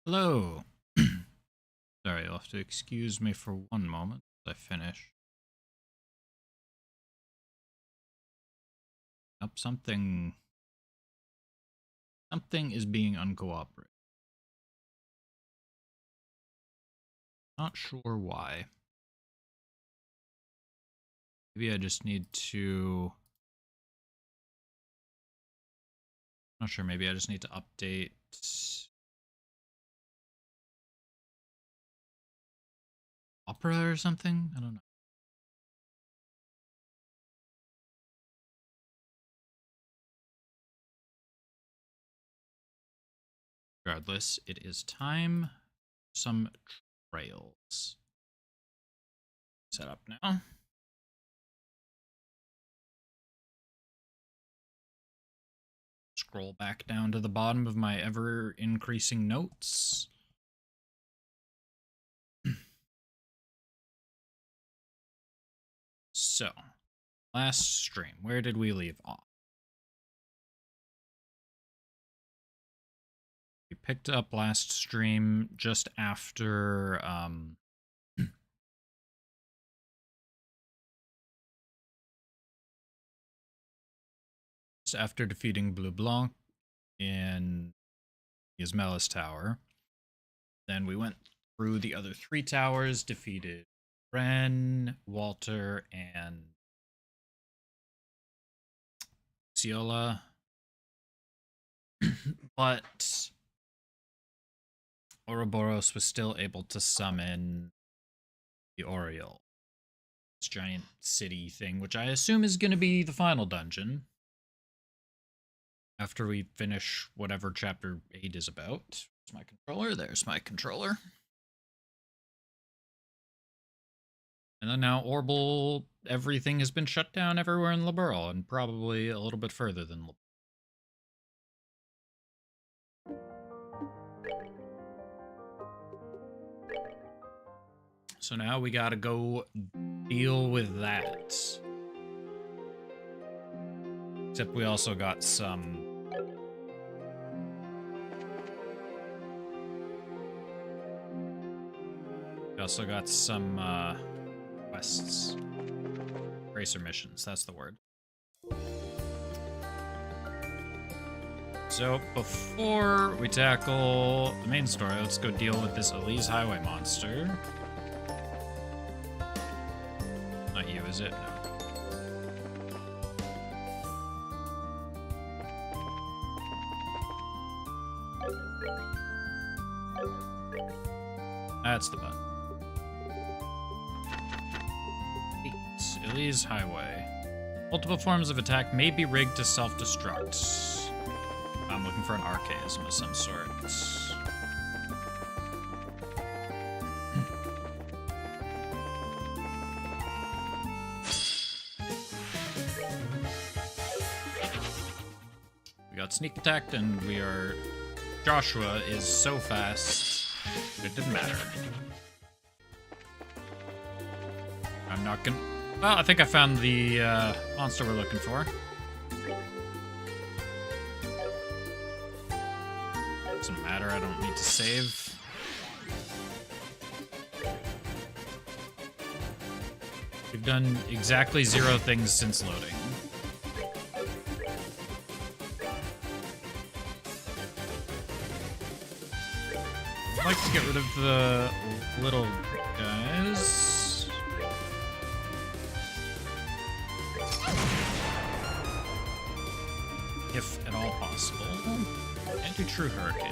Hello. Sorry, you'll have to excuse me for one moment as I finish. Up something is being uncooperative. Not sure why. Maybe I just need to not sure, maybe I just need to update Opera or something? I don't know. Regardless, it is time for some trails. Set up now. Scroll back down to the bottom of my ever increasing notes. So, last stream, where did we leave off? We picked up last stream just after just after defeating Blue Blanc in Ismaelis Tower. Then we went through the other three towers, defeated Ren, Walter, and Ciola. But Ouroboros was still able to summon the Oriole. This giant city thing, which I assume is going to be the final dungeon. After we finish whatever chapter 8 is about. There's my controller. There's my controller. And then now Orbital, everything has been shut down everywhere in Liberl, and probably a little bit further than Liberl. So now we gotta go deal with that. Except we also got some... We also got some, quests. Racer missions, that's the word. So, before we tackle the main story, let's go deal with this Elise Highway monster. Not you, is it? No. That's the button. Elise Highway. Multiple forms of attack may be rigged to self-destruct. I'm looking for an archaism of some sort. We got sneak attacked, and we are... Joshua is so fast, it didn't matter. I'm not gonna... Well, I think I found the monster we're looking for. Doesn't matter, I don't need to save. We've done exactly 0 things since loading. I'd like to get rid of the little guys. If at all possible. And do True Hurricane.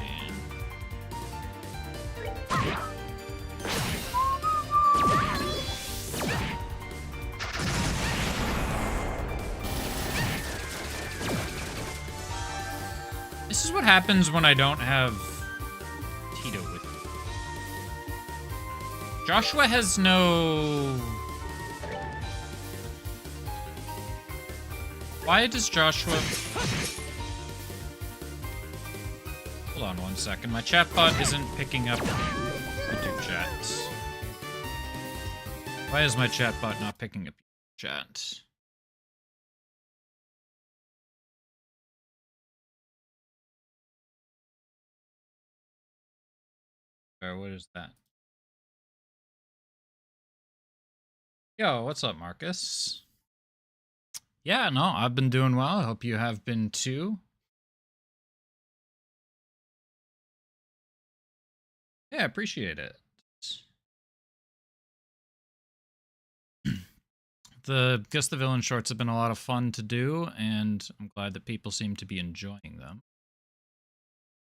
This is what happens when I don't have Tito with me. Joshua has no... Why does Joshua... Hold on one second. My chatbot isn't picking up YouTube chat. Why is my chatbot not picking up chat? Or what is that? Yo, what's up, Marcus? Yeah, no, I've been doing well. I hope you have been too. Yeah, appreciate it. Guess the villain shorts have been a lot of fun to do, and I'm glad that people seem to be enjoying them.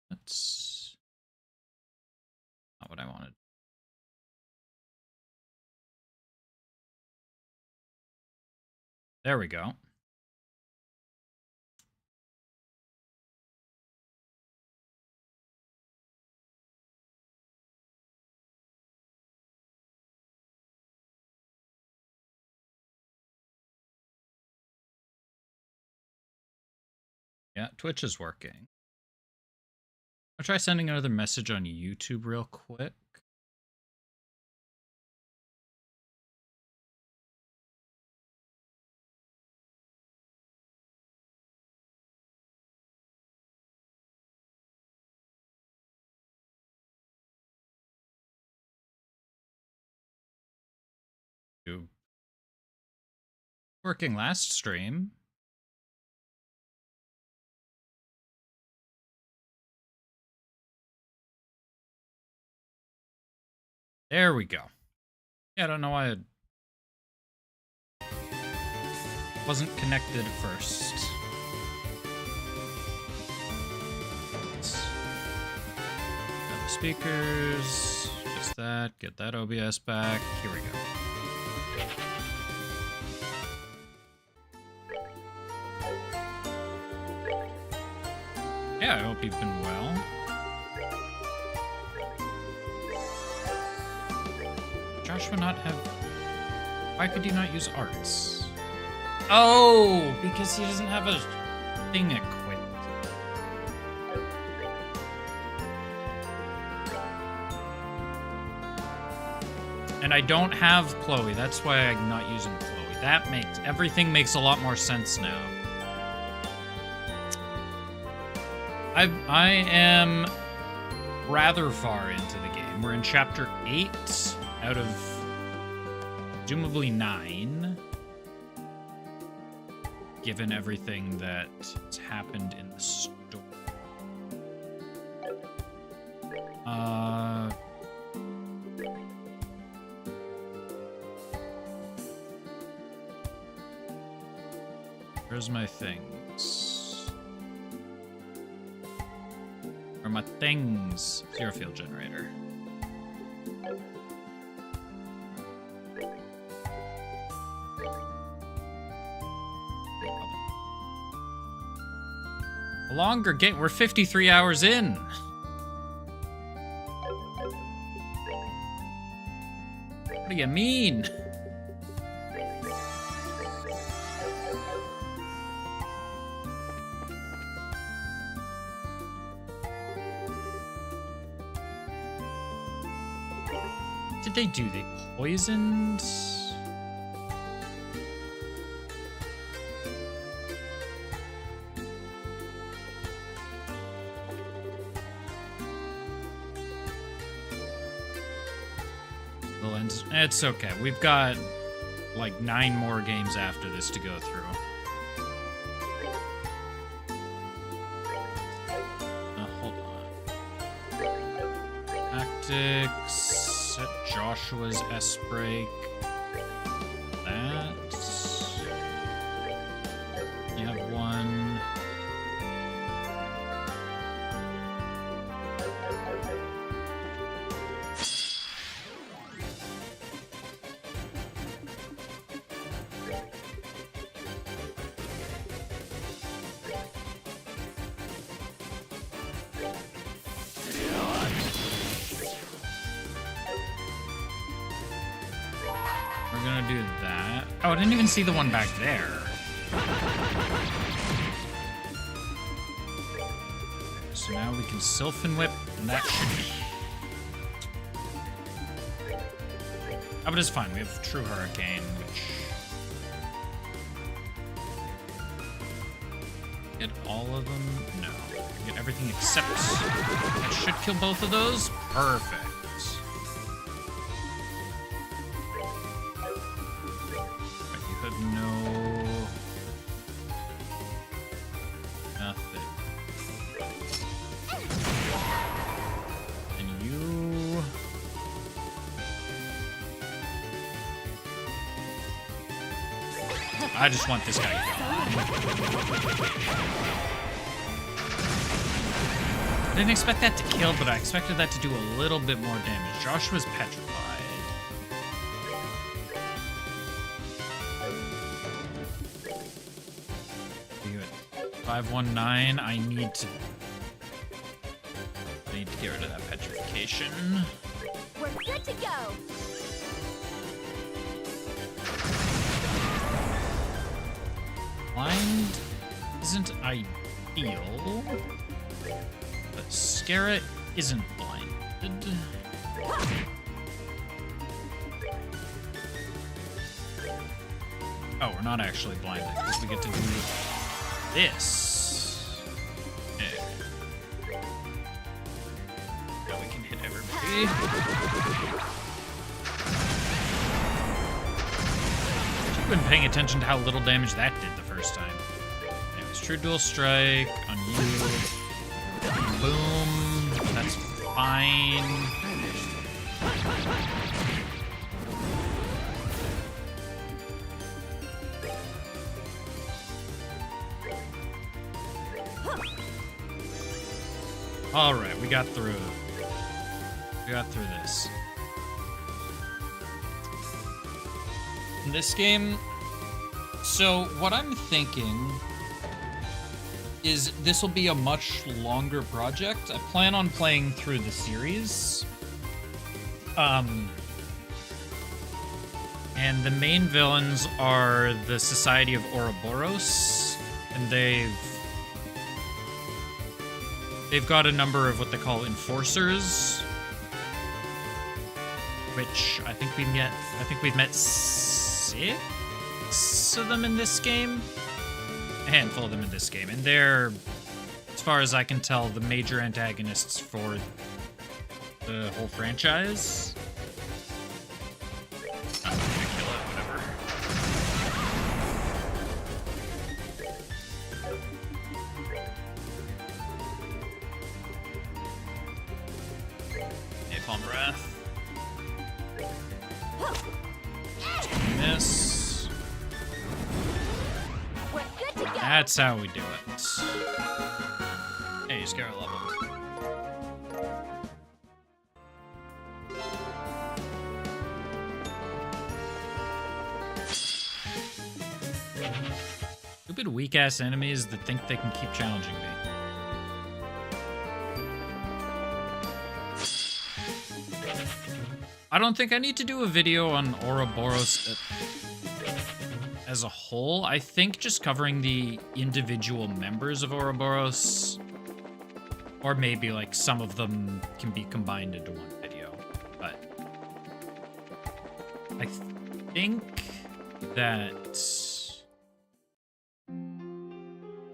That's not what I wanted. There we go. Yeah, Twitch is working. I'll try sending another message on YouTube real quick. Working last stream. There we go. Yeah, I don't know why it wasn't connected at first. Got the speakers, just that, get that OBS back. Here we go. Yeah, I hope you've been well. Joshua not have... Why could you not use arts? Oh, because he doesn't have a thing equipped. And I don't have Chloe, that's why I'm not using Chloe. That makes... Everything makes a lot more sense now. I am rather far into the game. We're in chapter 8 out of presumably 9, given everything that's happened in the story. Where's my things? Or my things? Zero field generator. A longer game. We're 53 hours in. What do you mean? What did they do? They poisoned... It's okay. We've got like 9 more games after this to go through. Hold on. Tactics. Set Joshua's S break. That. You have 1. Oh, I didn't even see the one back there. Okay, so now we can Sylphin Whip, and that should... Oh, but it's fine. We have True Hurricane, which... Get all of them? No. Get everything except... That should kill both of those? Perfect. I just want this guy gone. I didn't expect that to kill, but I expected that to do a little bit more damage. Joshua's petrified. You at 519. I need to get rid of that petrification. We're good to go. Blind isn't ideal, but Scarra isn't blinded. Oh, we're not actually blinded because we get to do this. Okay. Now we can hit everybody. I've been paying attention to how little damage that did the first time. Anyways, true dual strike on you. Boom. That's fine. All right, we got through. We got through this. In this game, so what I'm thinking is this will be a much longer project. I plan on playing through the series. And the main villains are the Society of Ouroboros, and they've got a number of what they call enforcers, which I think we've met 6 of them in this game. A handful of them in this game, and they're, as far as I can tell, the major antagonists for the whole franchise. I'm gonna kill it, whatever. Napalm Breath. Miss. That's how we do it. Hey, Scarra leveled. Stupid weak-ass enemies that think they can keep challenging me. I don't think I need to do a video on Ouroboros as a whole. I think just covering the individual members of Ouroboros, or maybe like some of them can be combined into one video, but I think that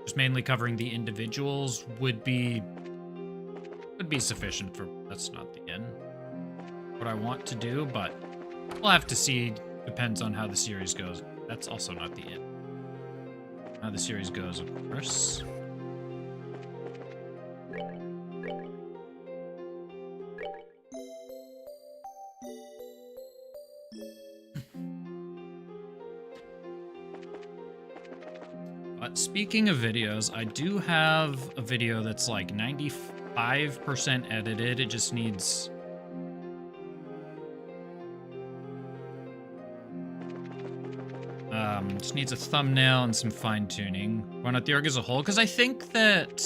just mainly covering the individuals would be sufficient for, that's not the end, what I want to do, but we'll have to see. Depends on how the series goes. That's also not the end. How the series goes, of course. But speaking of videos, I do have a video that's like 95% edited. It just needs... just needs a thumbnail and some fine-tuning. Going at the arc as a whole, because I think that...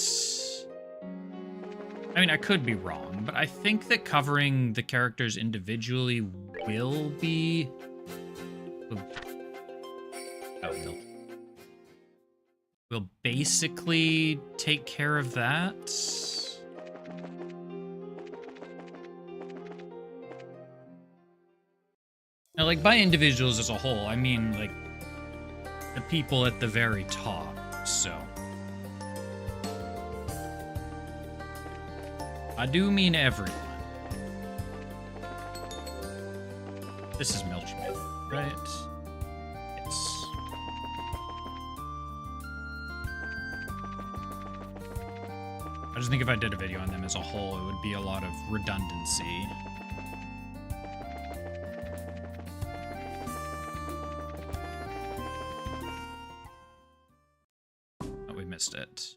I mean, I could be wrong, but I think that covering the characters individually will be... Will basically take care of that. Now, like, by individuals as a whole, I mean, like, the people at the very top, so. I do mean everyone. This is Milchman, right? Yes. I just think if I did a video on them as a whole, it would be a lot of redundancy. missed it.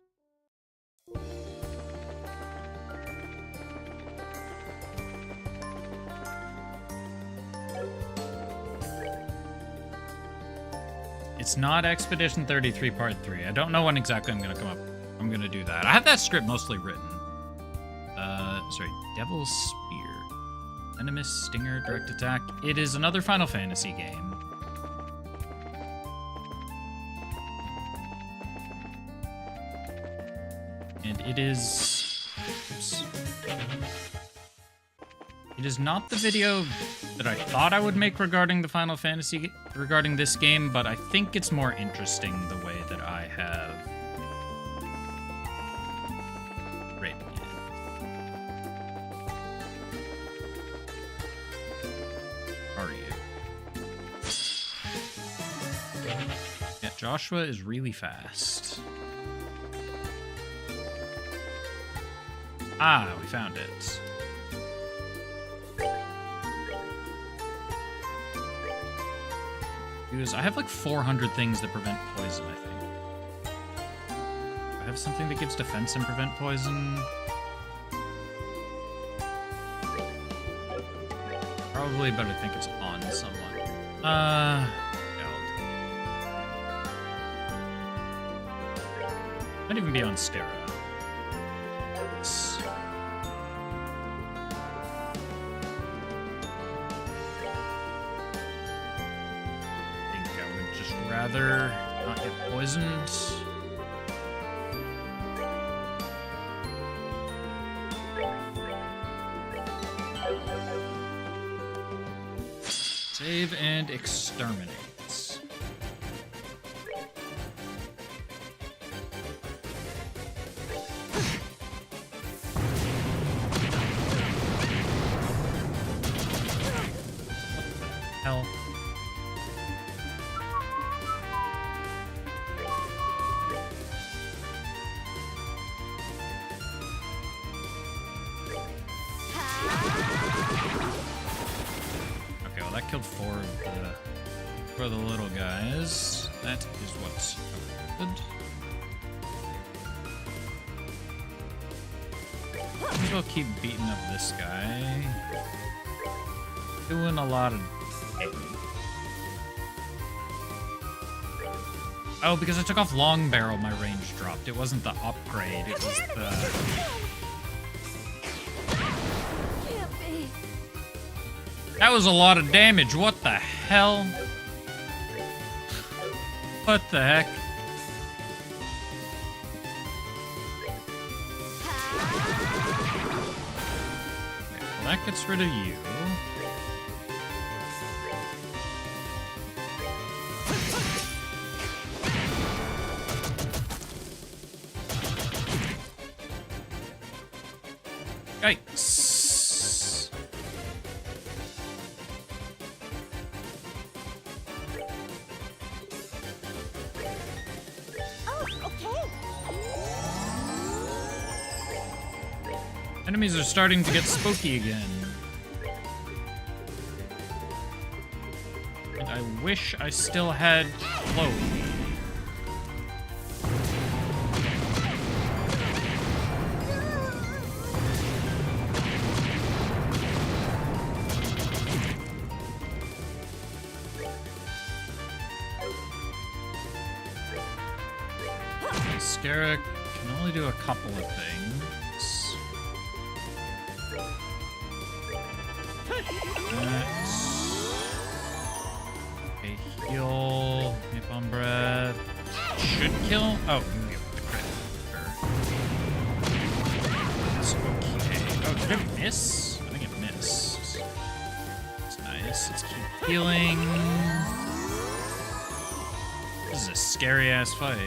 It's not Expedition 33 Part 3. I don't know when exactly I'm gonna do that. I have that script mostly written. Sorry, Devil's Spear. Venomous Stinger, Direct Attack. It is another Final Fantasy game. And it is... Oops. It is not the video that I thought I would make regarding the Final Fantasy, regarding this game, but I think it's more interesting the way that I have written it. Are you? Yeah, Joshua is really fast. Ah, we found it. I have like 400 things that prevent poison, I think. I have something that gives defense and prevent poison. Probably, but I think it's on someone. Might even be on Stera. Rather not get poisoned. Save and exterminate. Hell. That killed four of the little guys. That is what's good. Might as well keep beating up this guy. Doing a lot of damage. Oh, because I took off long barrel, my range dropped. It wasn't the upgrade, it was the... That was a lot of damage. What the hell? What the heck? Okay, well, that gets rid of you. Yikes. Enemies are starting to get spooky again. And I wish I still had float. Skara can only do a couple of things. Okay, heal, napalm breath. Should kill. Oh, we get the crit. That's okay. Oh, did it miss? I think it missed. That's nice. Let's keep healing. This is a scary ass fight.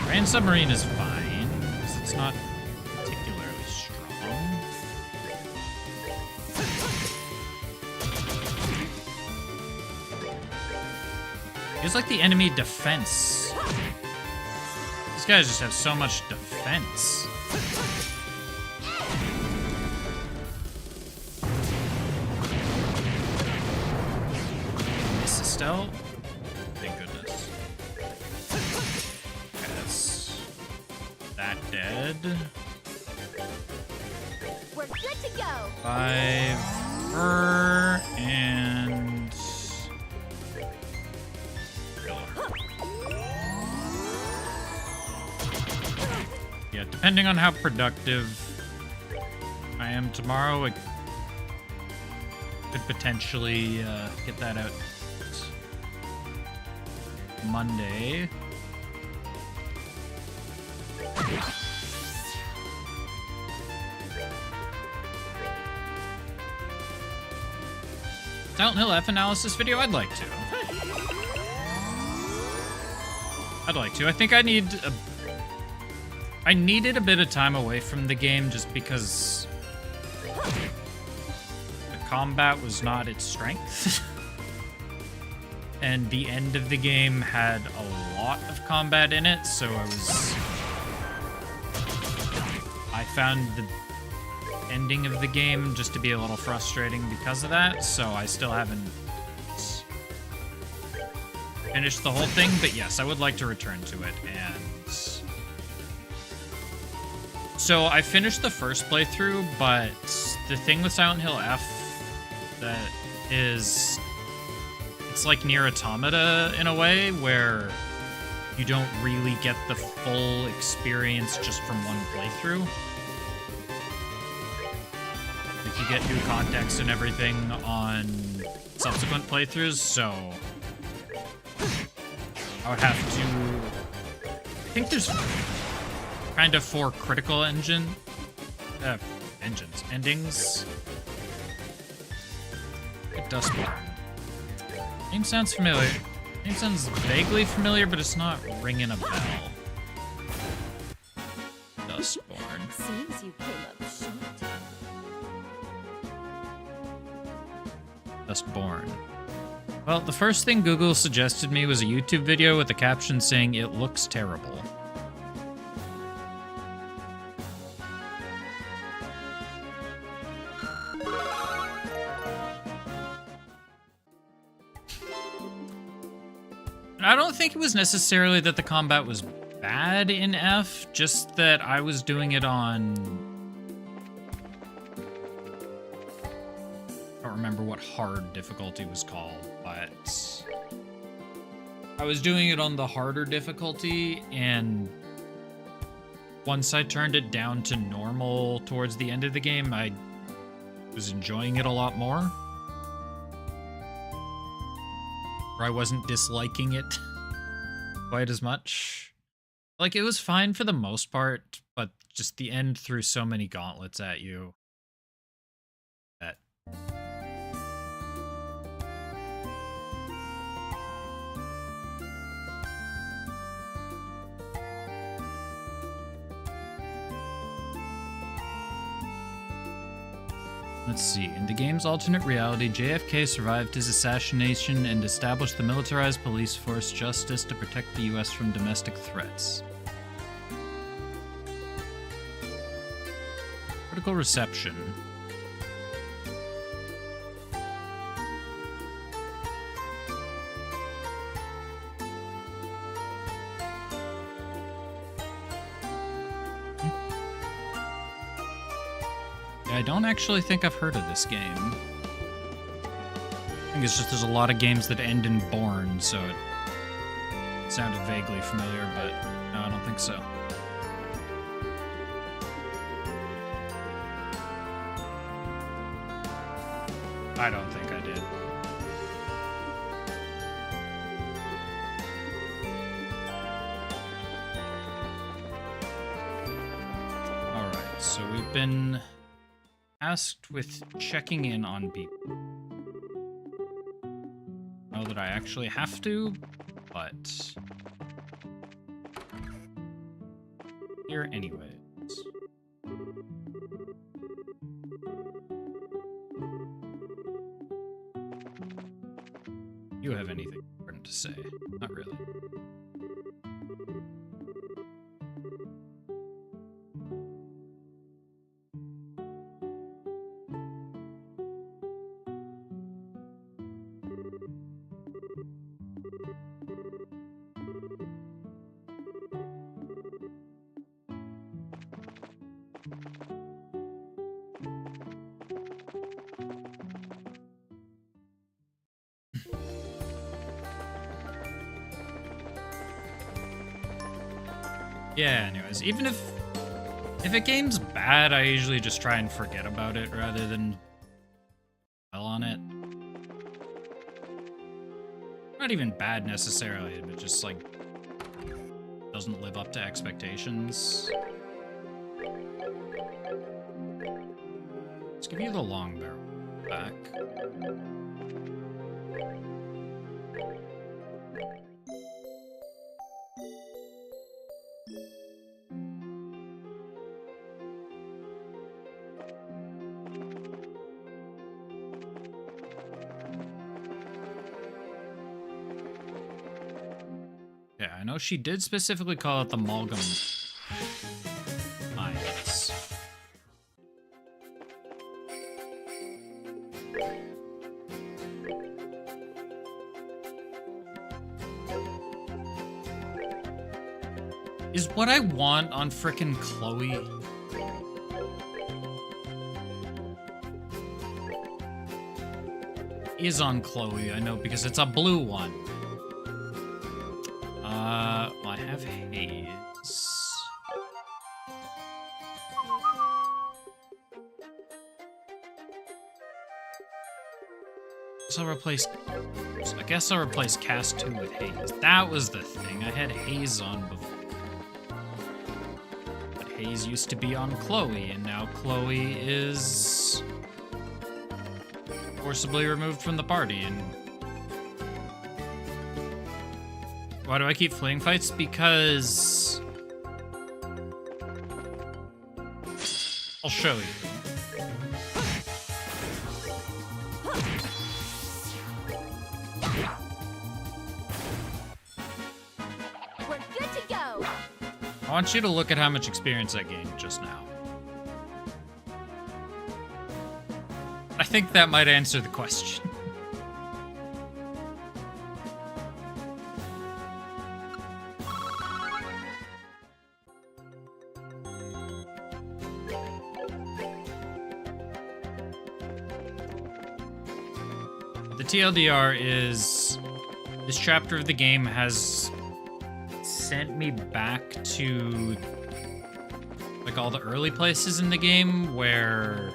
Grand Submarine is fine, because it's not particularly strong. It's like the enemy defense. These guys just have so much defense. Stealth. Thank goodness. Okay, that's that dead. We're good to go. 5 and yeah, depending on how productive I am tomorrow, I could potentially get that out Monday. Silent Hill F analysis video? I'd like to. I think I needed a bit of time away from the game just because the combat was not its strength. And the end of the game had a lot of combat in it, so I found the ending of the game just to be a little frustrating because of that, so I still haven't finished the whole thing, but yes, I would like to return to it. And so I finished the first playthrough, but the thing with Silent Hill F that is, it's like Nier Automata in a way, where you don't really get the full experience just from one playthrough. Like, you get new context and everything on subsequent playthroughs, so I would have to... I think there's kind of 4 critical endings. Dustborn. Name sounds familiar. Name sounds vaguely familiar, but it's not ringing a bell. Dustborn. Seems you came up short. Dustborn. Well, the first thing Google suggested me was a YouTube video with a caption saying, "It looks terrible." I don't think it was necessarily that the combat was bad in F, just that I was doing it on... I don't remember what hard difficulty was called, but I was doing it on the harder difficulty, and once I turned it down to normal towards the end of the game, I was enjoying it a lot more. Or I wasn't disliking it quite as much. Like, it was fine for the most part, but just the end threw so many gauntlets at you that... Let's see. In the game's alternate reality, JFK survived his assassination and established the militarized police force Justice to protect the U.S. from domestic threats. Critical reception. I don't actually think I've heard of this game. I think it's just there's a lot of games that end in born, so it sounded vaguely familiar, but no, I don't think so. I don't think I did. Alright, so we've been tasked with checking in on people. Know that I actually have to, but here anyways. You have anything important to say? Not really. Yeah, anyways, even if a game's bad, I usually just try and forget about it rather than dwell on it. Not even bad necessarily, but just like doesn't live up to expectations. Let's give you the long barrel back. Yeah, I know she did specifically call it the Amalgam Mines. Is what I want on frickin' Chloe? Is on Chloe, I know, because it's a blue one. Well, I have Haze. I guess I'll replace Cast 2 with Haze. That was the thing. I had Haze on before. But Haze used to be on Chloe, and now Chloe is forcibly removed from the party, and why do I keep fleeing fights? Because I'll show you. We're good to go. I want you to look at how much experience I gained just now. I think that might answer the question. The TLDR is this chapter of the game has sent me back to like all the early places in the game where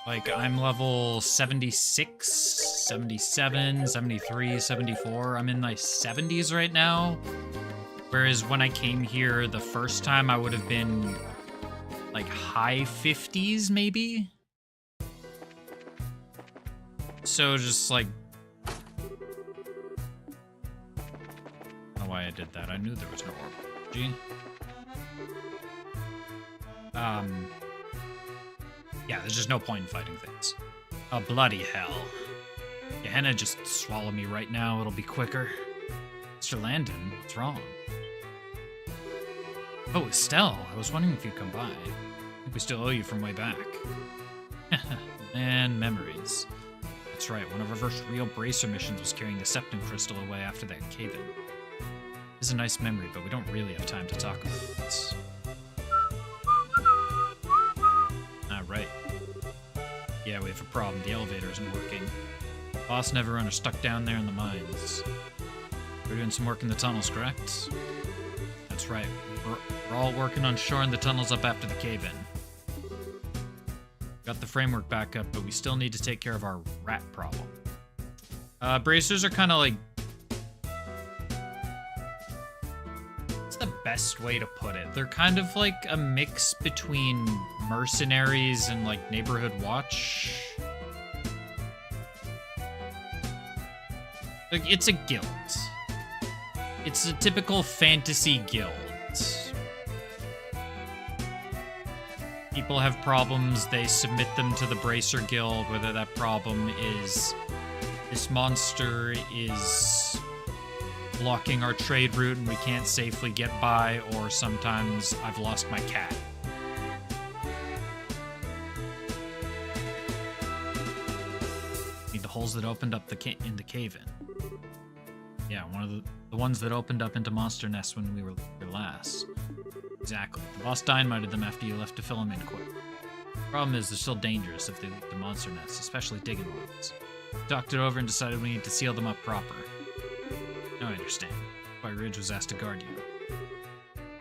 like I'm level 76, 77, 73, 74. I'm in my 70s right now. Whereas when I came here the first time I would have been like high 50s maybe. So just like, I don't know why I did that. I knew there was no orb. G. Yeah, there's just no point in fighting things. Oh, bloody hell. Gehenna, just swallow me right now. It'll be quicker. Mr. Landon, what's wrong? Oh, Estelle, I was wondering if you'd come by. I think we still owe you from way back. And memories. That's right, one of our first real Bracer missions was carrying the Septum Crystal away after that cave-in. It's a nice memory, but we don't really have time to talk about it. Ah, right. Yeah, we have a problem. The elevator isn't working. Boss and everyone are stuck down there in the mines. We're doing some work in the tunnels, correct? That's right. We're all working on shoring the tunnels up after the cave-in. Got the framework back up, but we still need to take care of our rat problem. Bracers are kind of like... What's the best way to put it? They're kind of like a mix between mercenaries and like neighborhood watch. Like, it's a guild. It's a typical fantasy guild. People have problems, they submit them to the Bracer Guild, whether that problem is this monster is blocking our trade route and we can't safely get by, or sometimes I've lost my cat. Need the holes that opened up in the cave-in. Yeah, one of the ones that opened up into Monster Nest when we were here last. Exactly. The boss dynamited them after you left to fill them in quick. Problem is, they're still dangerous if they lead to Monster Nests, especially digging ones. We talked it over and decided we need to seal them up proper. Now I understand. Why Ridge was asked to guard you.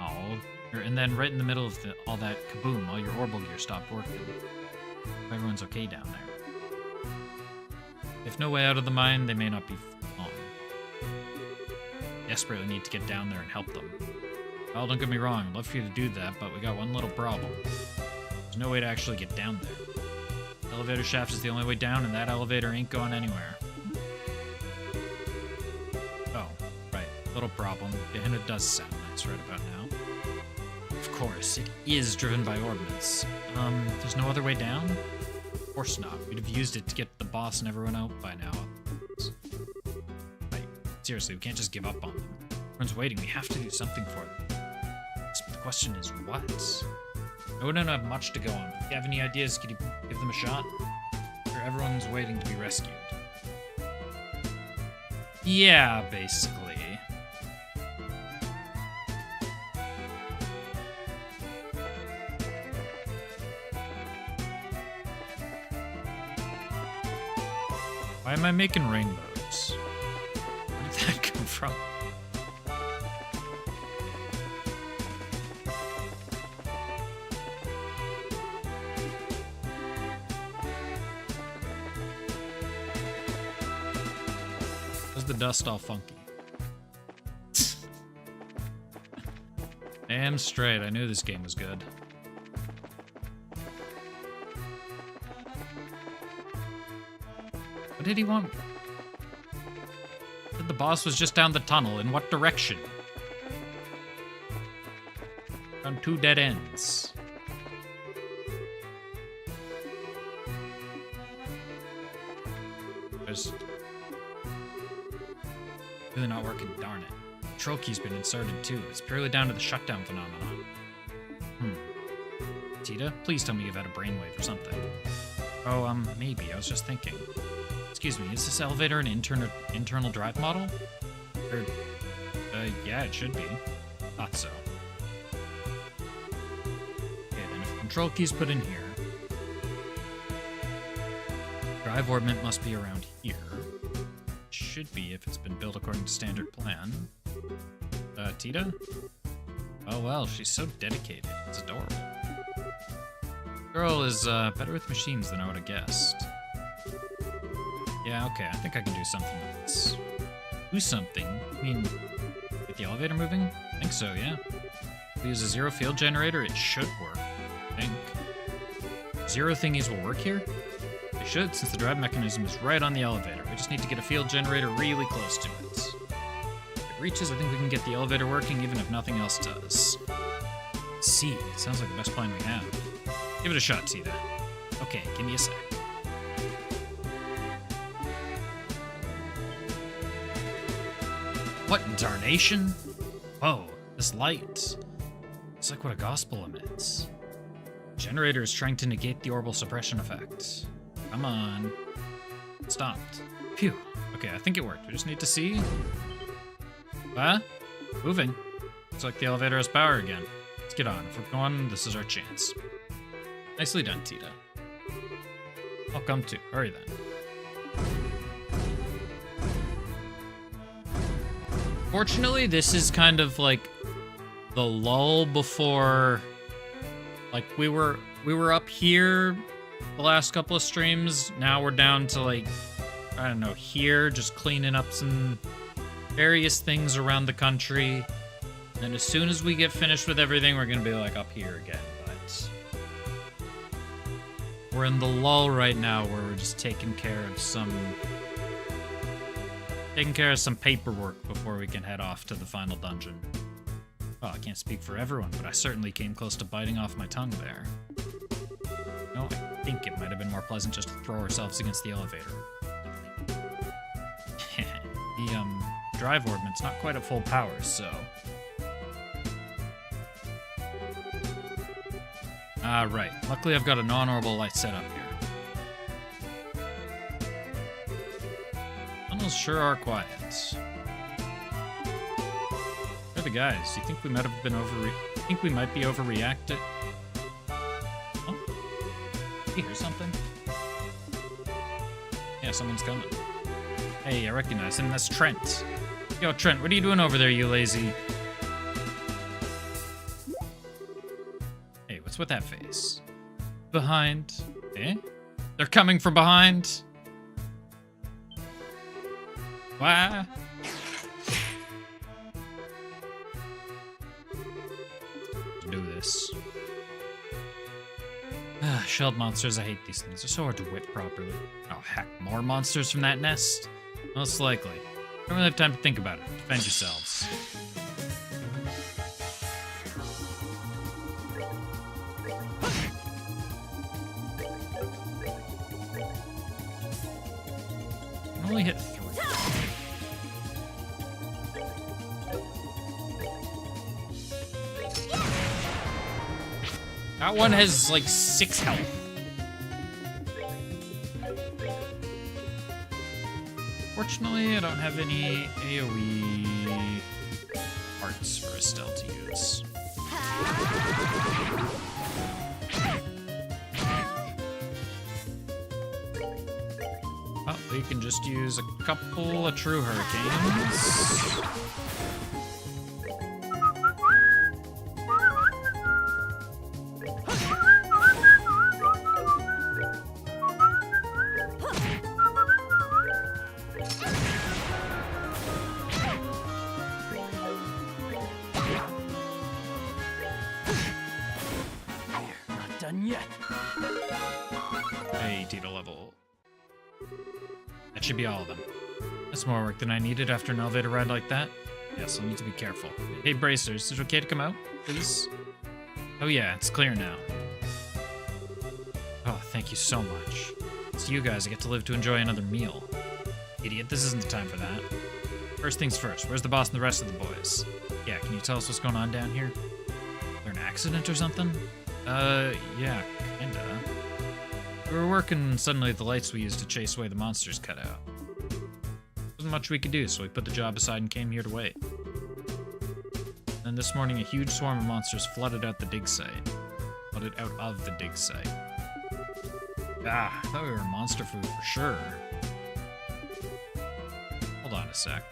Oh. And then right in the middle of all that kaboom, all your orbital gear stopped working. Everyone's okay down there. If no way out of the mine, they may not be long. Desperately need to get down there and help them. Well, don't get me wrong, I'd love for you to do that, but we got one little problem. There's no way to actually get down there. The elevator shaft is the only way down, and that elevator ain't going anywhere. Oh, right. Little problem. And it does sound nice right about now. Of course, it is driven by ordnance. There's no other way down? Of course not. We'd have used it to get the boss and everyone out by now. Like, seriously, we can't just give up on them. Everyone's waiting. We have to do something for them. The question is, what? We don't have much to go on. If you have any ideas, could you give them a shot? Or everyone's waiting to be rescued. Yeah, basically. Why am I making rainbows? Where did that come from? Why's the dust all funky? Damn straight, I knew this game was good. What did he want? The boss was just down the tunnel. In what direction? Found 2 dead ends. Just really not working, darn it. Control key's been inserted too. It's purely down to the shutdown phenomenon. Tita, please tell me you've had a brainwave or something. Oh, maybe. I was just thinking. Excuse me, is this elevator an internal drive model? Or, yeah, it should be. Thought so. Okay, then if the control key's put in here, drive orbit must be around here. Should be if it's been built according to standard plan. Tita? Oh well, she's so dedicated. It's adorable. Girl is, better with machines than I would have guessed. Yeah, okay, I think I can do something with this. Do something? I mean, get the elevator moving? I think so, yeah. If we use a zero field generator, it should work. I think. Zero thingies will work here? They should, since the drive mechanism is right on the elevator. We just need to get a field generator really close to it. If it reaches, I think we can get the elevator working even if nothing else does. See, it sounds like the best plan we have. Give it a shot, Tita. Okay, give me a sec. What in darnation? Whoa, this light. It's like what a gospel emits. Generator is trying to negate the orbital suppression effect. Come on. It stopped. Phew. Okay, I think it worked. We just need to see. Moving. Looks like the elevator has power again. Let's get on. If we're going, this is our chance. Nicely done, Tita. I'll come too. Hurry then. Fortunately, this is kind of like the lull before, like we were up here the last couple of streams. Now we're down to like, I don't know, here, just cleaning up some various things around the country. And as soon as we get finished with everything, we're gonna be like up here again. But we're in the lull right now where we're just taking care of some paperwork before we can head off to the final dungeon. Well, I can't speak for everyone, but I certainly came close to biting off my tongue there. No, I think it might have been more pleasant just to throw ourselves against the elevator. The, drive orbit's not quite at full power, so... right. Luckily I've got a non-orbital light set up here. Tunnels sure are quiet. Where are the guys? Do you think we might have been we might be overreacted? Oh? You hear something? Yeah, someone's coming. Hey, I recognize him. That's Trent. Yo, Trent, what are you doing over there, you lazy? Hey, what's with that face? Behind. Eh? They're coming from behind. Why? Do this. Shelled monsters, I hate these things. They're so hard to whip properly. Oh, heck, more monsters from that nest? Most likely. Don't really have time to think about it. Defend yourselves. I can only hit 3. That one has like 6 health. Fortunately, I don't have any AoE parts for Estelle to use. Well, we can just use a couple of true hurricanes. Done yet. Hey, Tito level. That should be all of them. That's more work than I needed after an elevator ride like that. Yes, I'll need to be careful. Hey, Bracers, is it okay to come out, please? Oh yeah, it's clear now. Oh, thank you so much. It's you guys I get to live to enjoy another meal. Idiot, this isn't the time for that. First things first, where's the boss and the rest of the boys? Yeah, can you tell us what's going on down here? Is there an accident or something? Yeah, kinda. We were working and suddenly the lights we used to chase away the monsters cut out. Wasn't much we could do, so we put the job aside and came here to wait. Then this morning a huge swarm of monsters flooded out of the dig site. Ah, I thought we were monster food for sure. Hold on a sec.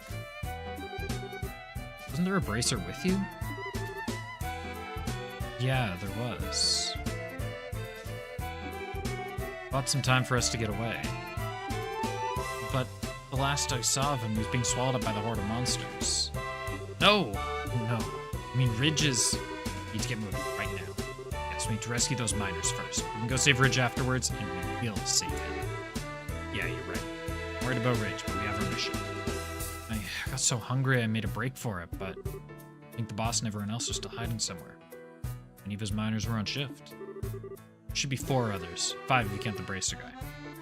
Wasn't there a Bracer with you? Yeah, there was. Bought some time for us to get away. But the last I saw of him, he was being swallowed up by the horde of monsters. No! Oh no. I mean, Ridge is... Need to get moving right now. Yes, we need to rescue those miners first. We can go save Ridge afterwards, and we will save him. Yeah, you're right. I'm worried about Ridge, but we have our mission. I got so hungry I made a break for it, but I think the boss and everyone else are still hiding somewhere. Many of his miners were on shift. Should be 4 others. 5 if you count the Bracer guy.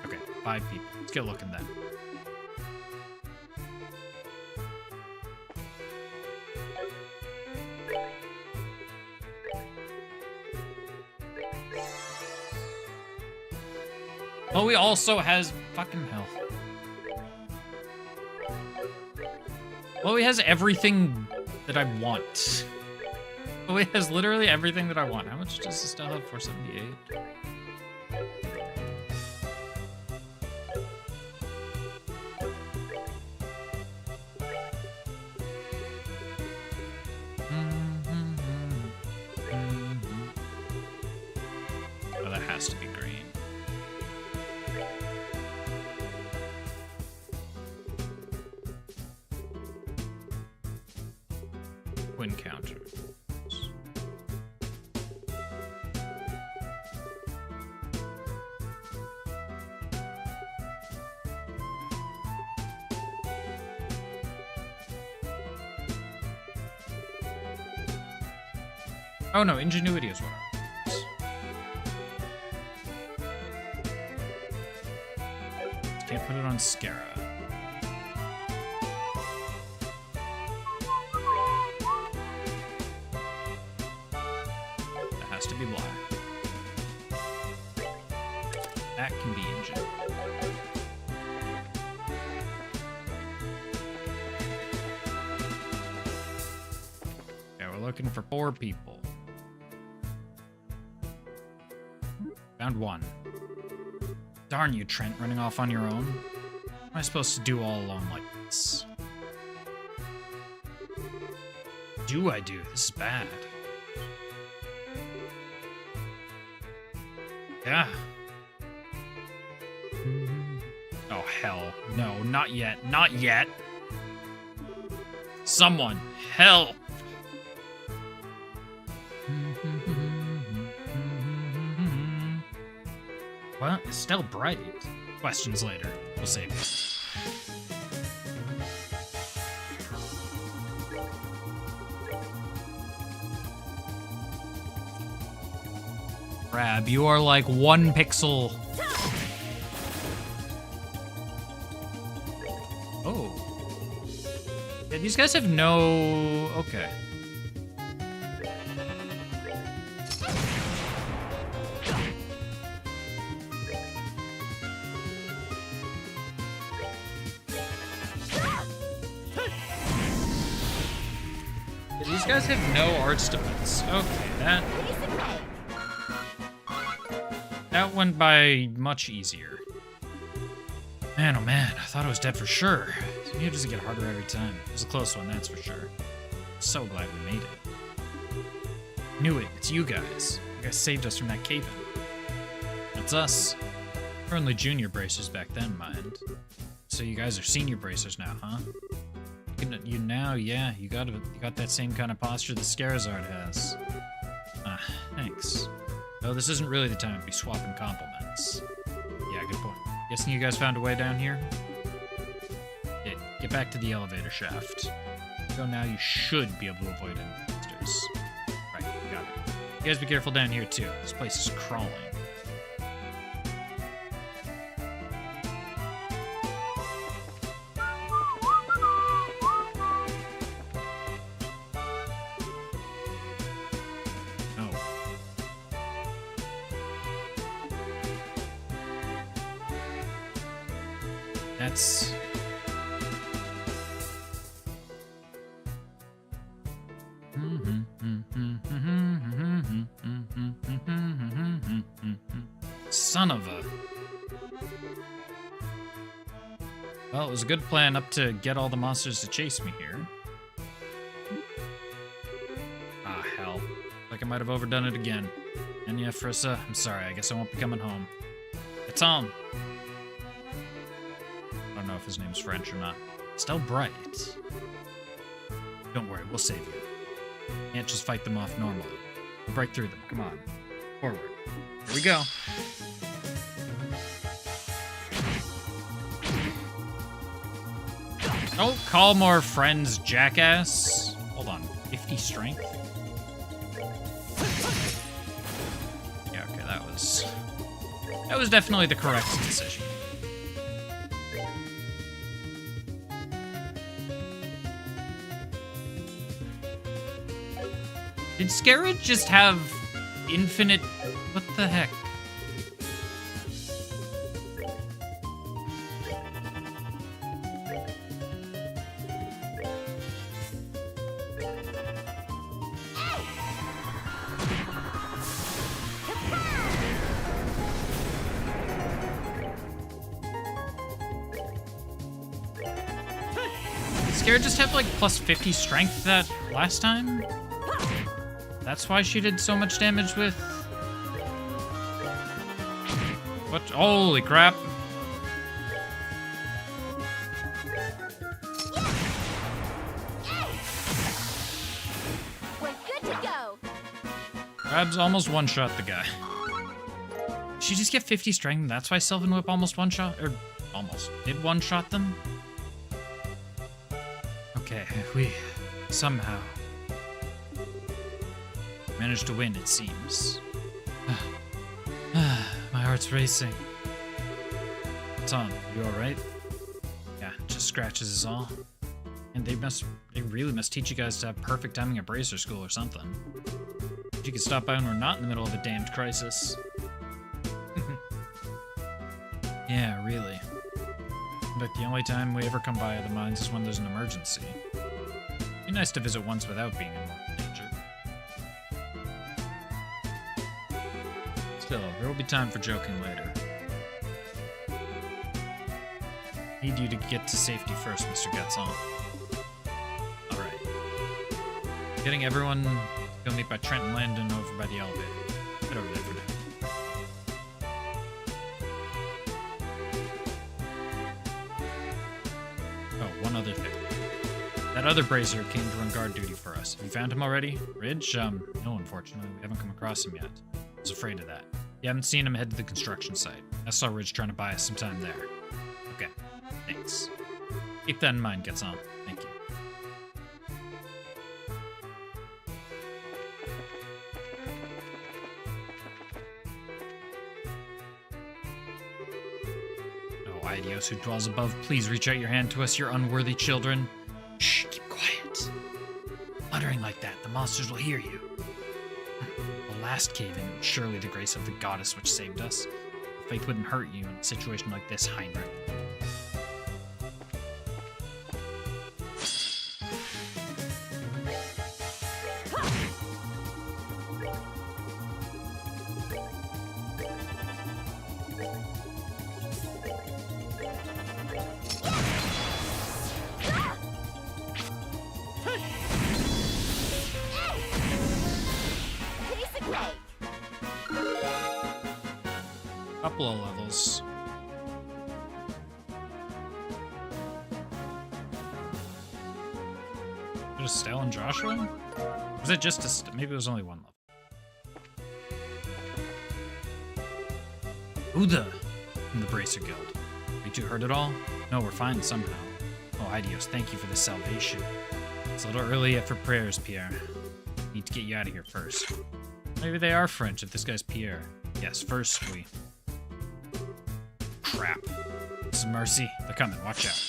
Okay, 5 people. Let's get looking then. Oh, he also has fucking health. Well, he has everything that I want. Oh, it has literally everything that I want. How much does this still have? 478. Oh, that has to be green. Win counter. Oh no, ingenuity is what I want. Can't put it on Scara. That has to be black. That can be engine. Yeah, we're looking for 4 people. Found 1. Darn you, Trent, running off on your own. What am I supposed to do all alone like this? do I do? This is bad. Yeah. Oh, hell. No, not yet. Not yet. Someone, help! What? Estelle Bright? Questions later. We'll save it. Crab, you are like 1 pixel. Oh. Yeah, these guys have no... Okay. Yeah, these guys have no arts defense. Okay, that went by much easier. Man, oh man, I thought I was dead for sure. It doesn't get harder every time. It was a close one, that's for sure. So glad we made it. Knew it, it's you guys. You guys saved us from that cave-in. That's us. We're only junior bracers back then, mind. So you guys are senior bracers now, huh? You now, yeah, you got that same kind of posture that Scarizard has. Ah, thanks. Though this isn't really the time to be swapping compliments. Yeah, good point. Guessing you guys found a way down here? Yeah, get back to the elevator shaft. Go now, you should be able to avoid any monsters. Right, you got it. You guys be careful down here too. This place is crawling. That's... Son of a... Well, it was a good plan up to get all the monsters to chase me here. Ah, hell. Like I might have overdone it again. And yeah, Frissa, I'm sorry, I guess I won't be coming home. It's on. I don't know if his name's French or not. Estelle Bright. Don't worry, we'll save you. Can't just fight them off normally. We'll break through them. Come on. Forward. Here we go. Oh, call more friends, jackass. Hold on. 50 strength? Yeah, okay, that was definitely the correct decision. Did Scarab just have infinite... What the heck? Did Scarab just have like plus 50 strength that last time? That's why she did so much damage with... What? Holy crap. We're good to go. Crab's almost one-shot the guy. Did she just get 50 strength and that's why Sylvan Whip almost one-shot? Or almost did one-shot them? Okay, we somehow... managed to win, it seems. My heart's racing. What's on? You alright? Yeah, just scratches is all. And they really must teach you guys to have perfect timing at Bracer School or something. If you could stop by when we're not in the middle of a damned crisis. Yeah, really. But the only time we ever come by the mines is when there's an emergency. It'd be nice to visit once without being in mortal danger. Still, there will be time for joking later. Need you to get to safety first, Mr. Getson. Alright. Getting everyone to go meet by Trent and Landon over by the elevator. Head over there for now. Oh, one other thing. That other Brazier came to run guard duty for us. Have you found him already? Ridge? No, unfortunately. We haven't come across him yet. I was afraid of that. You haven't seen him head to the construction site. I saw Ridge trying to buy us some time there. Okay, thanks. Keep that in mind, gets on. Thank you. Oh, Idios who dwells above, please reach out your hand to us, your unworthy children. Shh, keep quiet. Muttering like that, the monsters will hear you. The last cave-in was surely the grace of the goddess which saved us. Faith wouldn't hurt you in a situation like this, Heinrich. Piece of cake. Couple of levels. Just Stell and Joshua? Was it just maybe it was only one level. Uda from the Bracer Guild. You two heard it all? No, we're fine somehow. Oh, Idios, thank you for the salvation. It's a little early yet for prayers, Pierre. Need to get you out of here first. Maybe they are French if this guy's Pierre. Yes, first we... Crap. This is Mercy. They're coming, watch out.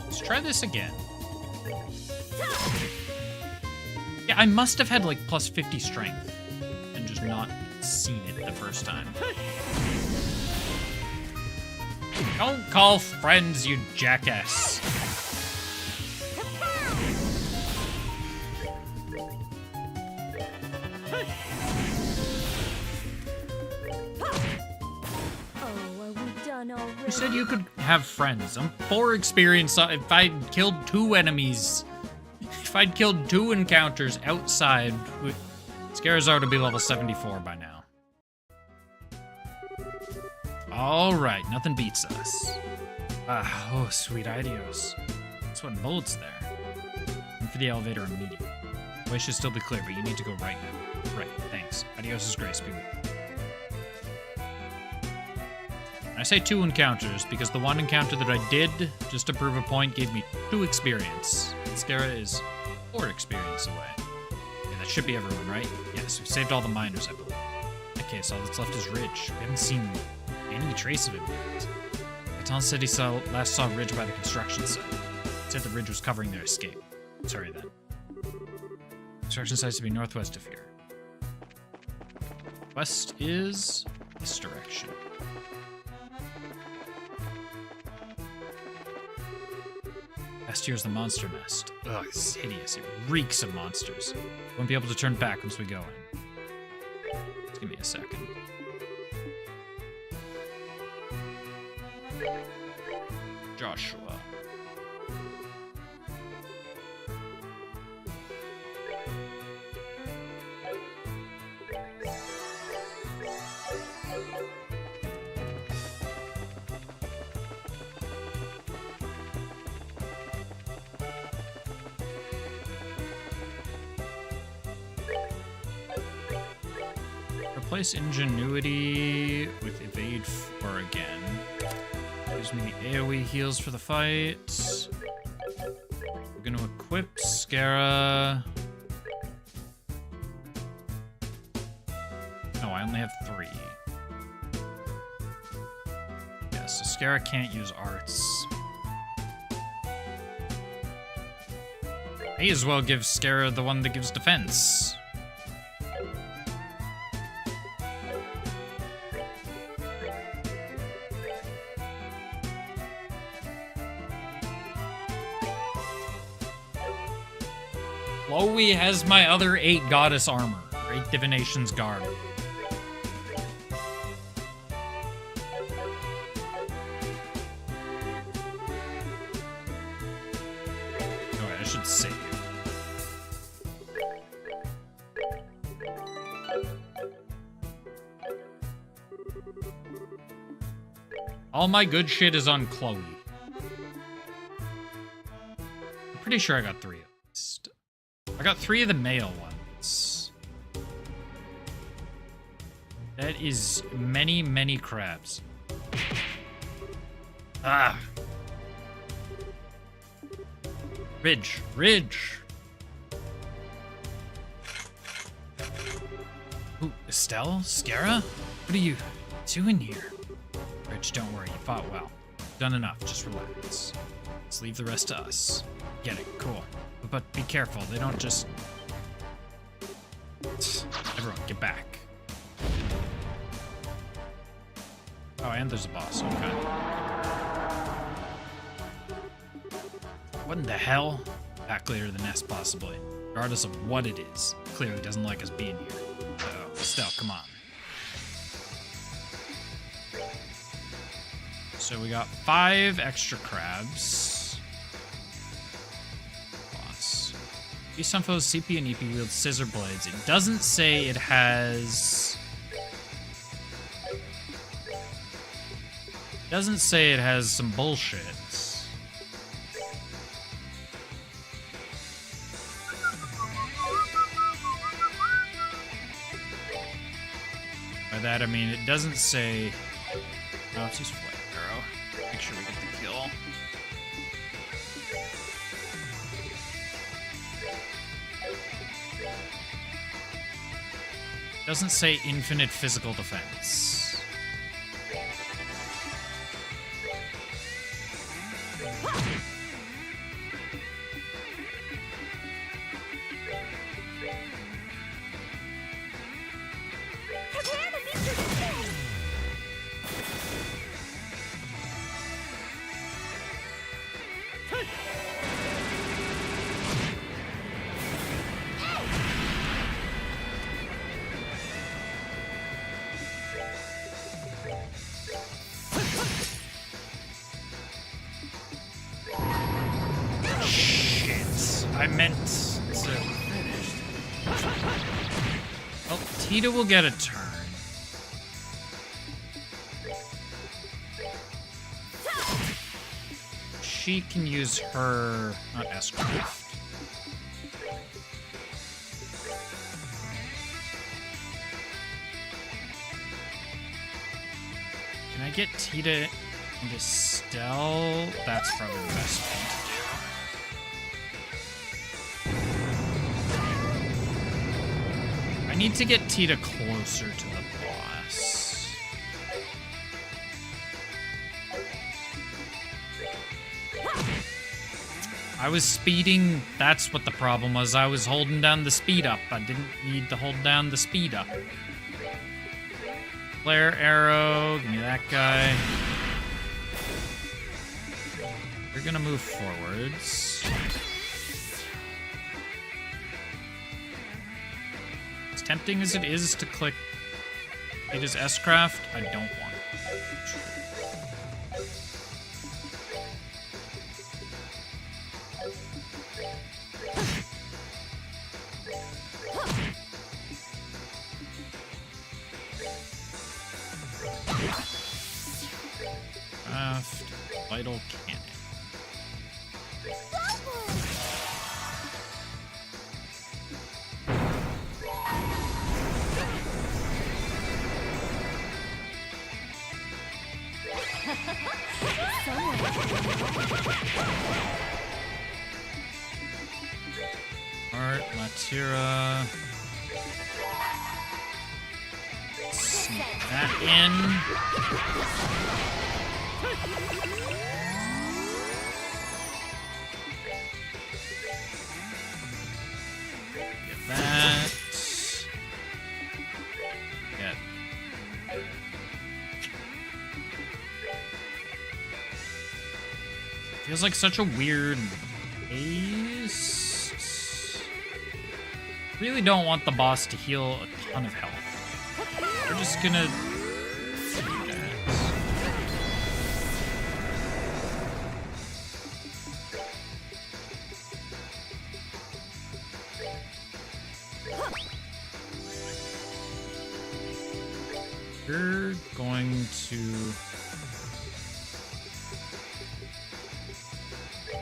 Let's try this again. Yeah, I must have had like plus 50 strength and just not seen it the first time. Don't call friends, you jackass. Oh, are we done already? You said you could have friends. I'm 4 experience. If I'd killed 2 enemies, if I'd killed 2 encounters outside, Scarazar would be level 74 by now. Alright, nothing beats us. Ah, oh, sweet Idios. Sweating bullets there. And for the elevator immediately. The way should still be clear, but you need to go right now. Right, thanks. Idios' grace be with you. I say 2 encounters because the one encounter that I did, just to prove a point, gave me 2 experience. Scara is 4 experience away. Okay, that should be everyone, right? Yes, we saved all the miners, I believe. Okay, so all that's left is Ridge. We haven't seen any trace of him yet. Gaetan said he last saw Ridge by the construction site. He said the Ridge was covering their escape. Sorry then. Construction site's to be northwest of here. West is this direction. Past here's the monster nest. Ugh, it's hideous. It reeks of monsters. Won't be able to turn back once we go in. Just give me a second. Joshua. Replace Ingenuity with Evade 4 again. Gives me the AoE heals for the fight. We're gonna equip Scara. No, I only have 3. Yeah, so Scara can't use arts. May as well give Scara the one that gives defense. Chloe has my other 8 goddess armor. 8 divination's garb. Alright, I should save. All my good shit is on Chloe. I'm pretty sure I got 3 at least. I got 3 of the male ones. That is many, many crabs. Ah. Ridge. Ridge. Ooh, Estelle? Scara? What are you doing here? Ridge, don't worry. You fought well. Done enough. Just relax. Let's leave the rest to us. Get it. Cool. But be careful. They don't just... Everyone, get back. Oh, and there's a boss. Okay. What in the hell? Back later to the nest, possibly. Regardless of what it is. Clearly doesn't like us being here. So, Estelle, come on. So we got 5 extra crabs. Boss. Sunfo's CP and EP wields scissor blades. It doesn't say it has... Doesn't say it has some bullshit. By that I mean it doesn't say... Oh, it's just flame arrow. Make sure we get the kill. Doesn't say infinite physical defense. I meant to... Well, Tita will get a turn. She can use her... Not S-Craft. Can I get Tita into Estelle? That's probably the best thing to do. I need to get Tita closer to the boss. I was speeding. That's what the problem was. I was holding down the speed up. I didn't need to hold down the speed up. Flare arrow. Give me that guy. We're gonna move forwards. Tempting as it is to click it is S-Craft, I don't want Craft, vital cannon. Art, Latira. Sneak that in. Get that. Get. Feels like such a weird haste. Really don't want the boss to heal a ton of health. We're just gonna... We're going to...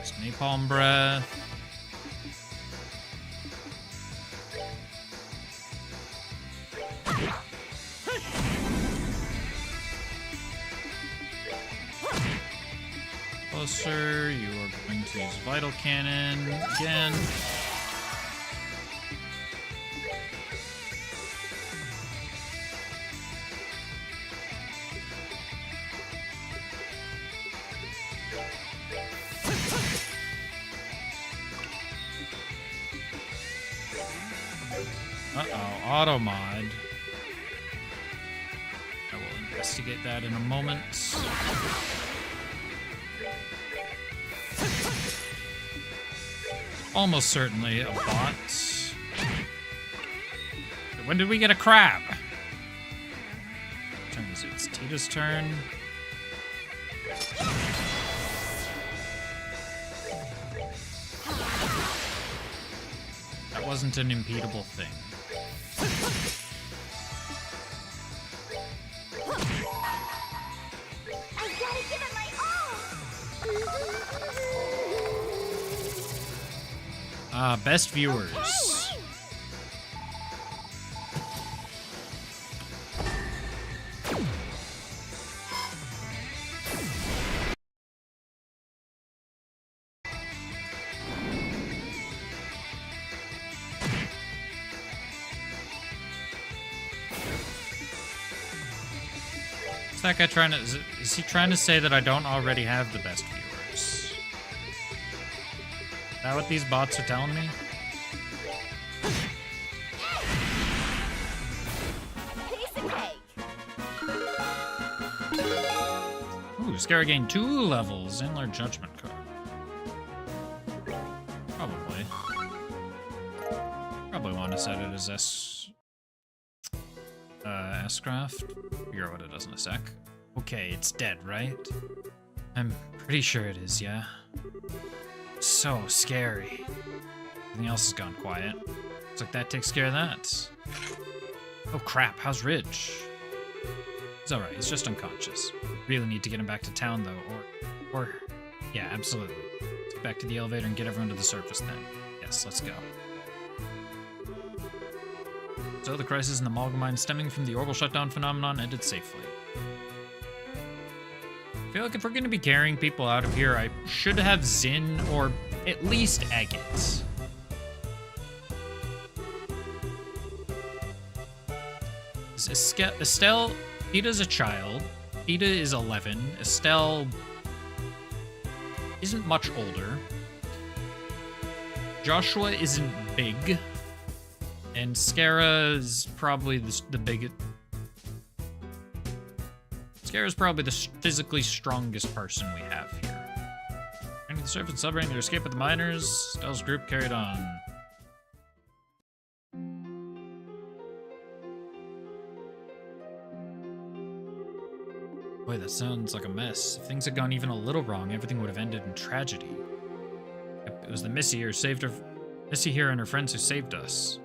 use Napalm Breath. Closer, you are going to use Vital Cannon again. Uh-oh, auto mod. I will investigate that in a moment. Almost certainly a bot. When did we get a crab? What turn is it? It's Tita's turn. That wasn't an impedable thing. I've gotta give it my all! Best viewers. Is that guy trying to... Is he trying to say that I don't already have the best viewers? Is that what these bots are telling me? Piece of cake! Ooh, Scara gained 2 levels. Inler Judgment card. Probably. Probably want to set it as S-Craft. Figure out what it does in a sec. Okay, it's dead, right? I'm pretty sure it is, yeah. So scary. Everything else has gone quiet. Looks like that takes care of that. Oh crap, how's Ridge? He's alright, he's just unconscious. Really need to get him back to town though, or... Yeah, absolutely. Let's get back to the elevator and get everyone to the surface then. Yes, let's go. So the crisis in the Malga mine stemming from the orbital shutdown phenomenon ended safely. I feel like if we're going to be carrying people out of here, I should have Zin or at least Agate. Estelle, Tita's a child. Tita is 11. Estelle isn't much older. Joshua isn't big. And Scara is probably the biggest. Scara's probably the physically strongest person we have here. Turning to the surface and celebrating their escape with the miners, Stell's group carried on. Boy, that sounds like a mess. If things had gone even a little wrong, everything would have ended in tragedy. It was the Missy here and her friends who saved us.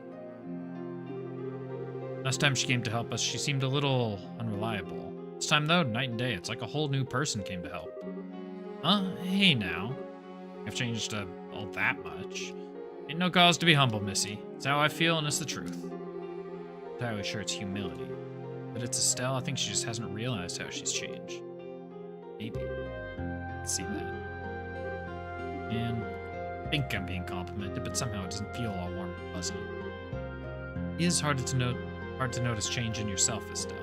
Last time she came to help us, she seemed a little unreliable. This time, though, night and day, it's like a whole new person came to help. Huh? Hey, now. I've changed all that much. Ain't no cause to be humble, Missy. It's how I feel, and it's the truth. I'm entirely sure it's humility. But it's Estelle, I think she just hasn't realized how she's changed. Maybe. I can see that. And I think I'm being complimented, but somehow it doesn't feel all warm and fuzzy. It is hard to notice change in yourself, Estelle.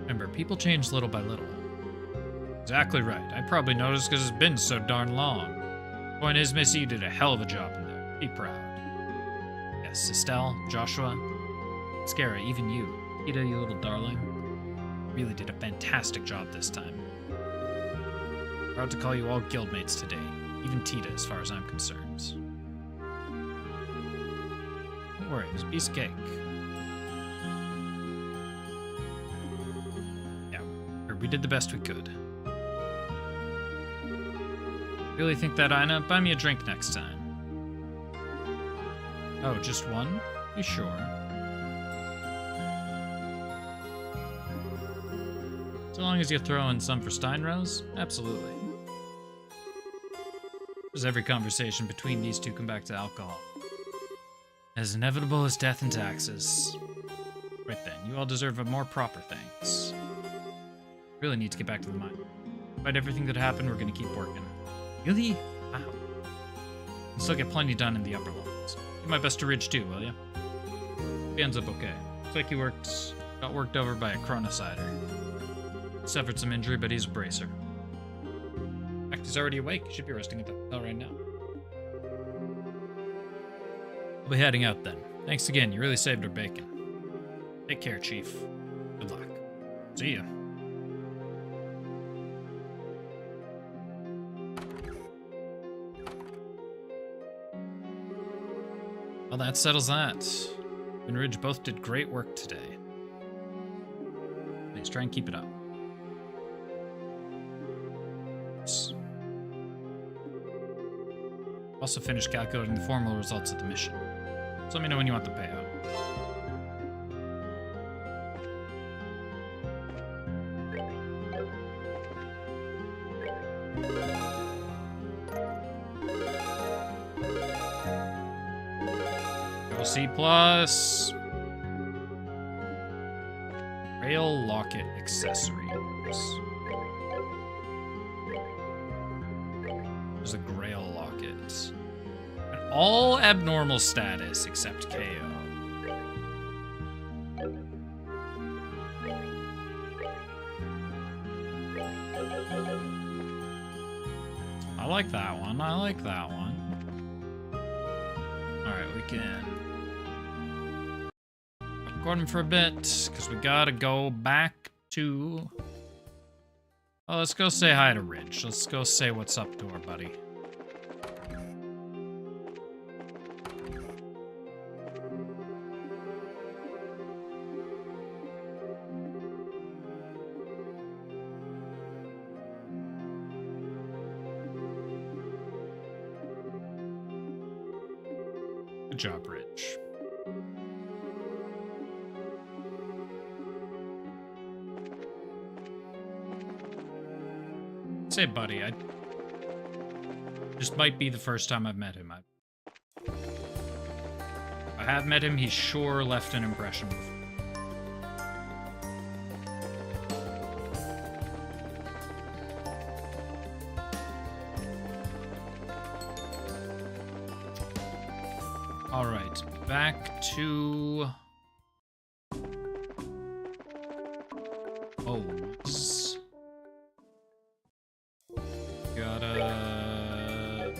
Remember, people change little by little. Exactly right. I probably noticed because it's been so darn long. Point is, Missy, you did a hell of a job in there. Be proud. Yes, Estelle, Joshua, Scara, even you. Tita, you little darling. Really did a fantastic job this time. Proud to call you all guildmates today. Even Tita, as far as I'm concerned. worry, it was a piece of cake. Yeah, we did the best we could. Really think that, Ina? Buy me a drink next time. Oh, just one? You sure? So long as you throw in some for Steinrose? Absolutely. As every conversation between these two come back to alcohol. As inevitable as death and taxes. Right then, you all deserve a more proper thanks. Really need to get back to the mine. Despite everything that happened, we're gonna keep working. Really? Wow. I'll still get plenty done in the upper levels. Do my best to Ridge too, will ya? He ends up okay. Looks like he got worked over by a chronocider. Suffered some injury, but he's a bracer. In fact, he's already awake. He should be resting at the hotel right now. We'll be heading out then. Thanks again, you really saved our bacon. Take care, Chief. Good luck. See ya. Well, that settles that. You and Ridge both did great work today. Please try and keep it up. Also finished calculating the formal results of the mission. So let me know when you want the payout. C+. Rail locket accessories. There's a Grail locket. An all abnormal status except KO. I like that one. I like that one. Alright, we can record him for a bit, because we gotta go back to... Oh, let's go say hi to Ridge. Let's go say what's up to her, buddy. Good job, Ridge. Say, buddy, this might be the first time I've met him. If I have met him, he's sure left an impression before. All right, back to O's. Gotta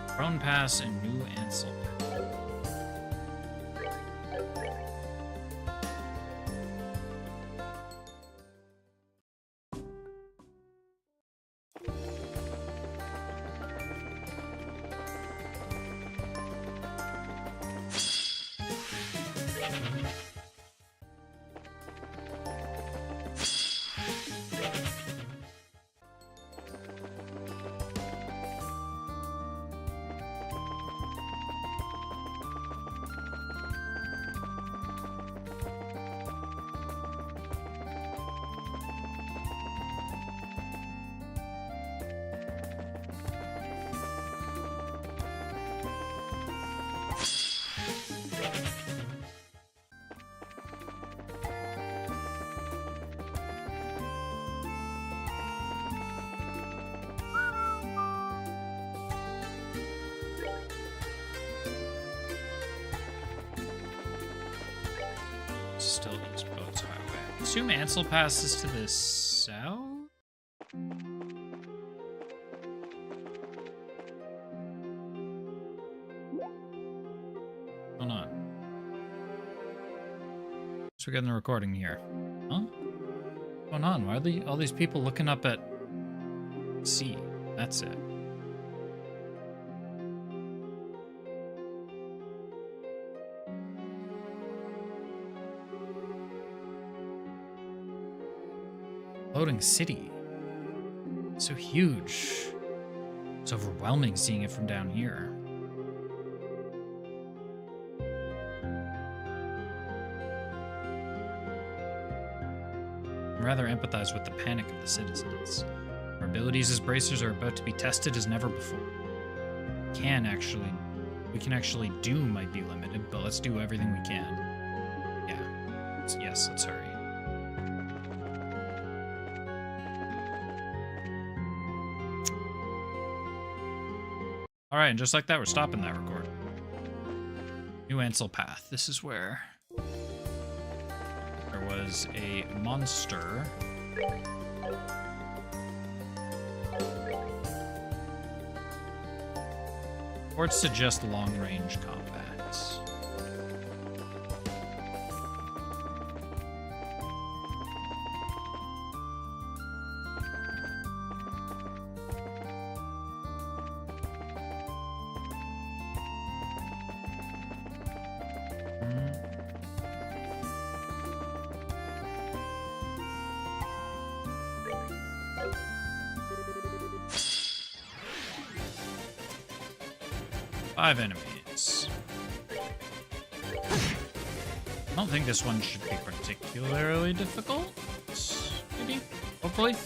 Prone Pass and New Ansel. Still East Boats Highway. Assume Ansel passes to the south? Hold on. So we're getting the recording here. Huh? What's going on? Why are all these people looking up at C? That's it. Floating city. So huge. It's overwhelming seeing it from down here. I rather empathize with the panic of the citizens. Our abilities as bracers are about to be tested as never before. We can actually do might be limited, but let's do everything we can. Yeah. Yes, let's hurry. All right, and just like that, we're stopping that record. New Ansel Path. This is where there was a monster. Or it's suggest long-range combat. Five enemies. I don't think this one should be particularly difficult. Maybe? Hopefully?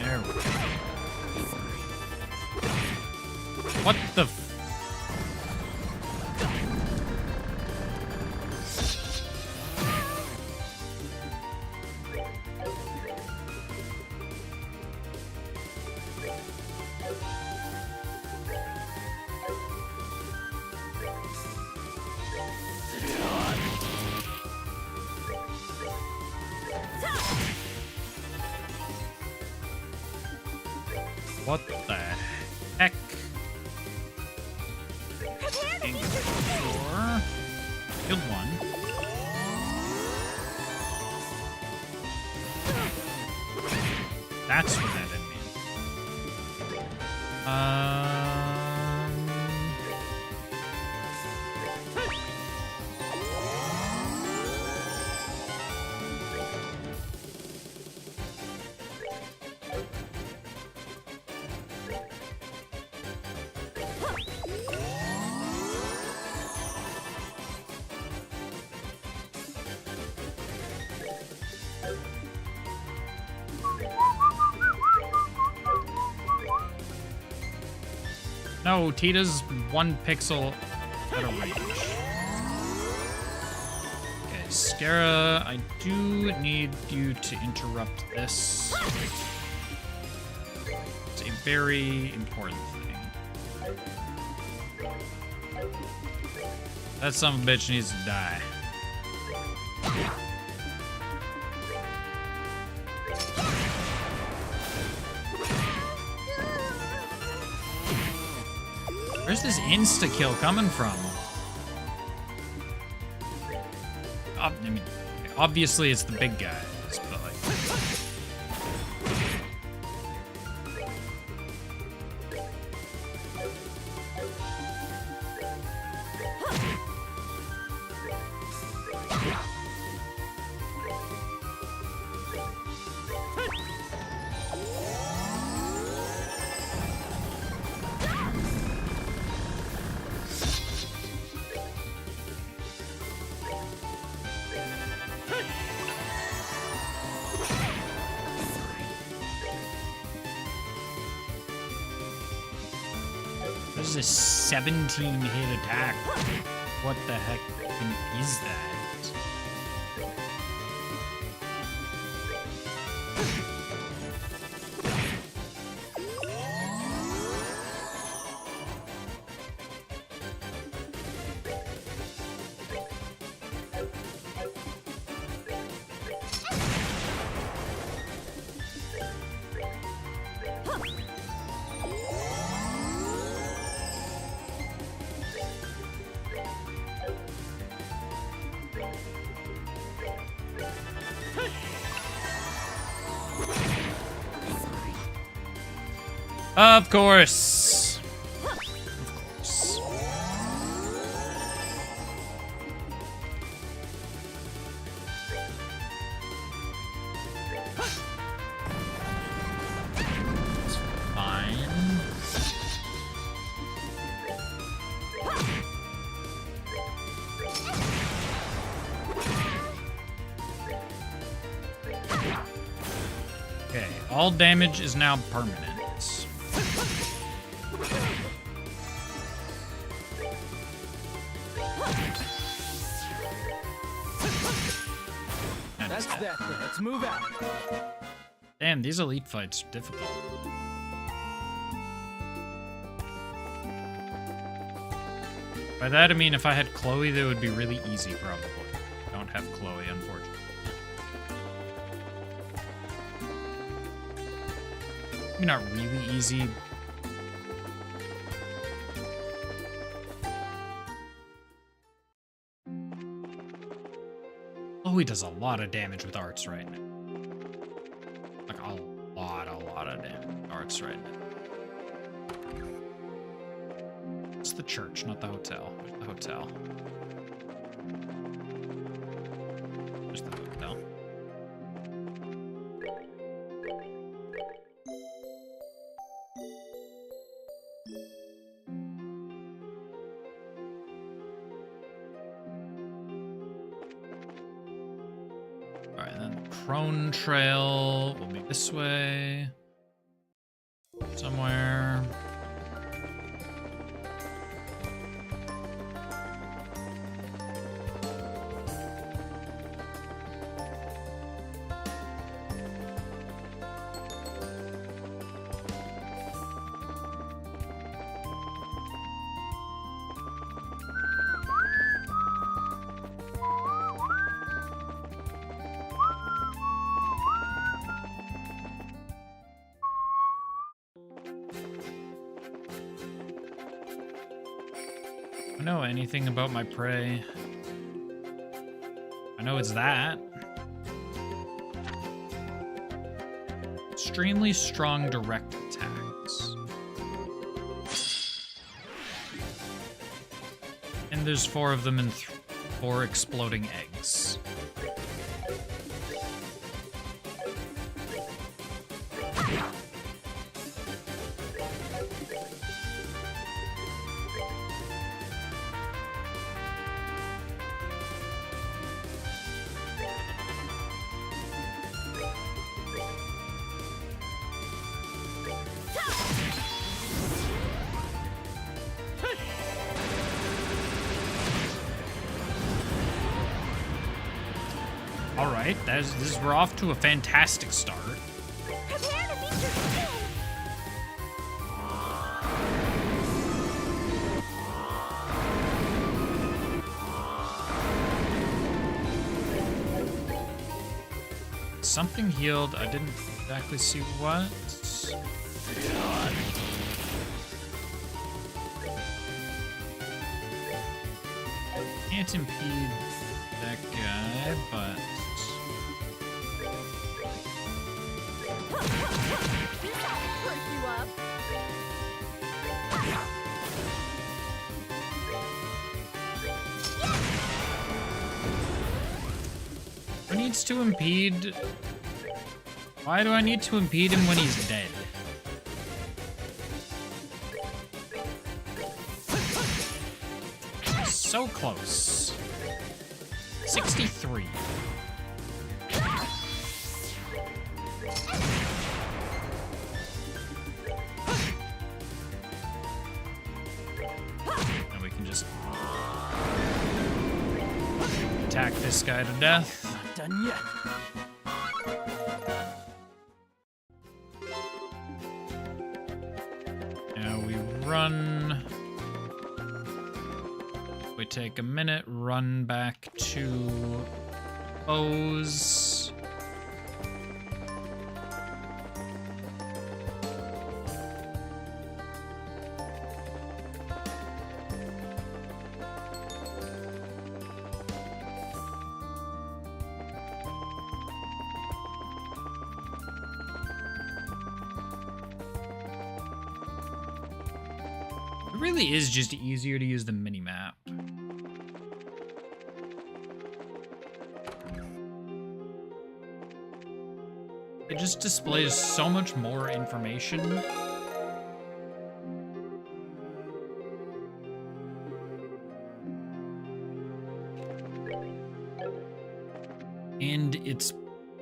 There we go. What the f- What the heck? Four. Killed one. That's what that didn't mean. No, Tita's 1 pixel out of range. Okay, Scara, I do need you to interrupt this. It's a very important thing. That son of a bitch needs to die. Where's this insta-kill coming from? I mean, obviously it's the big guys, but like... This is a 17-hit attack. What the heck is that? Of course. All damage is now permanent. And That's it's dead. that. Let's move out. Damn, these elite fights are difficult. By that I mean if I had Chloe, they would be really easy, probably. I don't have Chloe, unfortunately. Maybe not really easy. Chloe does a lot of damage with arts right now. Like a lot of damage with arts right now. It's the church, not the hotel. There's the hotel. There's the hotel. Alright, and then the Crone Trail will be this way. Somewhere. I know anything about my prey. I know it's that. Extremely strong direct attacks. And there's 4 of them and 4 exploding eggs. All right, we're off to a fantastic start. Prepare to meet your doom. Something healed. I didn't exactly see what. Can't impede that guy, but This ought to perk you up. who needs to impede? Why do I need to impede him when he's dead? So close. 63. And we can just attack this guy to death. Not done yet. Now we run. We take a minute, run back to O's. It really is just easier to use the mini-map. It just displays so much more information. And it's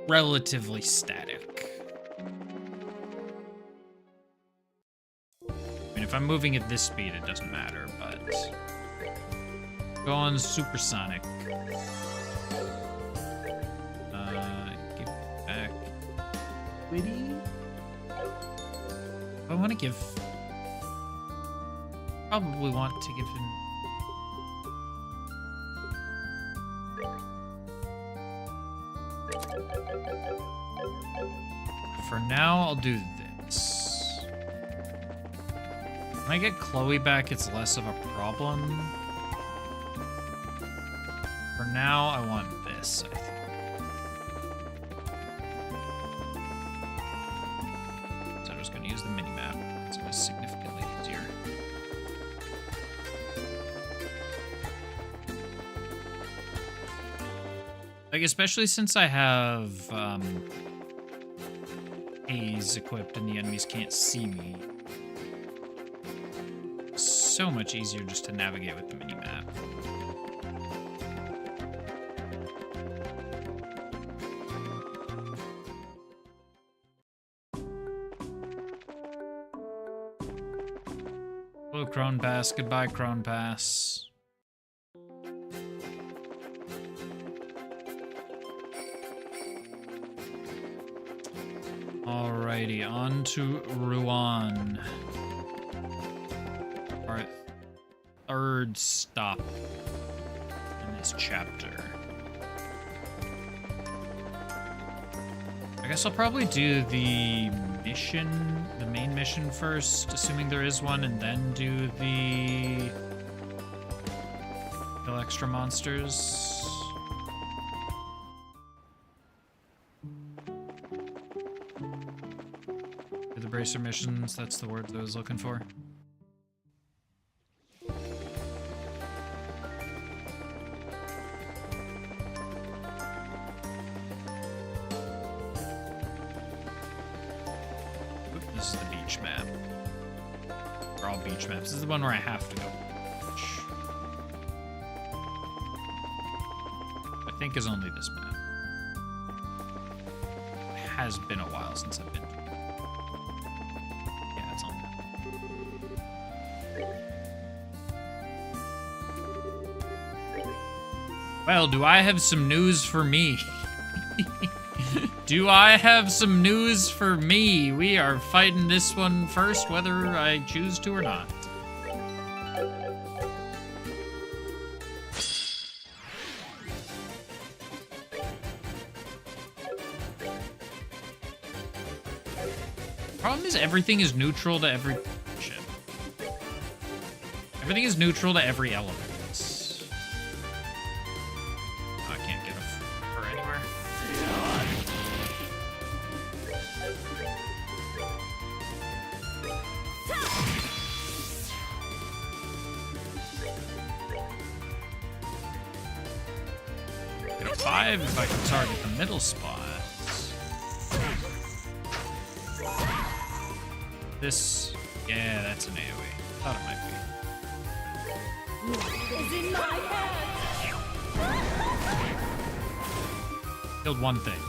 relatively static. if I'm moving at this speed, it doesn't matter, but... Going supersonic. Give back... Witty? I want to give... Probably want to give him... For now, I'll do this. When I get Chloe back, it's less of a problem. For now, I want this, I think. So I'm just going to use the mini-map. It's going to be significantly easier. Like, especially since I have, haze equipped and the enemies can't see me. So much easier just to navigate with the mini-map. Hello, Crone Pass. Goodbye, Crone Pass. Alrighty, on to Ruan. Our third stop in this chapter. I guess I'll probably do the mission, the main mission first, assuming there is one, and then do the kill extra monsters. The bracer missions, that's the word that I was looking for. Oop, this is the beach map. They're all beach maps. This is the one where I have to go. Which I think is only this map. It has been a while since I've been to it. Yeah, it's on there. Well, do I have some news for me? Do I have some news for me? We are fighting this one first, whether I choose to or not. Problem is, everything is neutral to every... Shit. Everything is neutral to every element. Oh, I can't get her anywhere. Get a 5 if I can target the middle spot. This, yeah, that's an AoE. Thought it might Is in my head. be. Killed one thing.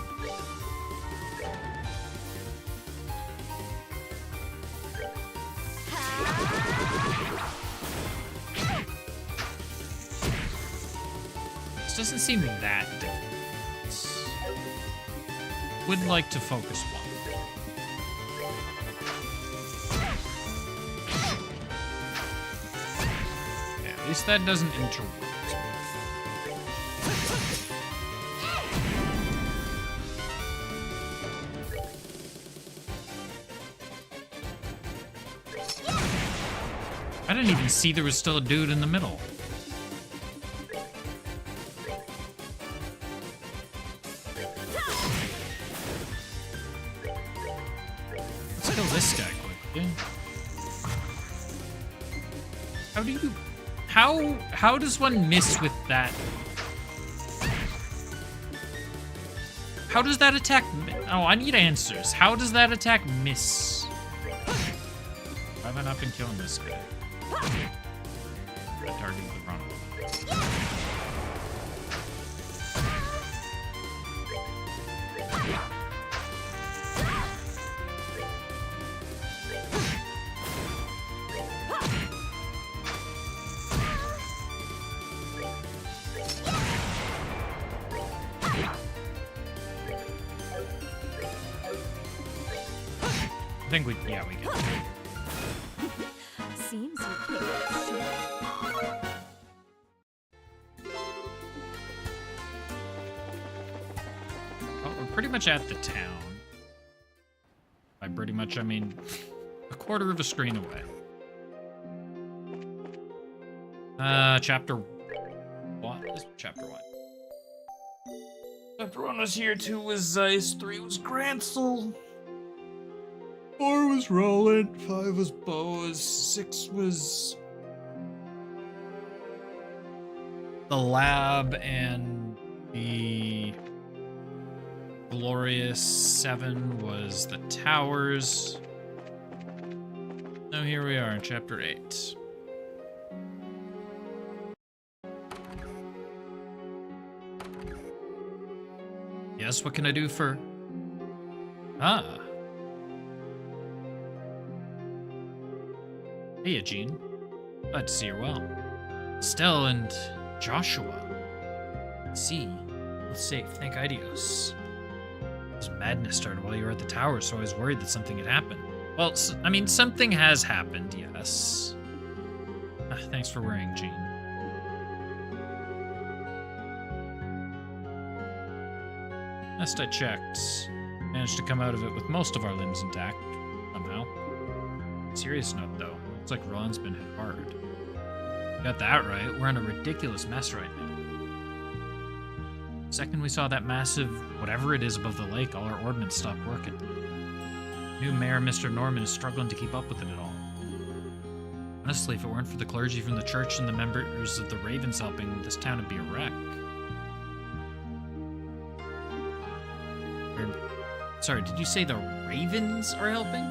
This doesn't seem that difficult. Would like to focus one. At least that doesn't interrupt. I didn't even see there was still a dude in the middle. Let's kill this guy quickly. How do you... How does one miss with that? How does that attack... Oh, I need answers. How does that attack miss? Why have I not been killing this guy? I targeted the wrong one. think we get it. Seems you picked it short. Well, we're pretty much at the town. By pretty much, I mean a quarter of a screen away. Chapter 1. This is chapter 1. Chapter 1 was here, 2 was Zeiss, 3 was Grancel, 4 was Roland, 5 was Bose, 6 was the lab and the Glorious, 7 was the towers. Now here we are in chapter 8. Yes, what can I do for... Ah. Hey, Jean. Glad to see you're well. Estelle and Joshua. See, both safe, thank Idios. This madness started while you were at the tower, so I was worried that something had happened. Well, I mean, something has happened, yes. Thanks for worrying, Jean. Last I checked, managed to come out of it with most of our limbs intact, somehow. Serious note, though. Looks like Ron's been hit hard. You got that right. We're in a ridiculous mess right now. The second we saw that massive whatever it is above the lake, all our ordnance stopped working. New mayor, Mr. Norman, is struggling to keep up with it all. Honestly, if it weren't for the clergy from the church and the members of the Ravens helping, this town would be a wreck. Sorry, did you say the Ravens are helping?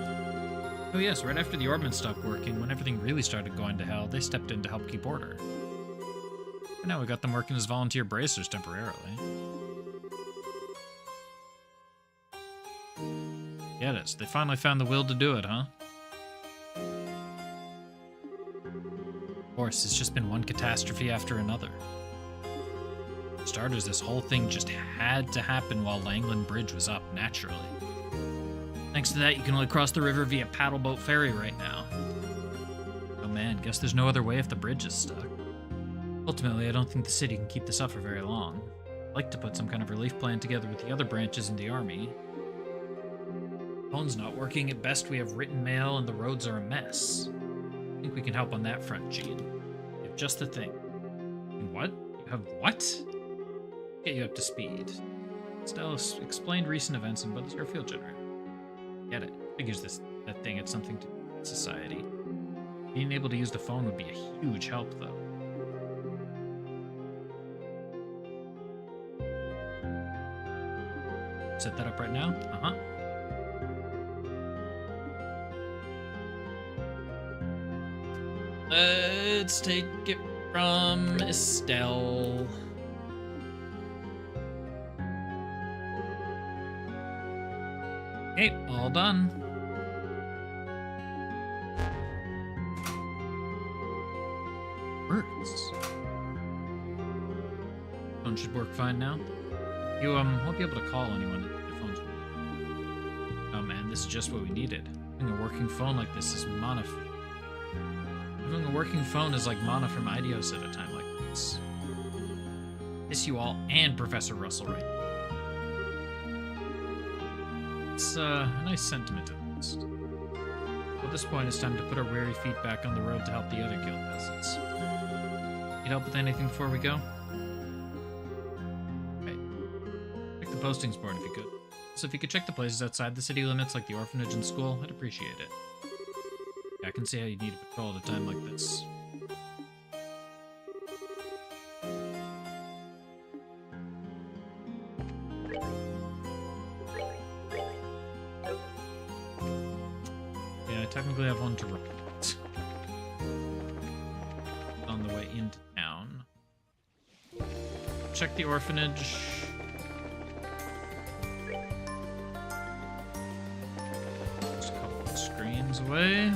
Oh yes, right after the ordnance stopped working, when everything really started going to hell, they stepped in to help keep order. For now we got them working as volunteer bracers temporarily. Get it, they finally found the will to do it, huh? Of course, it's just been one catastrophe after another. For starters, this whole thing just had to happen while Langland Bridge was up, naturally. Thanks to that, you can only cross the river via paddleboat ferry right now. Oh man, guess there's no other way if the bridge is stuck. Ultimately, I don't think the city can keep this up for very long. I'd like to put some kind of relief plan together with the other branches in the army. Phone's not working. At best, we have written mail and the roads are a mess. I think we can help on that front, Jean. You have just the thing. What? You have what? Get you up to speed. Stella explained recent events and built your field generator. Get it. Figures that thing had something to do with society. Being able to use the phone would be a huge help, though. Set that up right now? Uh-huh. Let's take it from Estelle. Okay, all done. Works. Phone should work fine now. You won't be able to call anyone if your phone's working. Oh man, this is just what we needed. Having a working phone like this is mana. Having a working phone is like mana from Idios at a time like this. Miss you all and Professor Russell right. It's a nice sentiment at least. At this point, it's time to put our weary feet back on the road to help the other guild peasants. Need help with anything before we go? Okay. Check the postings board if you could. So if you could check the places outside the city limits like the orphanage and school, I'd appreciate it. Yeah, I can see how you need a patrol at a time like this. Technically, I have one to report on the way into town. Check the orphanage. Just a couple of screens away.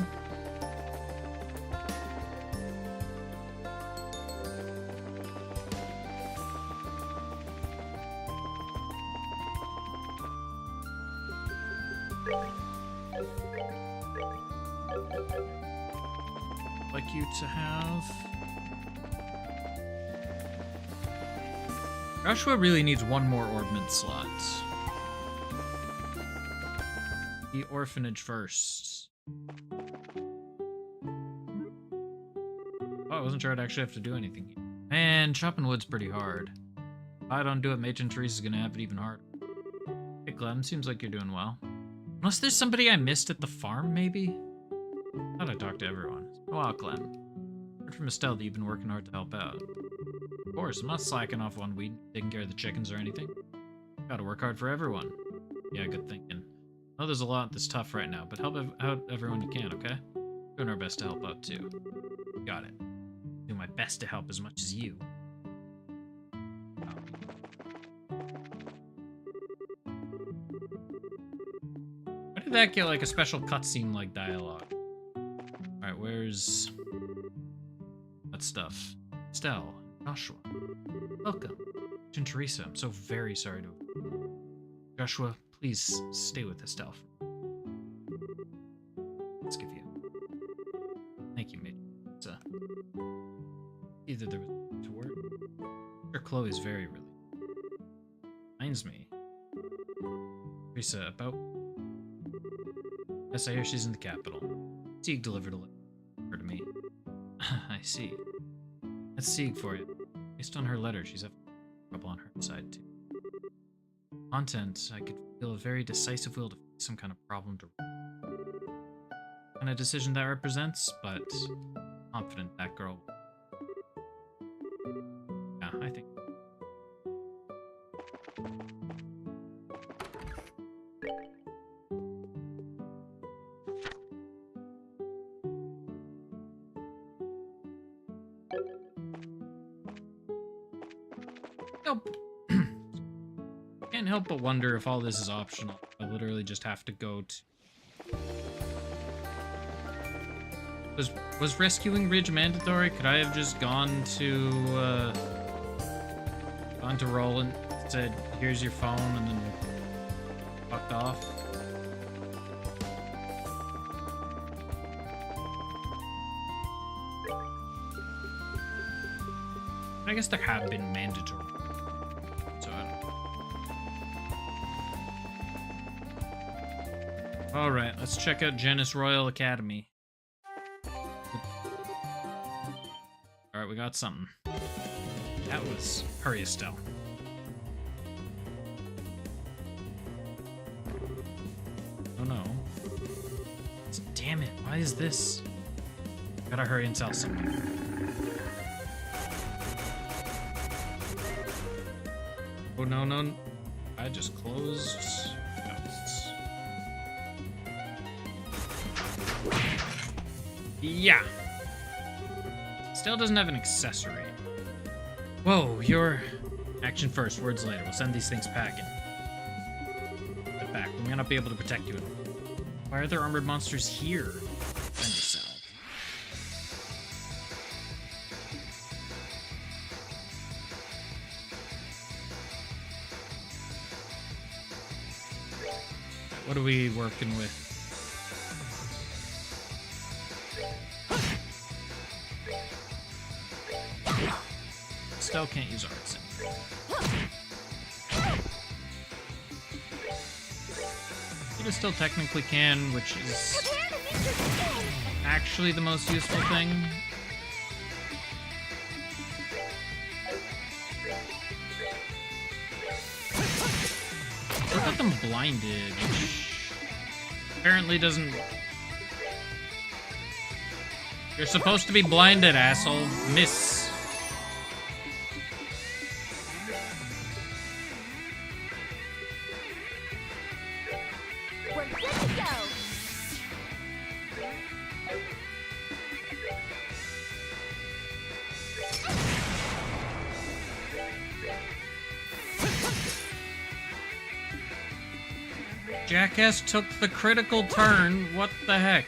like you to have. Joshua really needs one more Orbment slot. The orphanage first. Oh, I wasn't sure I'd actually have to do anything here. Man, chopping wood's pretty hard. If I don't do it, Matron Teresa's gonna have it even harder. Hey, Clem, seems like you're doing well. Unless there's somebody I missed at the farm, maybe? Thought I talked to everyone. It's been a while, Clem. Heard from Estelle that you've been working hard to help out. Of course, I'm not slacking off on weed, taking care of the chickens or anything. Gotta work hard for everyone. Yeah, good thinking. I know there's a lot that's tough right now, but help out everyone you can, okay? Doing our best to help out, too. Got it. Do my best to help as much as you. Why did that get like a special cutscene like dialogue? Alright, where's that stuff? Estelle, Joshua. Welcome. Jen Teresa, I'm so very sorry to. Joshua, please stay with Estelle. Let's give you. Thank you, Major. Either there was to work. Sure, Chloe's very relieved. Reminds me. Teresa, about. Yes, I hear she's in the capital. Sieg delivered a letter to me. I see. That's Sieg for you. Based on her letter, she's having trouble on her side too. Content, I could feel a very decisive will to face some kind of problem to kind of decision that represents, but confident that girl. Yeah, I think. Nope. Can't help but wonder if all this is optional. I literally just have to go to. Was rescuing Ridge mandatory? Could I have just gone to Roland, said, "Here's your phone," and then fucked off? I guess there have been mandatory. So I don't know. Alright, let's check out Genis Royal Academy. Alright, we got something. That was Hurry Estelle. Oh no. Damn it, why is this? Gotta hurry and tell someone. Oh no, no. I just closed. Yeah. Still doesn't have an accessory. Whoa, you're... Action first, words later. We'll send these things packing. Get back. We may not be able to protect you. Why are there armored monsters here? Send a cell. What are we working with? Still can't use arts. You still technically can, which is actually the most useful thing. Look at them blinded, which apparently doesn't... You're supposed to be blinded, asshole. Miss. We're good to go. Jackass took the critical turn. What the heck?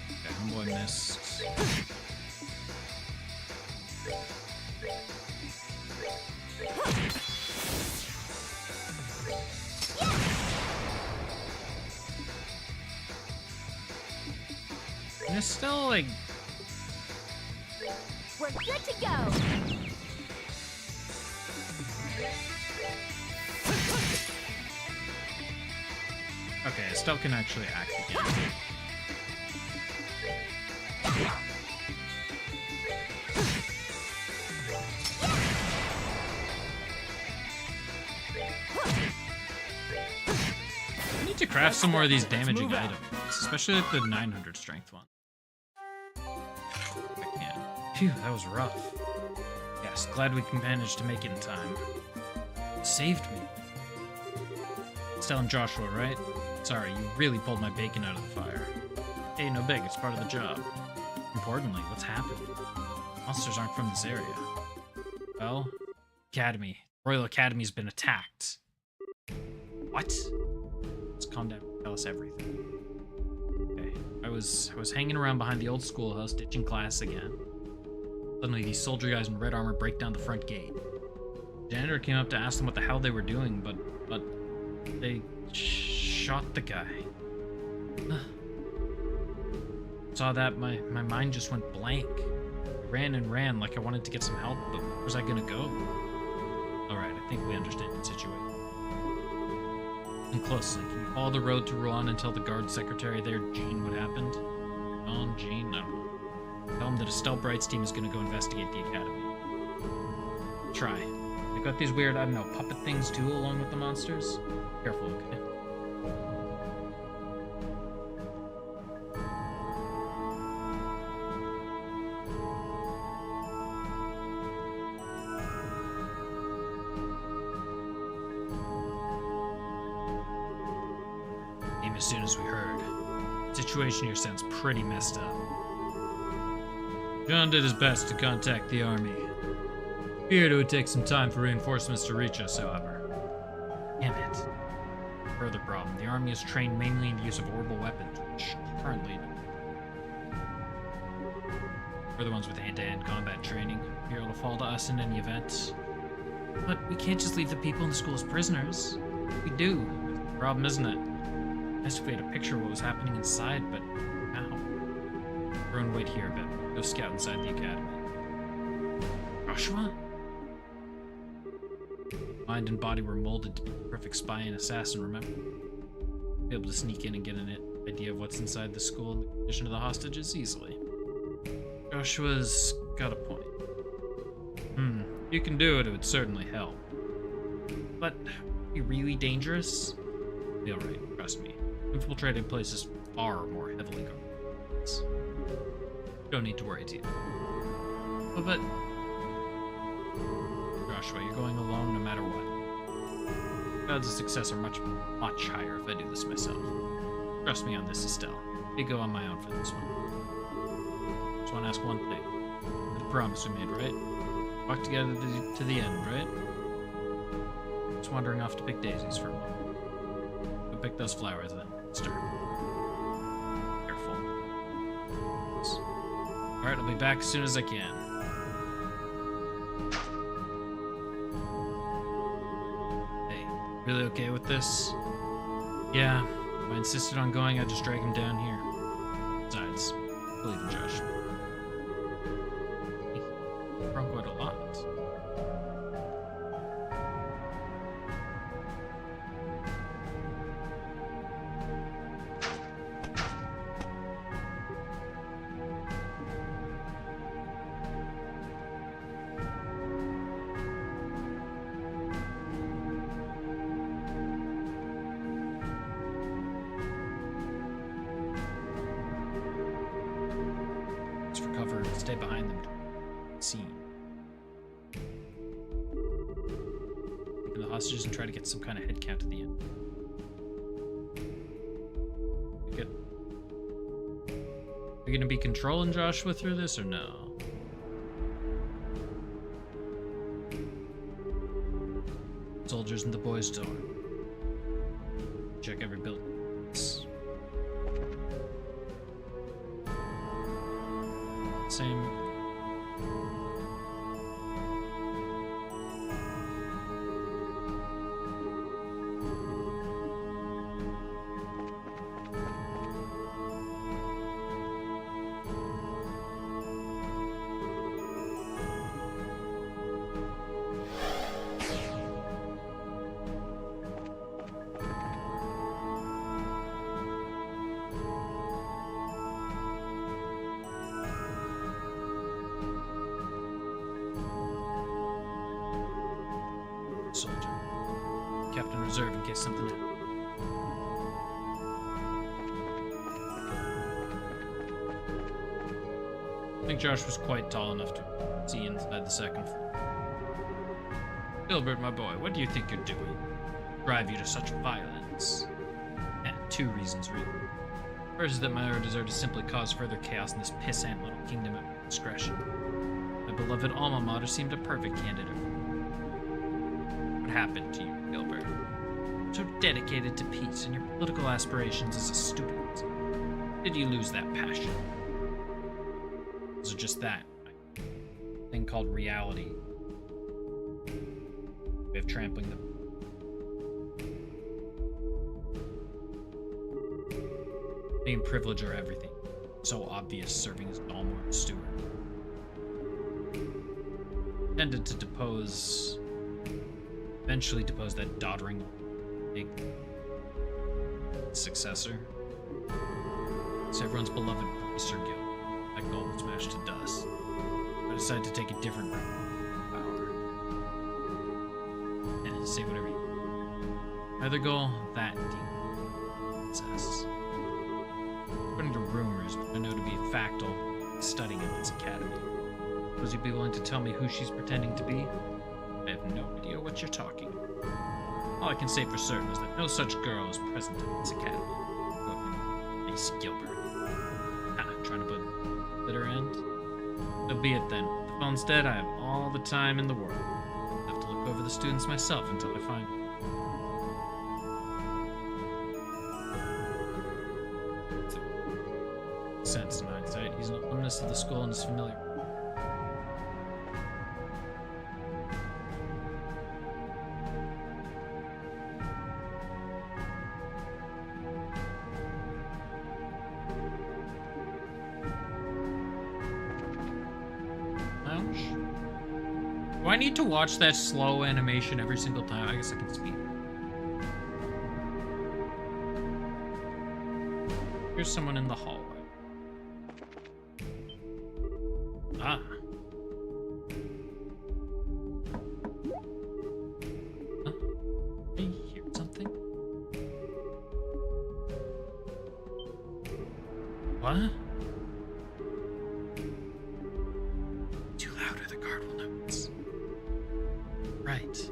Okay, homeboy missed. There's still, like... We're good to go. Okay, Estelle can actually act again. I need to craft some more of these damaging items, especially like the 900 strength one. I can. Phew, that was rough. Yes, glad we managed to make it in time. It saved me. Estelle and Joshua, right? Sorry, you really pulled my bacon out of the fire. Hey, no big, it's part of the job. Importantly, what's happened? Monsters aren't from this area. Well, Academy. Royal Academy's been attacked. What? Let's calm down. Tell us everything. Okay, I was hanging around behind the old schoolhouse, ditching class again. Suddenly, these soldier guys in red armor break down the front gate. The janitor came up to ask them what the hell they were doing, but they shot the guy. Saw that, my mind just went blank. I ran and ran like I wanted to get some help, but where was I gonna go? Alright, I think we understand the situation. Listen closely. Can you follow the road to Rouen and tell the guard secretary there, Jean, what happened? Jean? I don't know. Tell him that Estelle Bright's team is gonna go investigate the academy. Try. They got these weird, I don't know, puppet things too along with the monsters? Careful, okay? As soon as we heard. The situation here sounds pretty messed up. John did his best to contact the army. Feared it would take some time for reinforcements to reach us, however. Damn it. Further problem, the army is trained mainly in the use of orbital weapons, which currently we're the ones with hand-to-hand combat training. You're able to fall to us in any event. But we can't just leave the people in the school as prisoners. We do. That's the problem, isn't it? Nice if we had a picture of what was happening inside, but how? Everyone wait here a bit. Go scout inside the academy. Joshua? Mind and body were molded to be the perfect spy and assassin, remember? Be able to sneak in and get an idea of what's inside the school and the condition of the hostages easily. Joshua's got a point. If you can do it, it would certainly help. But, be really dangerous? Be alright, trust me. Infiltrating places far more heavily guarded. Don't need to worry, team. But Joshua, you're going alone no matter what. Odds of success are much higher if I do this myself. Trust me on this, Estelle. I go on my own for this one. Just want to ask one thing. The promise we made, right? Walk together to the end, right? Just wandering off to pick daisies for a moment. Go pick those flowers then. Stir. Careful. Alright, I'll be back as soon as I can. Hey, really okay with this? Yeah, if I insisted on going, I'd just drag him down here. Besides, I believe in Josh. He's grown quite a lot. Recover and stay behind them. Scene. Keep the hostages and try to get some kind of head count at the end. Good. Are you gonna be controlling Joshua through this or no? Soldiers in the boys' dorm. Check every building. Same. soldier. Kept in reserve in case something happened. I think Josh was quite tall enough to see inside the second floor. Gilbert, my boy, what do you think you're doing? Drive you to such violence? Two reasons, really. First is that my orders are to simply cause further chaos in this pissant little kingdom at discretion. My beloved alma mater seemed a perfect candidate. What happened to you, Gilbert? So dedicated to peace and your political aspirations as a student. Did you lose that passion? Was it just that thing called reality? Way of trampling the being privilege or everything. So obvious serving as Dalmor steward. Intended to eventually depose that doddering big successor. It's everyone's beloved Sir Gil. That goal was smashed to dust. I decided to take a different route. Power. And say whatever you want. Either goal, that demon. Princess. According to rumors, which I know to be factual, studying at this academy. Would you be willing to tell me who she's pretending to be? I have no idea what you're talking about. All I can say for certain is that no such girl is present at this academy. Nice Gilbert. Trying to put bitter end? So be it then. If the phone's dead, I have all the time in the world. I have to look over the students myself until I find sense in hindsight. He's an alumnus of the school and is familiar. Lounge? Do I need to watch that slow animation every single time? I guess I can speed. Here's someone in the hallway. Ah. Huh? I hear something. What? Too loud or the guard will notice. Right.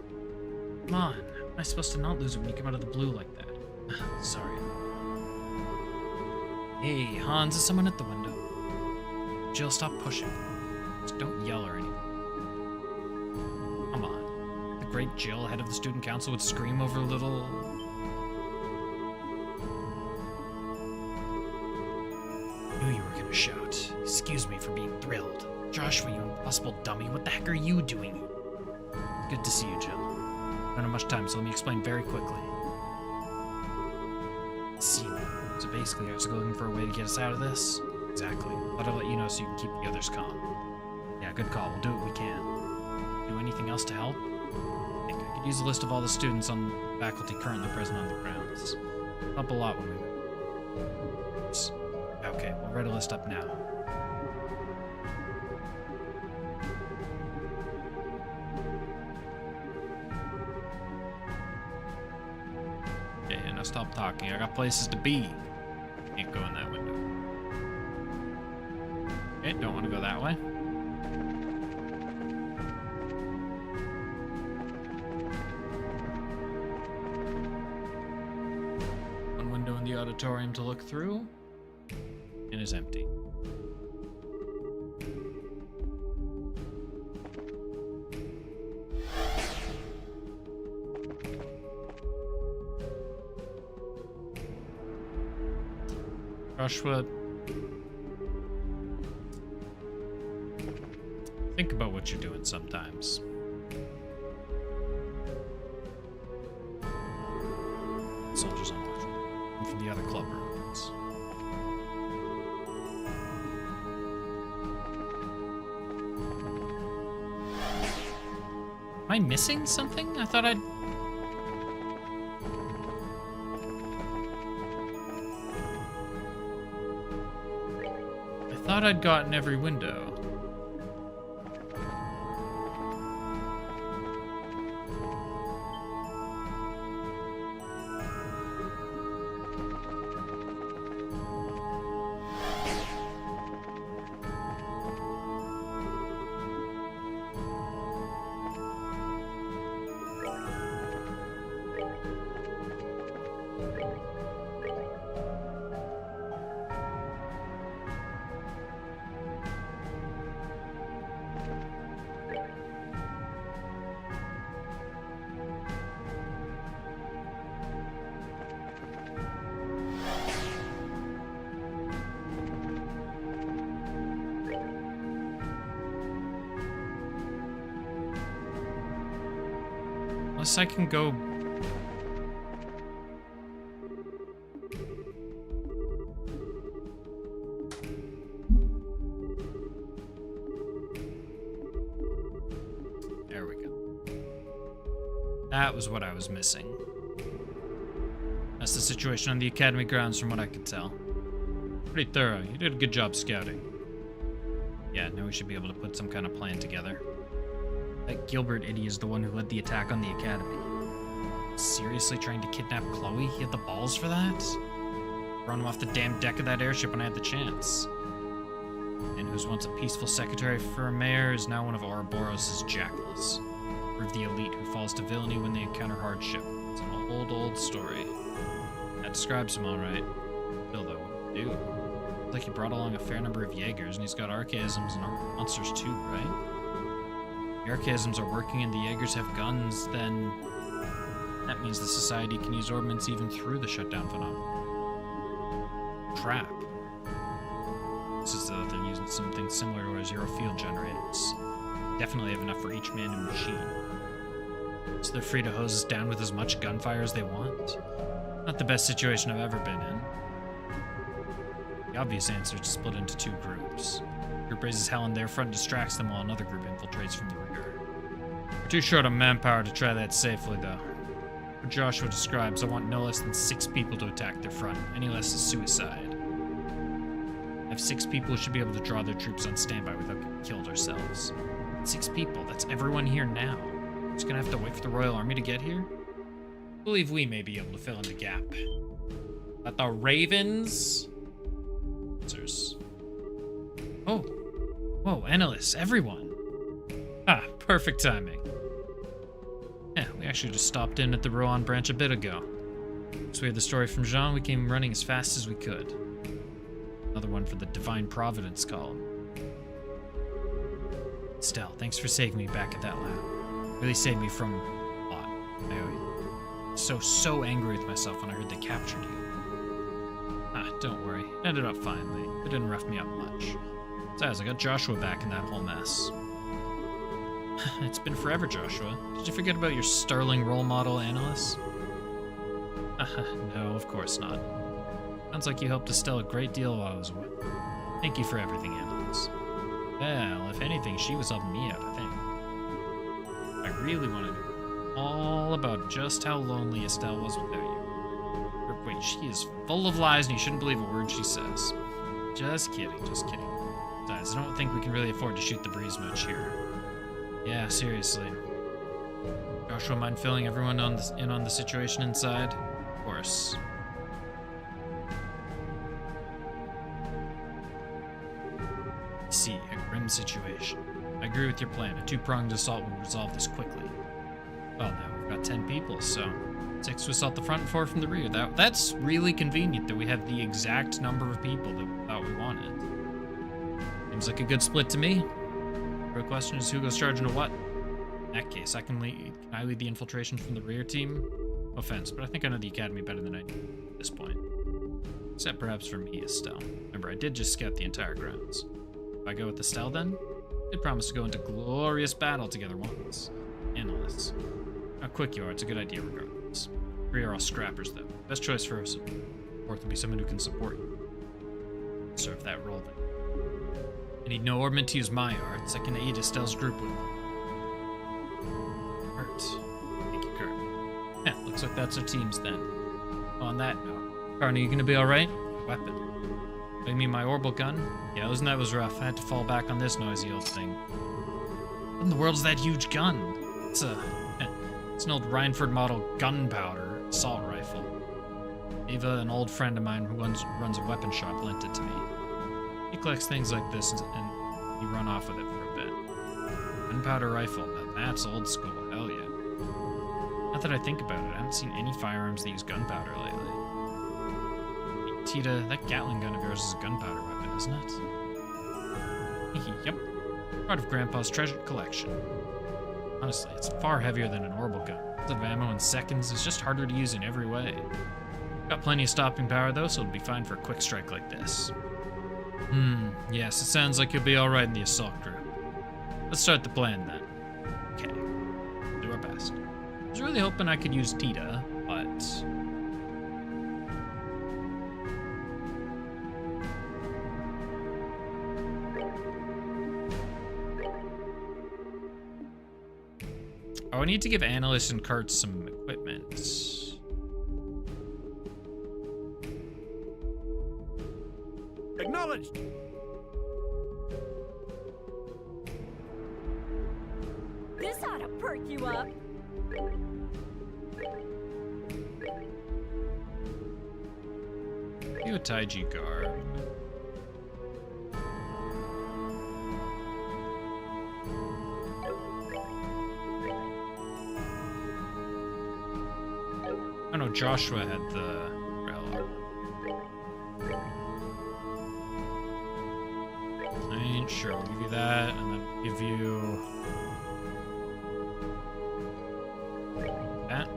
Come on. Am I supposed to not lose it when you come out of the blue like that? Sorry. Hey, Hans, is someone at the window? Jill, stop pushing. Just don't yell or anything. Come on. The great Jill, head of the student council, would scream over a little... Knew you were gonna shout. Excuse me for being thrilled. Joshua, you impossible dummy, what the heck are you doing here? Good to see you, Jill. I don't have much time, so let me explain very quickly. See, so basically, I was looking for a way to get us out of this. Exactly. But I'll let you know so you can keep the others calm. Yeah, good call. We'll do what we can. Do anything else to help? I think I could use a list of all the students on faculty currently present on the grounds. Help a lot when we... Okay, we'll write a list up now. Okay, now stop talking. I got places to be. Can't go in that window. Okay, don't want to go that way. One window in the auditorium to look through. It is empty. Joshua, think about what you're doing sometimes. Soldiers on watch. And from the other club rooms. Am I missing something? I thought I'd... I thought I'd gotten every window. Unless I can go... There we go. That was what I was missing. That's the situation on the academy grounds from what I could tell. Pretty thorough. You did a good job scouting. Yeah, now we should be able to put some kind of plan together. That Gilbert idiot is the one who led the attack on the academy. Seriously trying to kidnap Chloe? He had the balls for that? Run him off the damn deck of that airship when I had the chance. And who's once a peaceful secretary for a mayor is now one of Ouroboros' jackals. Or the elite who falls to villainy when they encounter hardship. It's an old story. That describes him alright. Still though, dude. Looks like he brought along a fair number of Jaegers, and he's got archaisms and monsters too, right? The archaisms are working and the Jaegers have guns, then that means the society can use ordnance even through the shutdown phenomenon. Trap. This is they're using something similar to our zero field generators. Definitely have enough for each man and machine. So they're free to hose us down with as much gunfire as they want. Not the best situation I've ever been in. The obvious answer is to split into two groups. A group raises hell in their front and distracts them while another group infiltrates from the rear. We're too short on manpower to try that safely, though. For Joshua describes, I want no less than 6 people to attack their front. Any less is suicide. I have 6 people who should be able to draw their troops on standby without getting killed ourselves. 6 people, that's everyone here now. We're just gonna have to wait for the Royal Army to get here? I believe we may be able to fill in the gap. But the Ravens... Oh. Whoa, Annalise, everyone. Ah, perfect timing. Yeah, we actually just stopped in at the Rohan branch a bit ago. So we had the story from Jean, we came running as fast as we could. Another one for the Divine Providence column. Estelle, thanks for saving me back at that lab. Really saved me from a lot. I owe you. So angry with myself when I heard they captured you. Ah, don't worry. It ended up fine. They didn't rough me up much. Besides, I got Joshua back in that whole mess. It's been forever, Joshua. Did you forget about your sterling role model, Annalise? No, of course not. Sounds like you helped Estelle a great deal while I was away. Thank you for everything, Annalise. Well, if anything, she was helping me out, I think. I really want to know all about just how lonely Estelle was without you. Wait, she is full of lies and you shouldn't believe a word she says. Just kidding. Besides, I don't think we can really afford to shoot the breeze much here. Yeah, seriously. Joshua, mind filling everyone in on the situation inside? Of course. See, a grim situation. I agree with your plan. A two-pronged assault would resolve this quickly. Well, now we've got 10 people, so 6 to assault the front and 4 from the rear. That's really convenient that we have the exact number of people that we thought we wanted. Seems like a good split to me. The real question is who goes charging to what? In that case, can I lead the infiltration from the rear team? No offense, but I think I know the academy better than I do at this point. Except perhaps for me, Estelle. Remember, I did just scout the entire grounds. If I go with Estelle then, I did promise to go into glorious battle together once. Annalise. How quick you are, it's a good idea regardless. 3 are all scrappers though. Best choice for us. 4th would be someone who can support you. Serve that role then. I need no ornament to use my arts. I can aid Estelle's group with art. Thank you, Kurt. Yeah, looks like that's our teams then. On that note, Carney, you gonna be alright? Weapon. You mean my orbital gun? Yeah, that was rough. I had to fall back on this noisy old thing. What in the world's that huge gun? It's an old Rhineford model gunpowder assault rifle. Ava, an old friend of mine who runs a weapon shop, lent it to me. He collects things like this and he run off with it for a bit. Gunpowder rifle, now that's old school, hell yeah. Not that I think about it, I haven't seen any firearms that use gunpowder lately. Hey, Tita, that Gatling gun of yours is a gunpowder weapon, isn't it? Yep. Part of Grandpa's treasured collection. Honestly, it's far heavier than an orbital gun. The ammo in seconds is just harder to use in every way. Got plenty of stopping power though, so it'll be fine for a quick strike like this. Yes, it sounds like you'll be alright in the assault group. Let's start the plan then. Okay, we'll do our best. was really hoping I could use Tita, but... Oh, I need to give Annalise and Kurt some equipment. Acknowledged. This ought to perk you up. Do a Taiji guard. Oh no, Joshua had the umbrella. I ain't sure. I'll give you that, and then give you that.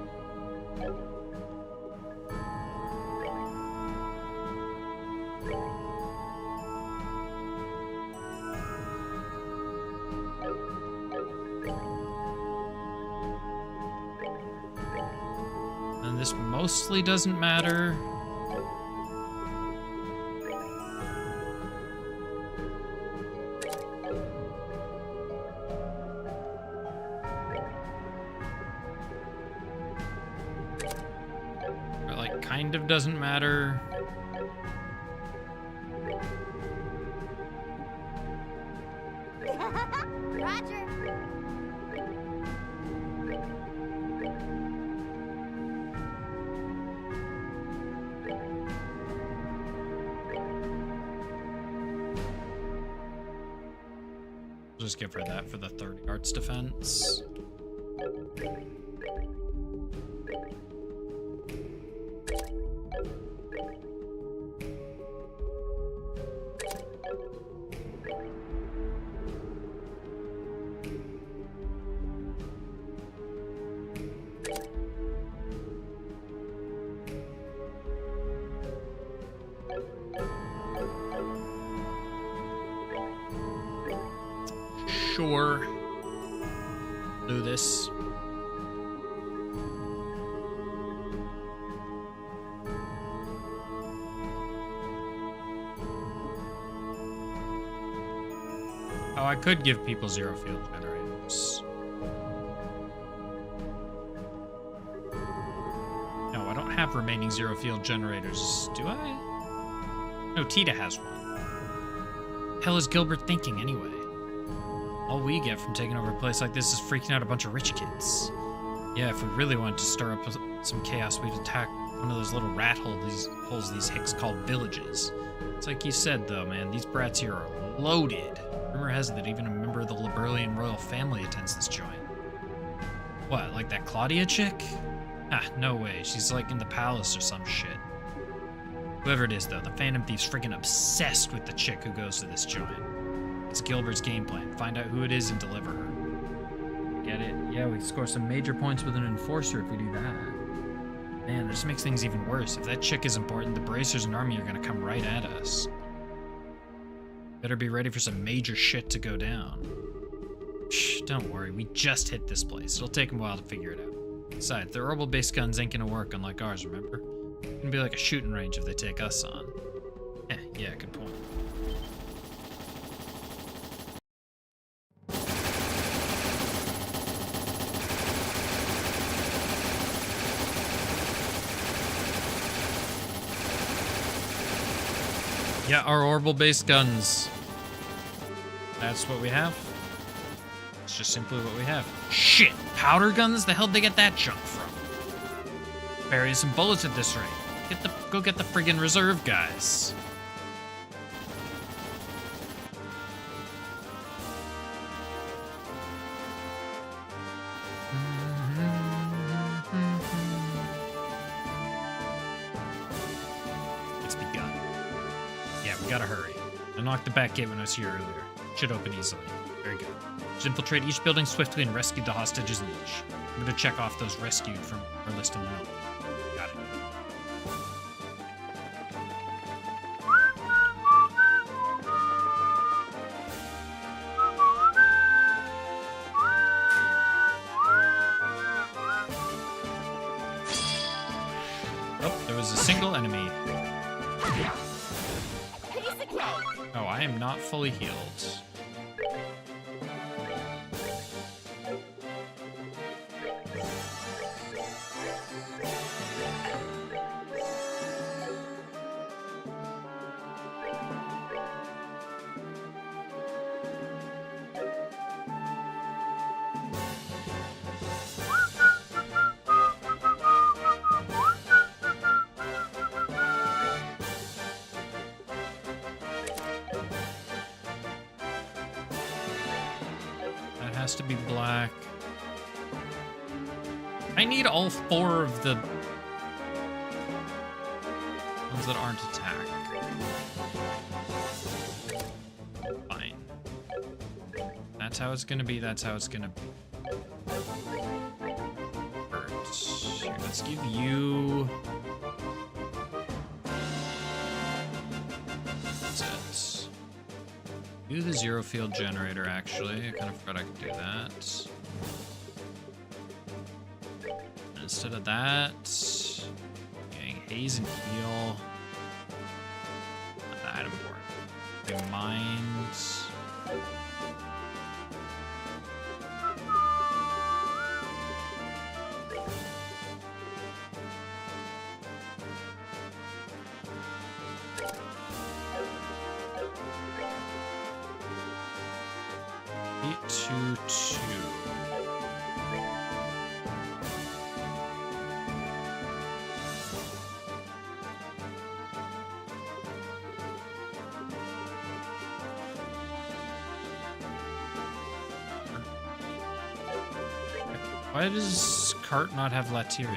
And this mostly doesn't matter. Or like kind of doesn't matter. Roger. Just give her that for the 30 arts defense. Sure. Do this. Oh, I could give people zero field generators. No, I don't have remaining zero field generators, do I? No, Tita has one. Hell is Gilbert thinking anyway? All we get from taking over a place like this is freaking out a bunch of rich kids. Yeah, if we really wanted to stir up some chaos, we'd attack one of those little rat holes these hicks called villages. It's like you said, though, man, these brats here are loaded. Rumor has it that even a member of the Liberlian royal family attends this joint. What, like that Claudia chick? Ah, no way. She's like in the palace or some shit. Whoever it is, though, the Phantom Thief's freaking obsessed with the chick who goes to this joint. It's Gilbert's game plan. Find out who it is and deliver her. Get it? Yeah, we score some major points with an enforcer if we do that. Man, this makes things even worse. If that chick is important, the Bracers and army are gonna come right at us. Better be ready for some major shit to go down. Shh, don't worry. We just hit this place. It'll take them a while to figure it out. Besides, their orbital-based guns ain't gonna work unlike ours, remember? It's gonna be like a shooting range if they take us on. Yeah, good point. Yeah, our orbital-based guns. That's what we have. It's just simply what we have. Shit! Powder guns? The hell'd they get that junk from? Bury some bullets at this rate. Go get the friggin' reserve guys. It's begun. Yeah, we gotta hurry. I unlocked the back gate when I was here earlier. Should open easily. Very good. Should infiltrate each building swiftly and rescue the hostages in each. I'm gonna check off those rescued from our list in the note. Got it. was a single enemy. Piece of cake. Oh, I am not fully healed. That has to be black. I need all 4 of the ones that aren't attack. Fine. That's how it's gonna be. That's how it's gonna be. Here, let's give you. What's it? Do the zero field generator, actually. I kind of forgot I could do that. And instead of that, getting haze and heal. Not that important. Okay, mind. Eight, 2, 2. Why does Cart not have Lateria?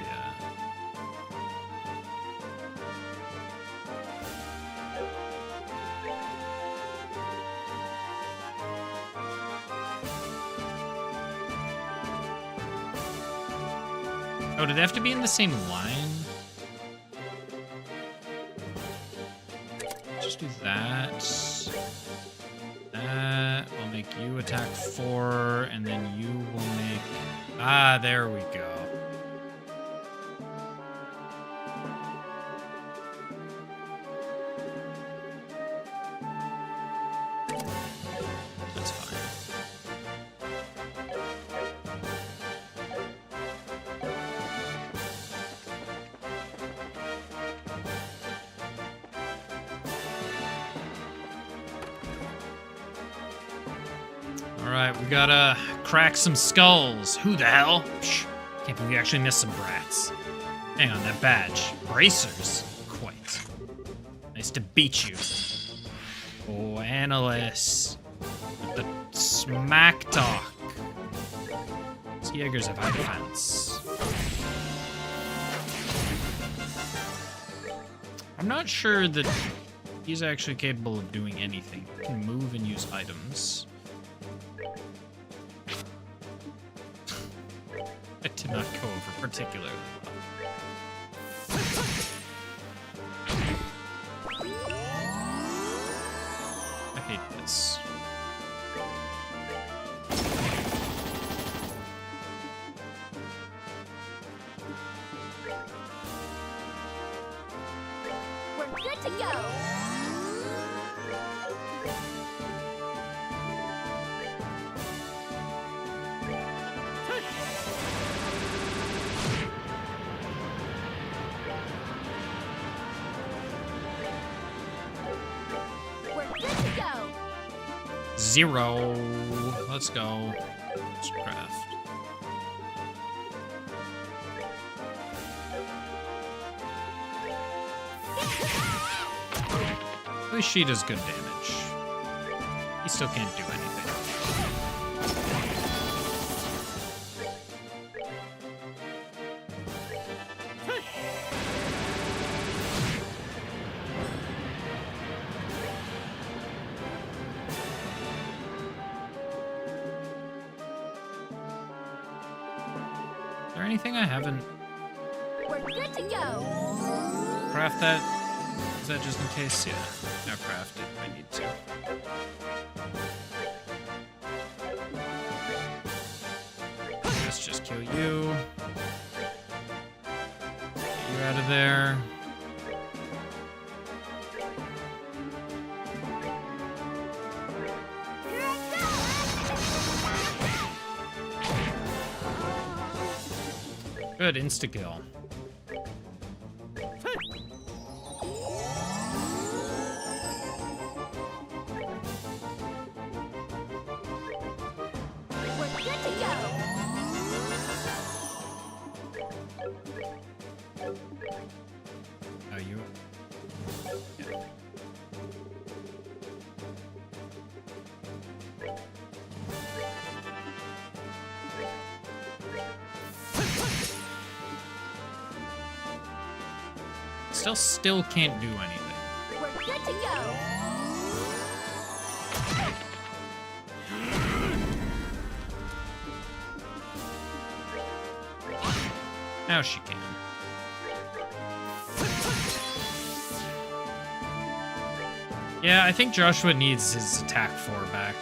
Oh, do they have to be in the same line? Just do that. That will make you attack 4, and then you will make... Ah, there we go. That's fine. All right, we gotta crack some skulls. Who the hell? Psh, can't believe we actually missed some brats. Hang on, that badge. Bracers? Quite. Nice to beat you. Oh, Annalise. With the smack talk. These Jaegers have high defense. I'm not sure that he's actually capable of doing anything. He can move and use items. I did not go over particularly well. I hate this. We're good to go. We're good to go. 0. Let's go. Let's craft. At least she does good damage. He still can't do anything. Is there anything I haven't We're good to go. craft that? Is that just in case? Yeah. Now craft it. I need to. Let's just kill you. Get you out of there. Good, insta-kill. We're good to go. Oh, you... Yeah. Still can't do anything. We're good to go. Now she can. Yeah, I think Joshua needs his attack 4 back.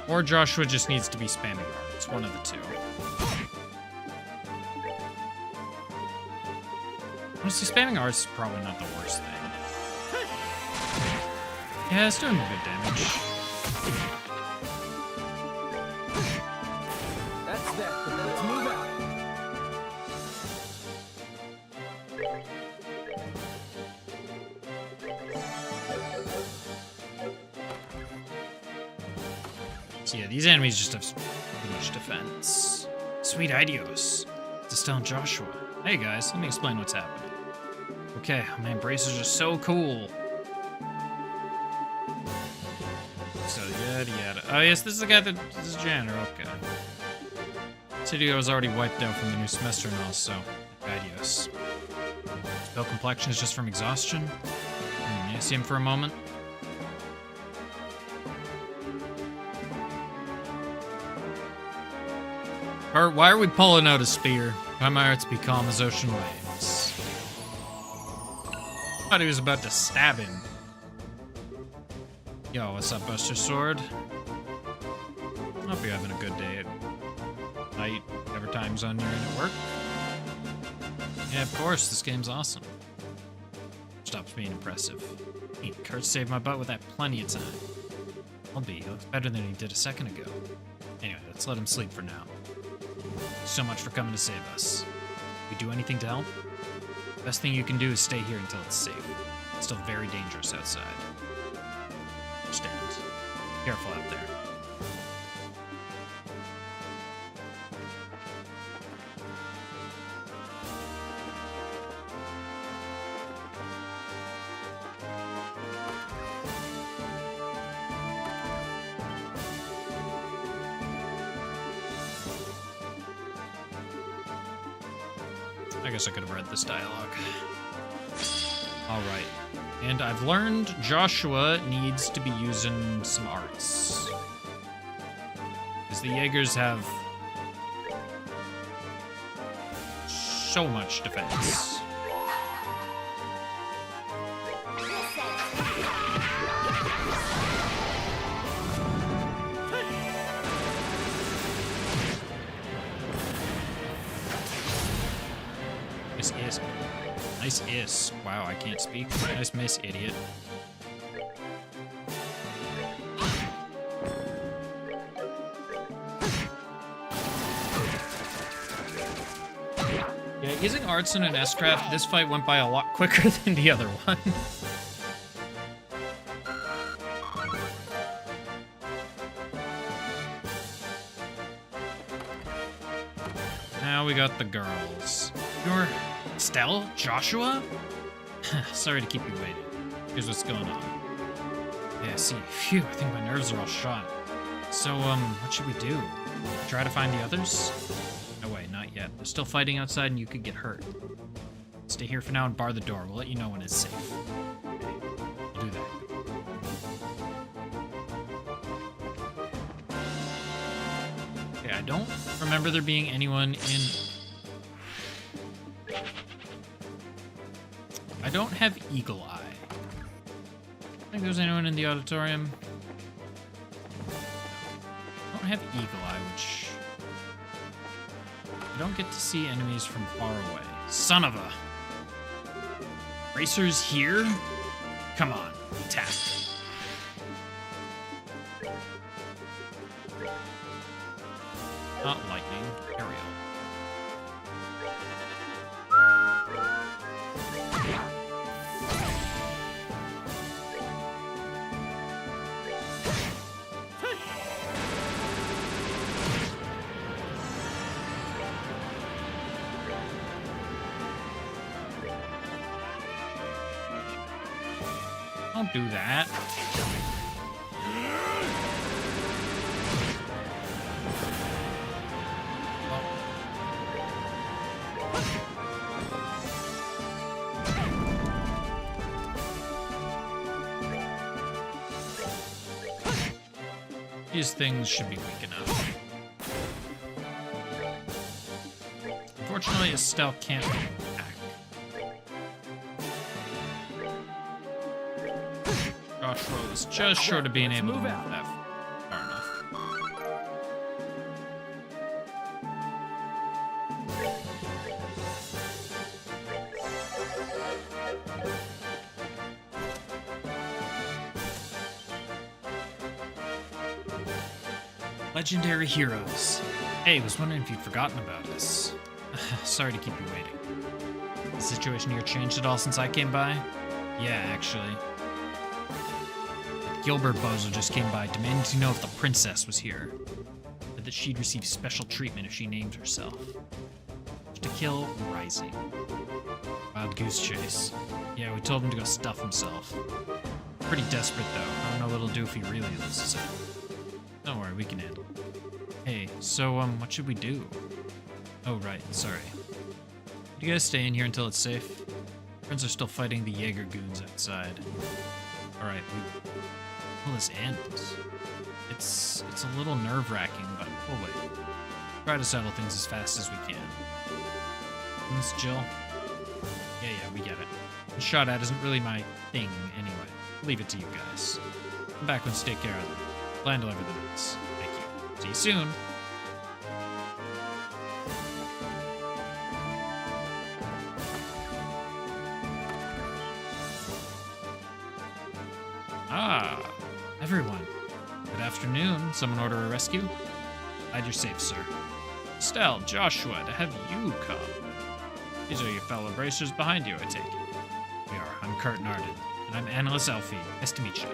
Or Joshua just needs to be spamming arm. It's one of the two. Honestly, spamming arts is probably not the worst thing. Yeah, it's doing good damage. That's that. Let's move out. So yeah, these enemies just have too much defense. Sweet Idios. Distill and Joshua. Hey guys, let me explain what's happening. Okay, my embracers are so cool. So yada yada. Oh yes, this is the guy that this is janitor, okay. City was already wiped out from the new semester and all, so adios. Spell complexion is just from exhaustion. May I see him for a moment? Or why are we pulling out a spear? Why my hearts be calm as ocean waves? Thought he was about to stab him. Yo, what's up, Buster Sword? Hope you're having a good day at night, whatever time zone you're in at work. Yeah, of course, this game's awesome. Stops being impressive. Hey, Kurt saved my butt with that plenty of time. He looks better than he did a second ago. Anyway, let's let him sleep for now. So much for coming to save us. We do anything to help? Best thing you can do is stay here until it's safe. It's still very dangerous outside. Understand. Careful out there. I guess I could have read this dialogue. Alright. And I've learned Joshua needs to be using some arts. Because the Jaegers have so much defense. Nice is. Wow, I can't speak. Nice miss, idiot. Yeah, using arts in an S-Craft, this fight went by a lot quicker than the other one. Now we got the girls. You're Stell? Joshua? Sorry to keep you waiting. Here's what's going on. Yeah, see, phew, I think my nerves are all shot. So, what should we do? Try to find the others? No way, not yet. They're still fighting outside and you could get hurt. Stay here for now and bar the door. We'll let you know when it's safe. Okay, we'll do that. Okay, I don't remember there being anyone in... I don't have Eagle Eye. I think there's anyone in the auditorium. I don't have Eagle Eye, which... I don't get to see enemies from far away. Son of a... Racers here? Come on, attack. Not lightning. Aerial. Don't do that. These things should be weak enough. Unfortunately, Estelle can't attack. Joshua was just short of being able to move that far enough. Legendary heroes. Hey, was wondering if you'd forgotten about us. Sorry to keep you waiting. The situation here changed at all since I came by? Yeah, actually. That Gilbert bozo just came by, demanding to know if the princess was here. Said that she'd receive special treatment if she named herself. To kill Rising. Wild goose chase. Yeah, we told him to go stuff himself. Pretty desperate though. I don't know what he'll do if he really loses it. Don't worry, we can handle it. Hey, so, what should we do? Oh, right, sorry. Do you guys stay in here until it's safe? Friends are still fighting the Jaeger goons outside. Alright, will this end? It's a little nerve-wracking, but we'll wait. Try to settle things as fast as we can. Miss Jill? Yeah, we get it. The shot at isn't really my thing, anyway. Leave it to you guys. Come back when you take care of them. I'll handle everything else. Thank you. See you soon. Ah, everyone. Good afternoon. Someone order a rescue? Glad you're safe, sir. Estelle, Joshua, to have you come. These are your fellow bracers behind you, I take it. We are. I'm Kurt Narden, and I'm Annalise Elfie. Nice to meet you.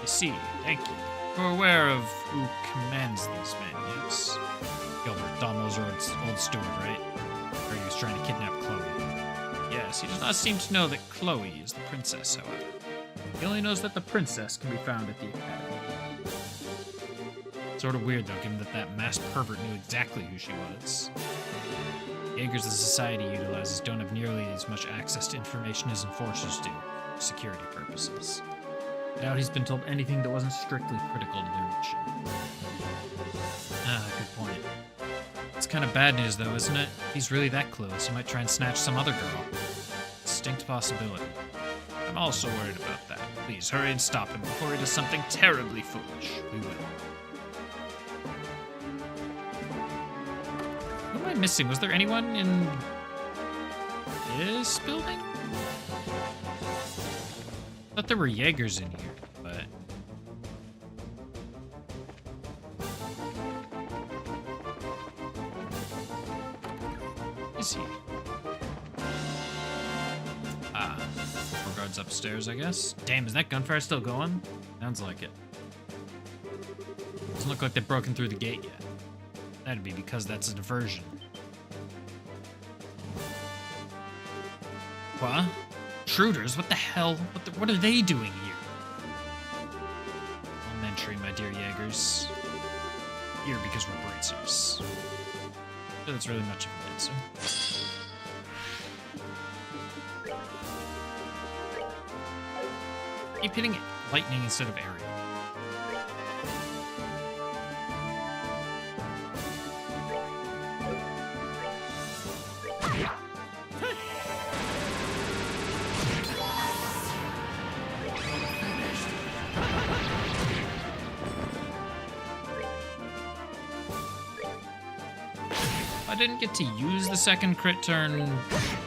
I see. Thank you. We're aware of who commands these men, yes? Gilbert, Donald's old steward, right? Or he was trying to kidnap Chloe. Yes, he does not seem to know that Chloe is the princess, however. He only knows that the princess can be found at the academy. Sort of weird, though, given that that masked pervert knew exactly who she was. Jaegers the society utilizes don't have nearly as much access to information as enforcers do, for security purposes. I doubt he's been told anything that wasn't strictly critical to their mission. Ah, good point. It's kind of bad news, though, isn't it? If he's really that close, he might try and snatch some other girl. Distinct possibility. I'm also worried about that. Please, hurry and stop him before he does something terribly foolish. We will. Who am I missing? Was there anyone in this building? I thought there were Jaegers in here, but... Is he? Ah, more guards upstairs, I guess. Damn, is that gunfire still going? Sounds like it. Doesn't look like they've broken through the gate yet. That'd be because that's a diversion. What? Intruders? What the hell? What are they doing here? Elementary, my dear Jaegers. Here because we're bracers. So that's really much of an answer. Keep hitting lightning instead of aerial. I didn't get to use the second crit turn,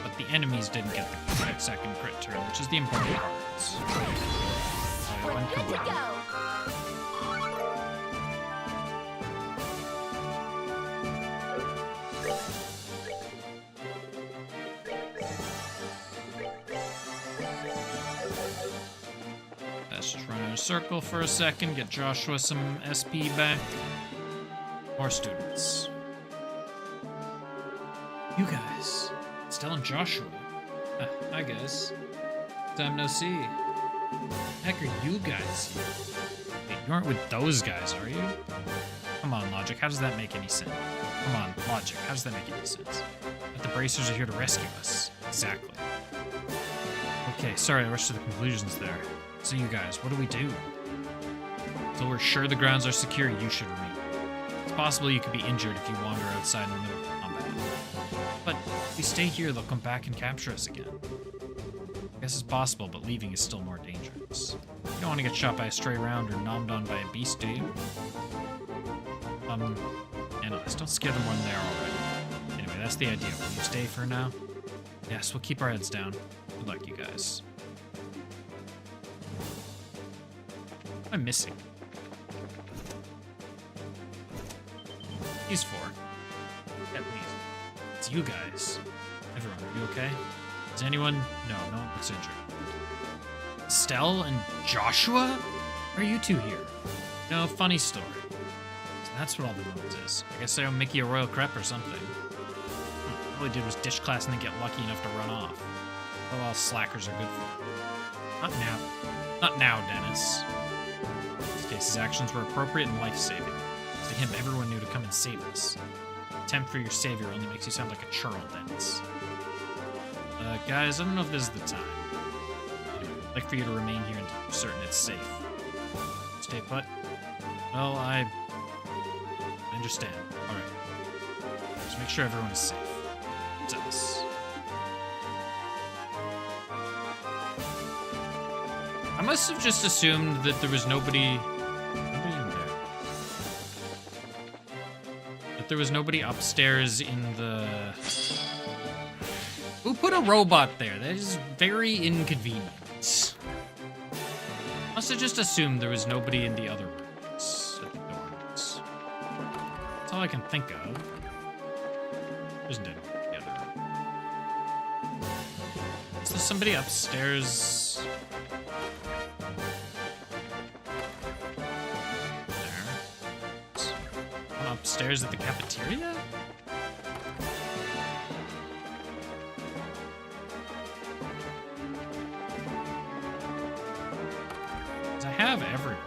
but the enemies didn't get the second crit turn, which is the important part. We're good to go. circle for a second, get Joshua some SP back. More students. You guys. Stella and Joshua. Hi, guys. Time no see. Heck are you guys? Wait, you aren't with those guys, are you? Come on, Logic. How does that make any sense? Come on, Logic. How does that make any sense? But the Bracers are here to rescue us. Exactly. Okay, sorry, I rushed to the conclusions there. So you guys, what do we do? Until we're sure the grounds are secure, you should remain. It's possible you could be injured if you wander outside in the middle of combat. But if we stay here, they'll come back and capture us again. I guess it's possible, but leaving is still more dangerous. You don't want to get shot by a stray round or nommed on by a beast, do you? Anyways, don't scare them when they're already. Anyway, that's the idea. Will you stay for now? Yes, we'll keep our heads down. Good luck, you guys. What am I missing? These four. At least. It's you guys. Everyone, are you okay? Is anyone? No, no one looks injured. Stell and Joshua? Why are you two here? No, funny story. So that's what all the noise is. I guess they owe Mickey a royal crepe or something. All he did was ditch class and then get lucky enough to run off. Well, all slackers are good for. Not now. Not now, Dennis. In this case, his actions were appropriate and life-saving. To him, everyone knew to come and save us. Attempt for your savior only makes you sound like a churl, Dennis. Guys, I don't know if this is the time. Anyway, I'd like for you to remain here until you're certain it's safe. Stay put? Well, I understand. Alright. Just make sure everyone is safe. It's us. I must have just assumed that there was nobody in there. That there was nobody upstairs in the... Who put a robot there? That is very inconvenient. Must have just assumed there was nobody in the other rooms at the dorms. That's all I can think of. Isn't it? The other room. Is there somebody upstairs? There. Someone upstairs at the cafeteria? I have everyone.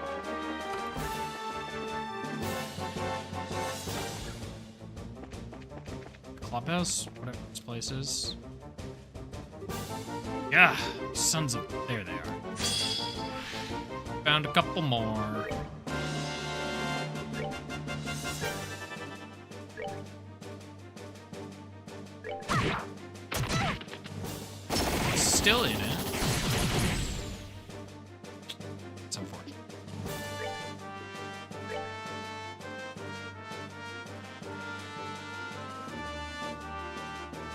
Clubhouse? Whatever this place is. Yeah, sons of... There they are. Found a couple more. Still in it. It's unfortunate.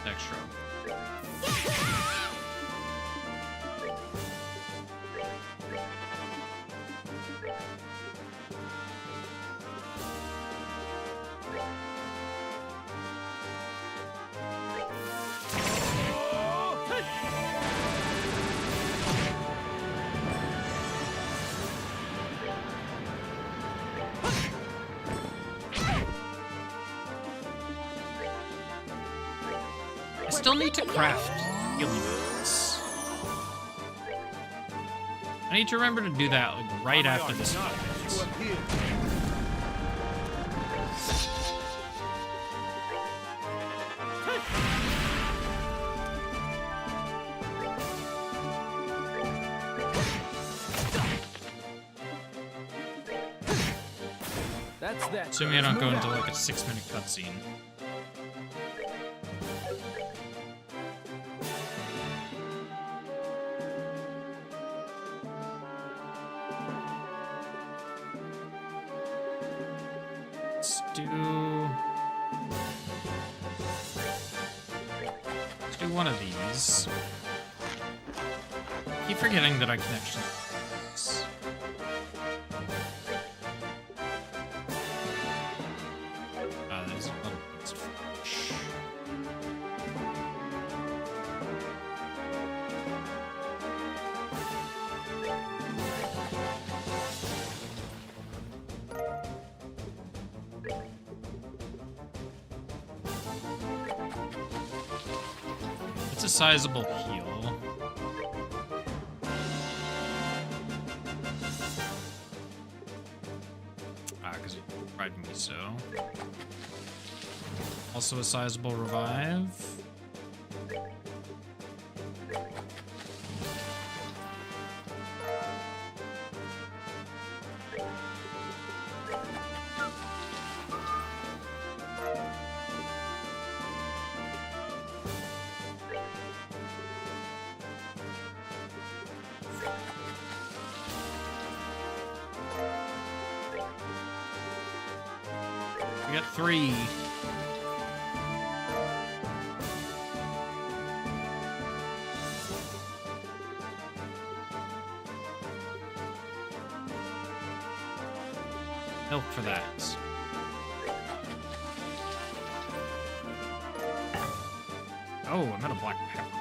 Extra. I still need to craft healing boots. I need to remember to do that like right after this fight. That's that. Assuming I don't go into like a 6-minute cutscene. Let's do one of these. Keep forgetting that I can actually do this. There's a little bit of fish. It's a sizable heal. Because you tried me so. Also a sizable revive. We got 3. Help for that. Oh, I'm at a black pepper.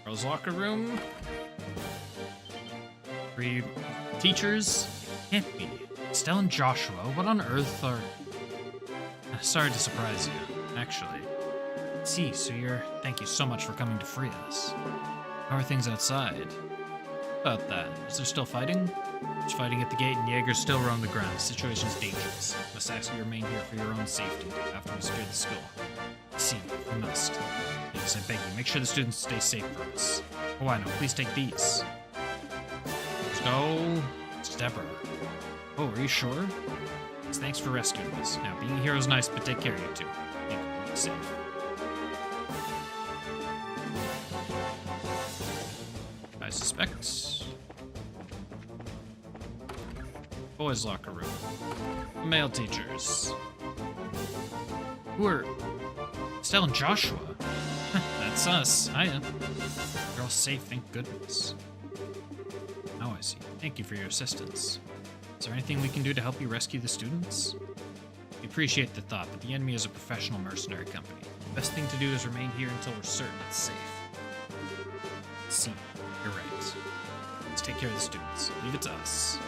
Girls' locker room. 3 teachers. Can't be. Estelle and Joshua, what on earth are... Sorry to surprise you, actually. See, so thank you so much for coming to free us. How are things outside? About that, is there still fighting? There's fighting at the gate and Jaeger's still roam the ground. The situation's dangerous. Must ask you to remain here for your own safety after we secure the school. See, we must. Please, I beg you, make sure the students stay safe for us. Oh, I know, please take these. Let's go. It's Deborah. Oh, are you sure? Thanks for rescuing us. Now, being a hero is nice, but take care of you two. Thank you. Be safe. I suspect. Boys' locker room. Male teachers. Who are... Estelle and Joshua? That's us. Hiya. You're all safe, thank goodness. Oh, I see. Thank you for your assistance. Is there anything we can do to help you rescue the students? We appreciate the thought, but the enemy is a professional mercenary company. The best thing to do is remain here until we're certain it's safe. See, you're right. Let's take care of the students. Leave it to us.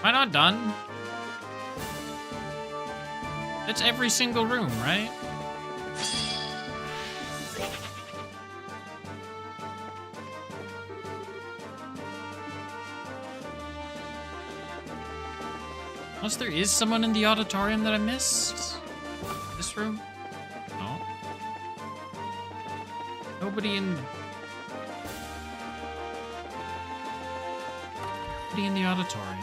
Am I not done? It's every single room, right? Unless there is someone in the auditorium that I missed? This room? No. Nobody in the auditorium.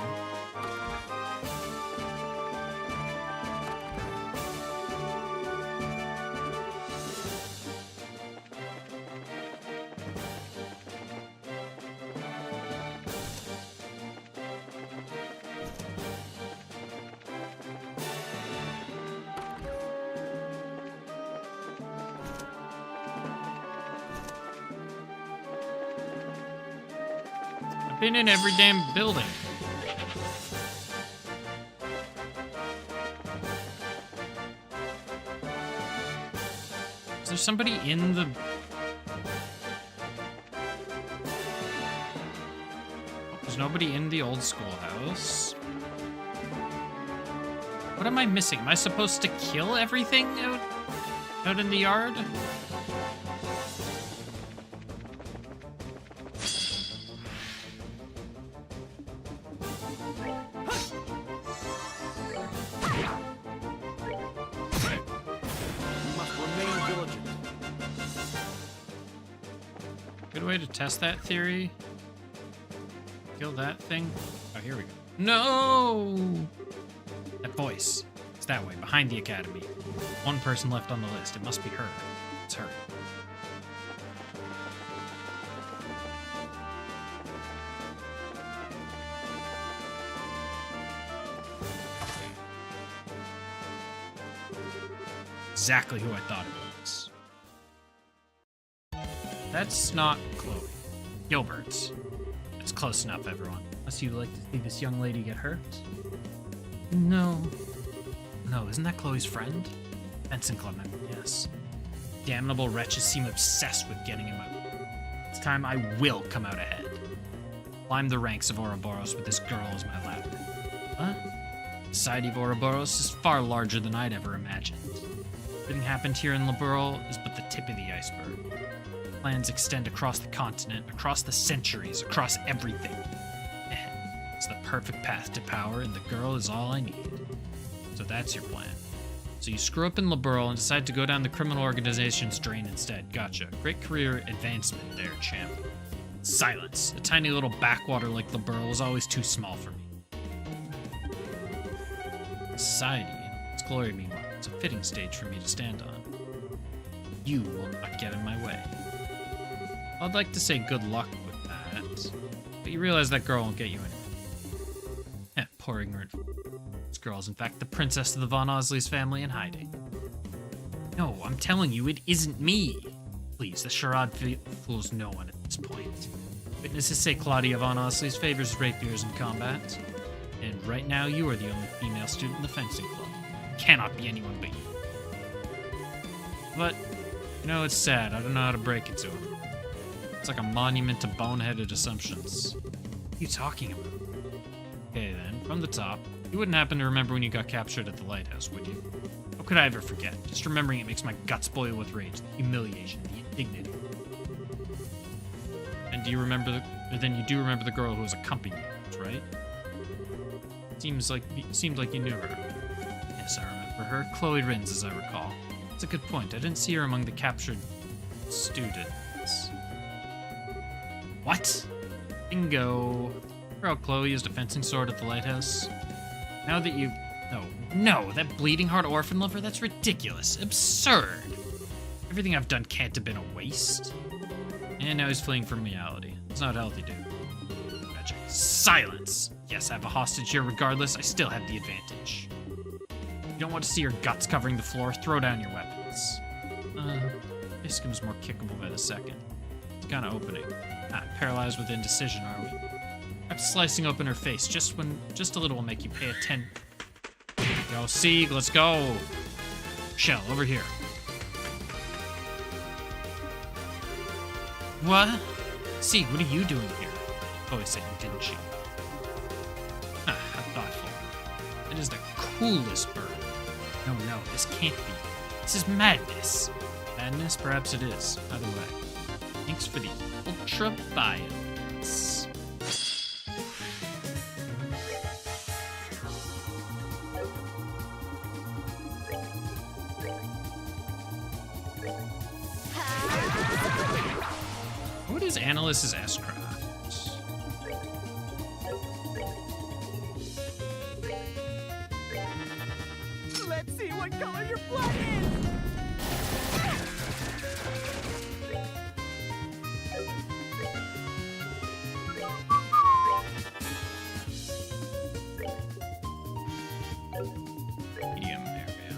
Been in every damn building. Is there somebody in the... There's nobody in the old schoolhouse. What am I missing? Am I supposed to kill everything out in the yard? Good way to test that theory. Kill that thing. Oh, here we go. No! That voice. It's that way, behind the academy. One person left on the list. It must be her. It's her. Exactly who I thought it was. That's not Chloe. Gilbert. It's close enough, everyone. Unless you'd like to see this young lady get hurt. No. No, isn't that Chloe's friend? Benson Clement, yes. Damnable wretches seem obsessed with getting him out. This time I will come out ahead. Climb the ranks of Ouroboros with this girl as my ladder. Huh? The society of Ouroboros is far larger than I'd ever imagined. Everything happened here in Liberl is but the tip of the iceberg. Plans extend across the continent, across the centuries, across everything. It's the perfect path to power, and the girl is all I need. So that's your plan. So you screw up in Liberl and decide to go down the criminal organization's drain instead. Gotcha. Great career advancement there, champ. Silence. A tiny little backwater like Liberl was always too small for me. Society, in its glory, meanwhile, it's a fitting stage for me to stand on. You will not get in my way. I'd like to say good luck with that, but you realize that girl won't get you anywhere. Poor ignorant. This girl is in fact the princess of the Von Osley's family in hiding. No, I'm telling you, it isn't me. Please, the charade fools no one at this point. Witnesses say Claudia Von Osley's favors rapiers in combat. And right now, you are the only female student in the fencing club. Cannot be anyone but you. But, you know, it's sad. I don't know how to break it to him. It's like a monument to boneheaded assumptions. What are you talking about? Okay, then, from the top. You wouldn't happen to remember when you got captured at the lighthouse, would you? How could I ever forget? Just remembering it makes my guts boil with rage. The humiliation, the indignity. And do you remember then you do remember the girl who was accompanying you, right? Seemed like you knew her. Yes, I remember her. Chloe Rins, as I recall. That's a good point. I didn't see her among the captured students. What? Bingo. Remember how Chloe used a fencing sword at the lighthouse? Now that you... No, that bleeding heart orphan lover, that's ridiculous. Absurd. Everything I've done can't have been a waste. And now he's fleeing from reality. It's not healthy, dude. Magic. Silence! Yes, I have a hostage here regardless. I still have the advantage. You don't want to see your guts covering the floor? Throw down your weapons. Iskin's more kickable by the second. It's kind of opening. Not paralyzed with indecision, are we? Perhaps slicing open her face just a little will make you pay attention. Go, Sieg, let's go. Shell, over here. What? Sieg, what are you doing here? Chloe said you didn't she? How thoughtful. It is the coolest bird. No, this can't be. This is madness. Madness? Perhaps it is. Either way. Thanks for the ultra-violence. What is Annalis's S-Craft? Let's see what color your blood is! Medium area.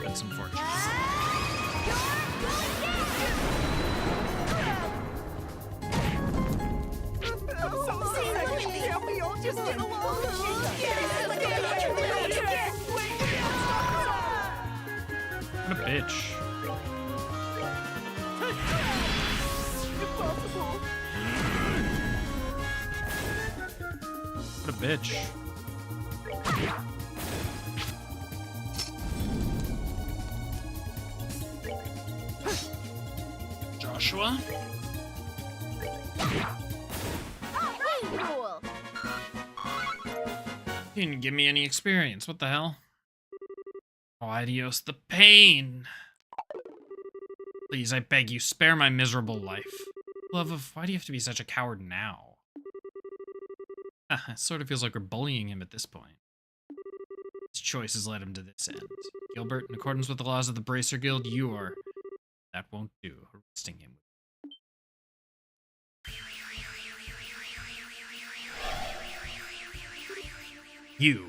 That's unfortunate. Can't we all just get along? What a bitch. Impossible. What a bitch. Joshua? Rule. You didn't give me any experience. What the hell? Oh, adios, the pain. Please, I beg you, spare my miserable life. Love of, why do you have to be such a coward now? It sort of feels like we're bullying him at this point. His choice has led him to this end. Gilbert, in accordance with the laws of the Bracer Guild, you are... That won't do. Arresting him. You.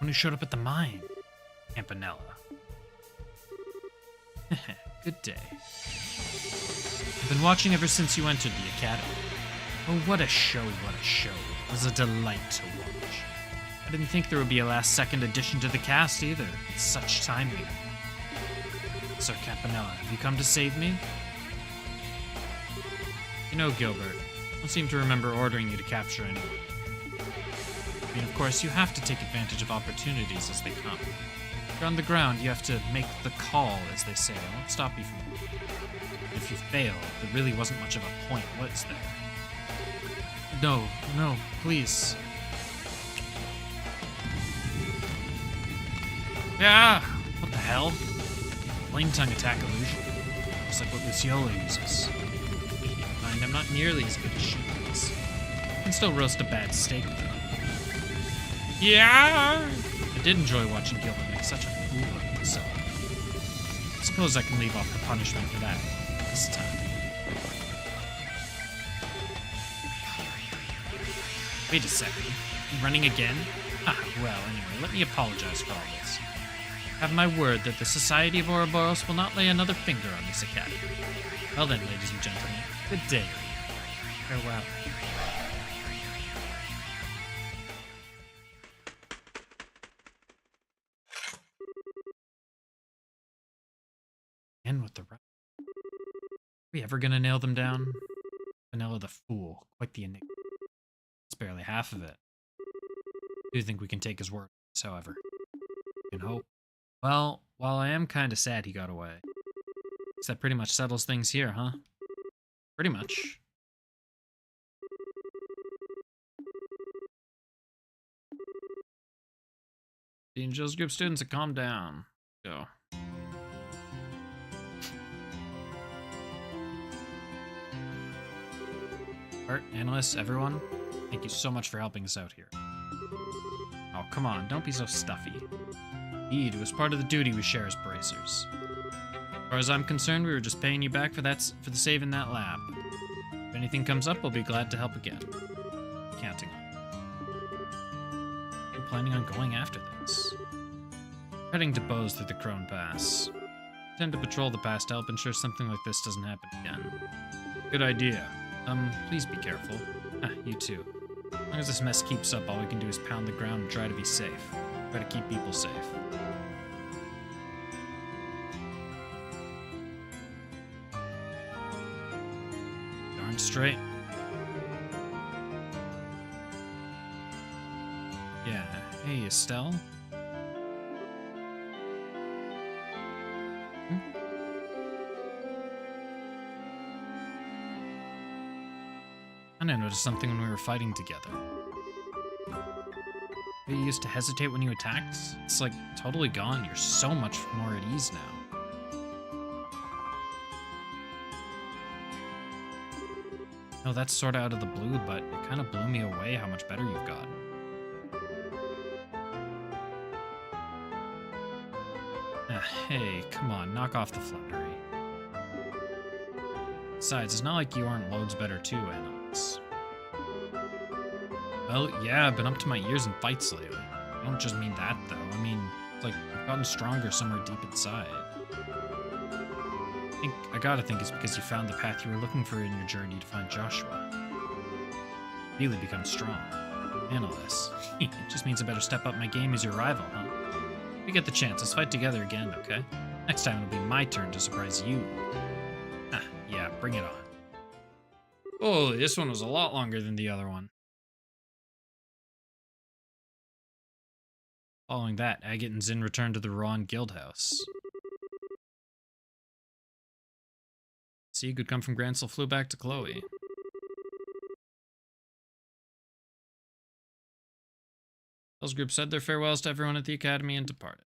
One who showed up at the mine. Campanella. Good day. I've been watching ever since you entered the academy. Oh, what a show, what a show. It was a delight to watch. I didn't think there would be a last-second addition to the cast either. It's such timing. Sir Campanella, have you come to save me? You know, Gilbert, I don't seem to remember ordering you to capture anyone. I mean, of course, you have to take advantage of opportunities as they come. If you're on the ground, you have to make the call, as they say. I won't stop you from it. If you fail, there really wasn't much of a point, was there? No, no, please. Yeah! What the hell? Flame tongue attack illusion. Just like what Luciola uses. Mind, I'm not nearly as good as she is. I can still roast a bad steak, though. Yeah! I did enjoy watching Gilbert make such a fool of himself. I suppose I can leave off the punishment for that this time. Wait a second. You running again? Ah, well, anyway, let me apologize for all this. Have my word that the Society of Ouroboros will not lay another finger on this academy. Well then, ladies and gentlemen, good day. Farewell. And with the right. Are we ever gonna nail them down? Vanilla the Fool. Quite the enigma. It's barely half of it. I do think we can take his word, however. We can hope. Well, while I am kinda sad he got away. Guess that pretty much settles things here, huh? Pretty much. The Angel's group students, calm down. Go. Art, analysts, everyone, thank you so much for helping us out here. Oh, come on, don't be so stuffy. Indeed, it was part of the duty we share as bracers. As far as I'm concerned, we were just paying you back for the save in that lab. If anything comes up, we'll be glad to help again. Counting on you. You're planning on going after this? Heading to Bose through the Crone Pass. I tend to patrol the pass to help ensure something like this doesn't happen again. Good idea. Please be careful. Ah, you too. As long as this mess keeps up, all we can do is pound the ground and try to be safe. Try to keep people safe. Darn straight. Yeah. Hey, Estelle? I noticed something when we were fighting together. You used to hesitate when you attacked? It's like totally gone. You're so much more at ease now. No, that's sort of out of the blue, but it kind of blew me away how much better you've gotten. Hey, come on, knock off the flattery. Besides, it's not like you aren't loads better too, Annalise. Well, yeah, I've been up to my ears in fights lately. I don't just mean that, though. I mean, it's like you've gotten stronger somewhere deep inside. I gotta think it's because you found the path you were looking for in your journey to find Joshua. Really become strong. Annalise. It just means I better step up my game as your rival, huh? If we get the chance, let's fight together again, okay? Next time it'll be my turn to surprise you. Ah, yeah, bring it on. Oh, this one was a lot longer than the other one. Following that, Agate and Zin returned to the Rouen Guildhouse. Sieg, who'd come from Grancel, flew back to Chloe. Bell's group said their farewells to everyone at the academy and departed.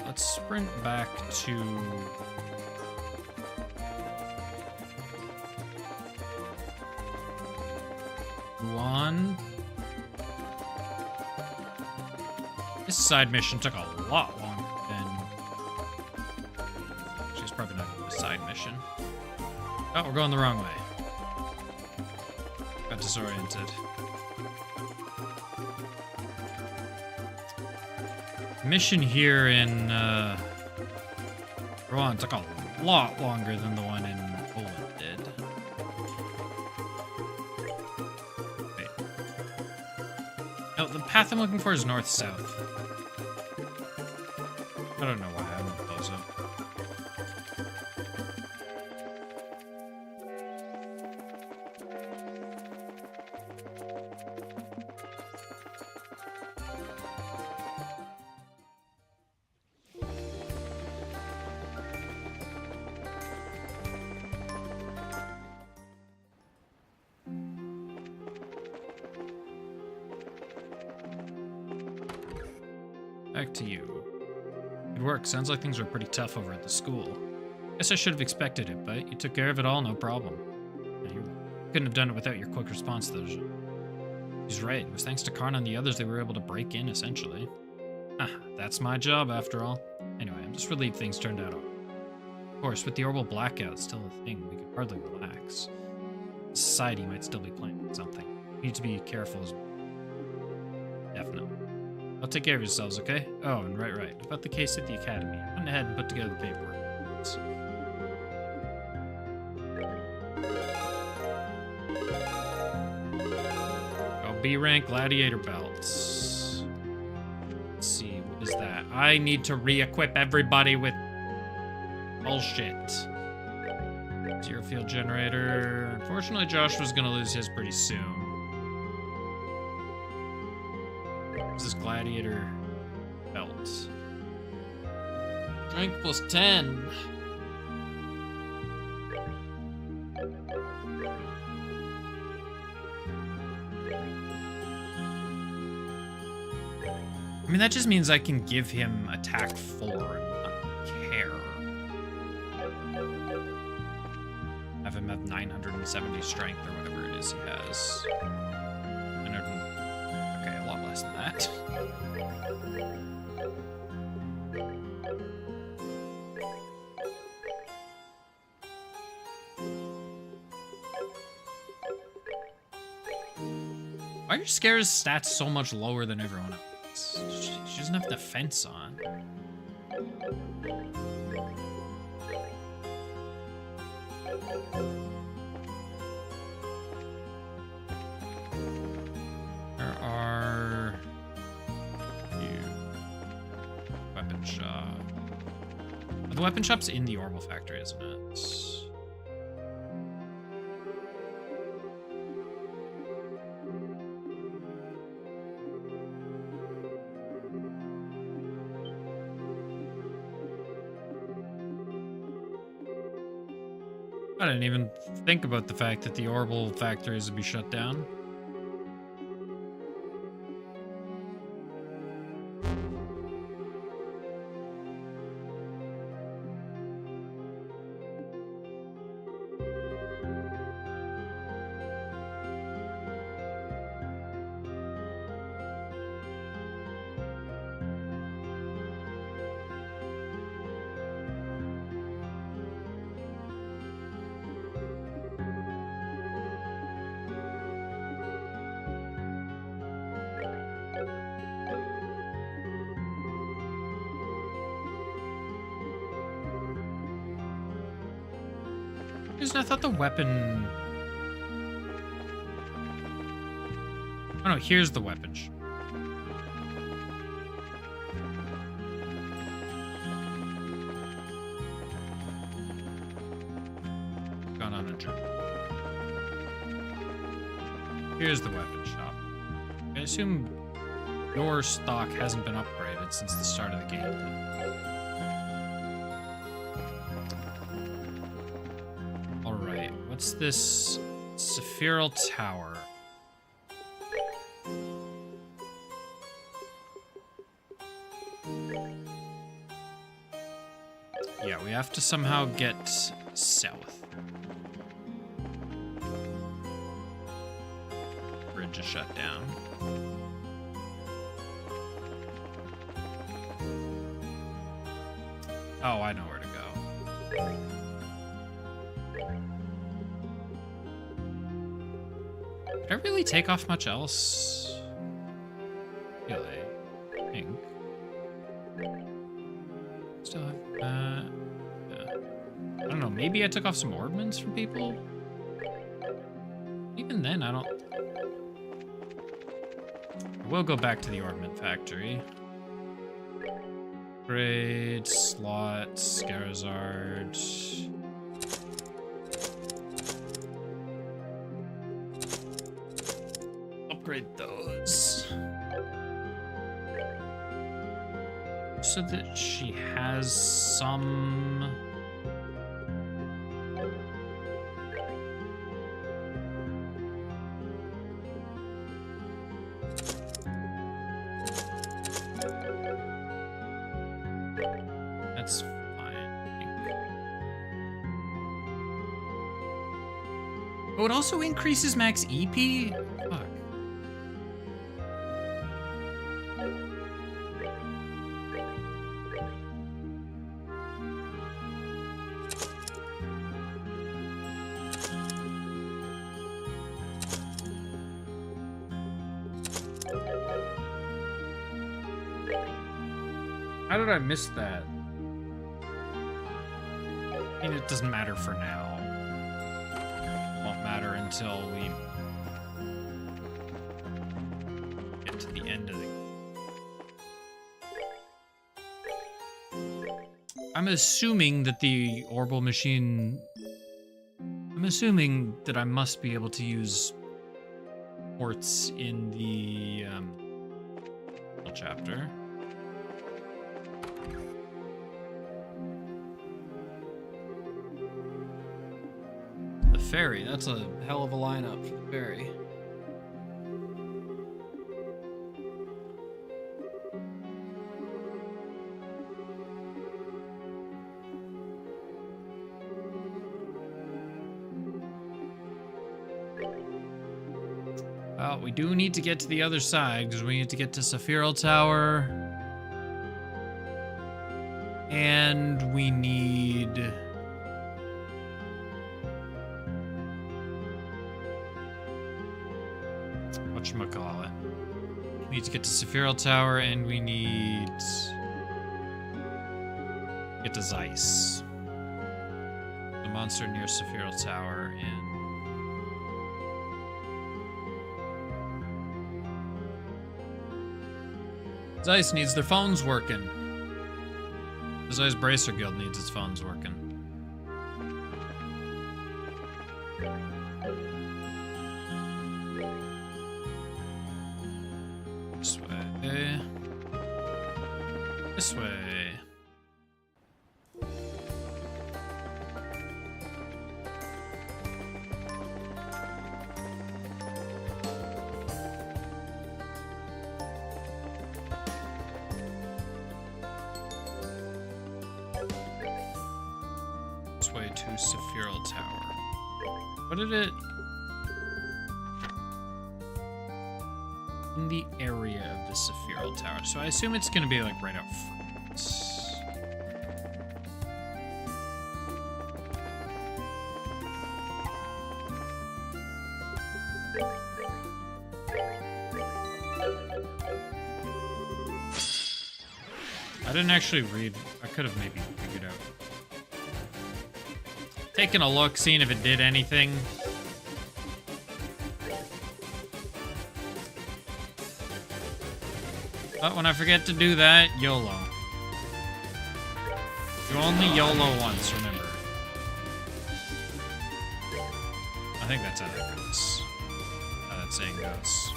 Let's sprint back to... Rouen. This side mission took a lot longer than... Just probably not even a side mission. Oh, we're going the wrong way. Got disoriented. Mission here in Rouen took a lot longer than the one in Poland did. Wait. No, the path I'm looking for is north-south. I don't know why I won't close up. Back to you. Good work. Sounds like things were pretty tough over at the school. Guess I should have expected it, but you took care of it all, no problem. You couldn't have done it without your quick response to those. He's right. It was thanks to Karn and the others they were able to break in, essentially. Ah, that's my job, after all. Anyway, I'm just relieved things turned out all right. Of course, with the orbital blackout still a thing, we could hardly relax. Society might still be planning something. We need to be careful as well. Definitely. I'll take care of yourselves, okay? Oh, and right. About the case at the academy. I went ahead and put together the paperwork. Go B-rank gladiator belts. Let's see, what is that? I need to re-equip everybody with bullshit. Zero field generator. Unfortunately, Josh was gonna lose his pretty soon. This is gladiator belt. Strength plus 10. I mean, that just means I can give him attack 4 and not care. Have him have 970 strength or whatever it is he has. Okay, a lot less than that. Why are Scare's stats so much lower than everyone else? She doesn't have defense on. There are weapon shop. The weapon shop's in the Orbital Factory, isn't it? I didn't even think about the fact that the Orbital factories would be shut down. I thought the weapon... Oh no, here's the weapon. Gone on a journey. Here's the weapon shop. I assume your stock hasn't been upgraded since the start of the game. What's this? Sephiral Tower. Yeah, we have to somehow get south. Bridge is shut down. Oh, I know where to go. Did I really take off much else? Really? I think. Still have that. Yeah. I don't know, maybe I took off some orbments from people? Even then, I don't... We'll go back to the orbment factory. Upgrade, slot, Scarizard. Upgrade those. So that she has some... That's fine, I think. Oh, it also increases max EP? Fuck. How did I miss that? I mean, it doesn't matter for now. Won't matter until we get to the end of the... I'm assuming that the Orbital Machine... I'm assuming that I must be able to use ports in the chapter. The ferry, that's a hell of a lineup for the ferry. Well, we do need to get to the other side because we need to get to Sephiroth Tower. And we need... whatchamacallit. We need to get to Sephiroth Tower and we need... get to Zeiss. The monster near Sephiroth Tower and... Zeiss needs their phones working. The Zeiss Bracer Guild needs its phones working. This way. This way. Way to Sephiroth Tower. What did it... in the area of the Sephiroth Tower. So I assume it's gonna be like right out front. I didn't actually read. I could have maybe figured out. Taking a look, seeing if it did anything. But when I forget to do that, YOLO. You only YOLO once, remember. I think that's how that goes. How that saying goes.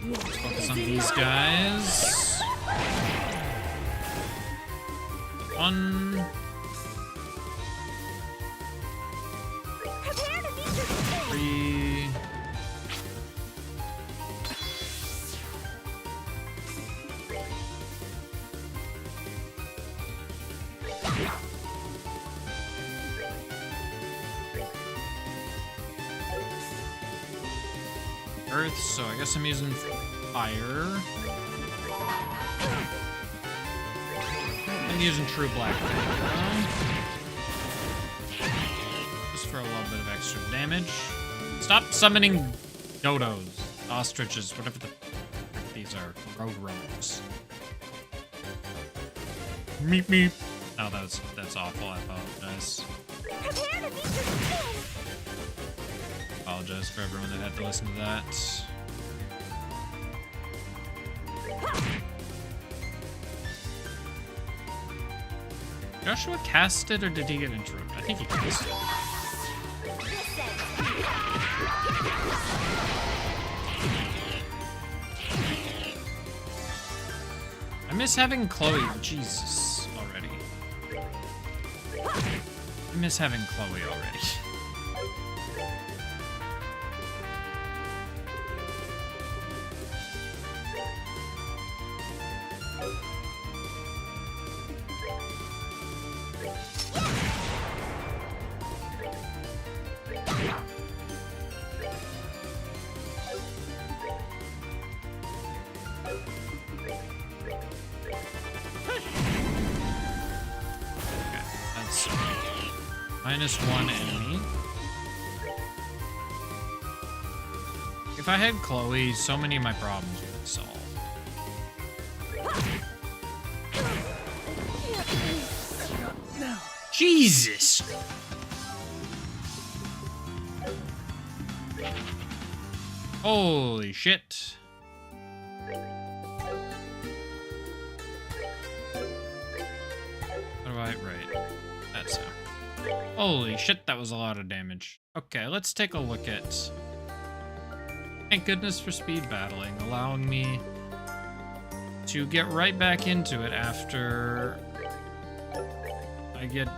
Let's focus on these guys. One. Three. earth, so I guess I'm using fire. I'm using True Black Panther. Just for a little bit of extra damage. Stop summoning dodos, ostriches, whatever the frick these are. Road runners. Meep meep. Oh, that's awful. I apologize. Prepare to meet your doom. Apologize for everyone that had to listen to that. Joshua cast it, or did he get interrupted? I think he cast it. I miss having Chloe. Jesus, already. I miss having Chloe already. -1 enemy. If I had Chloe, so many of my problems would be solved. Jesus! Holy shit. What do I write? That's how. Holy shit, that was a lot of damage. Okay, let's take a look at... Thank goodness for speed battling, allowing me to get right back into it after I get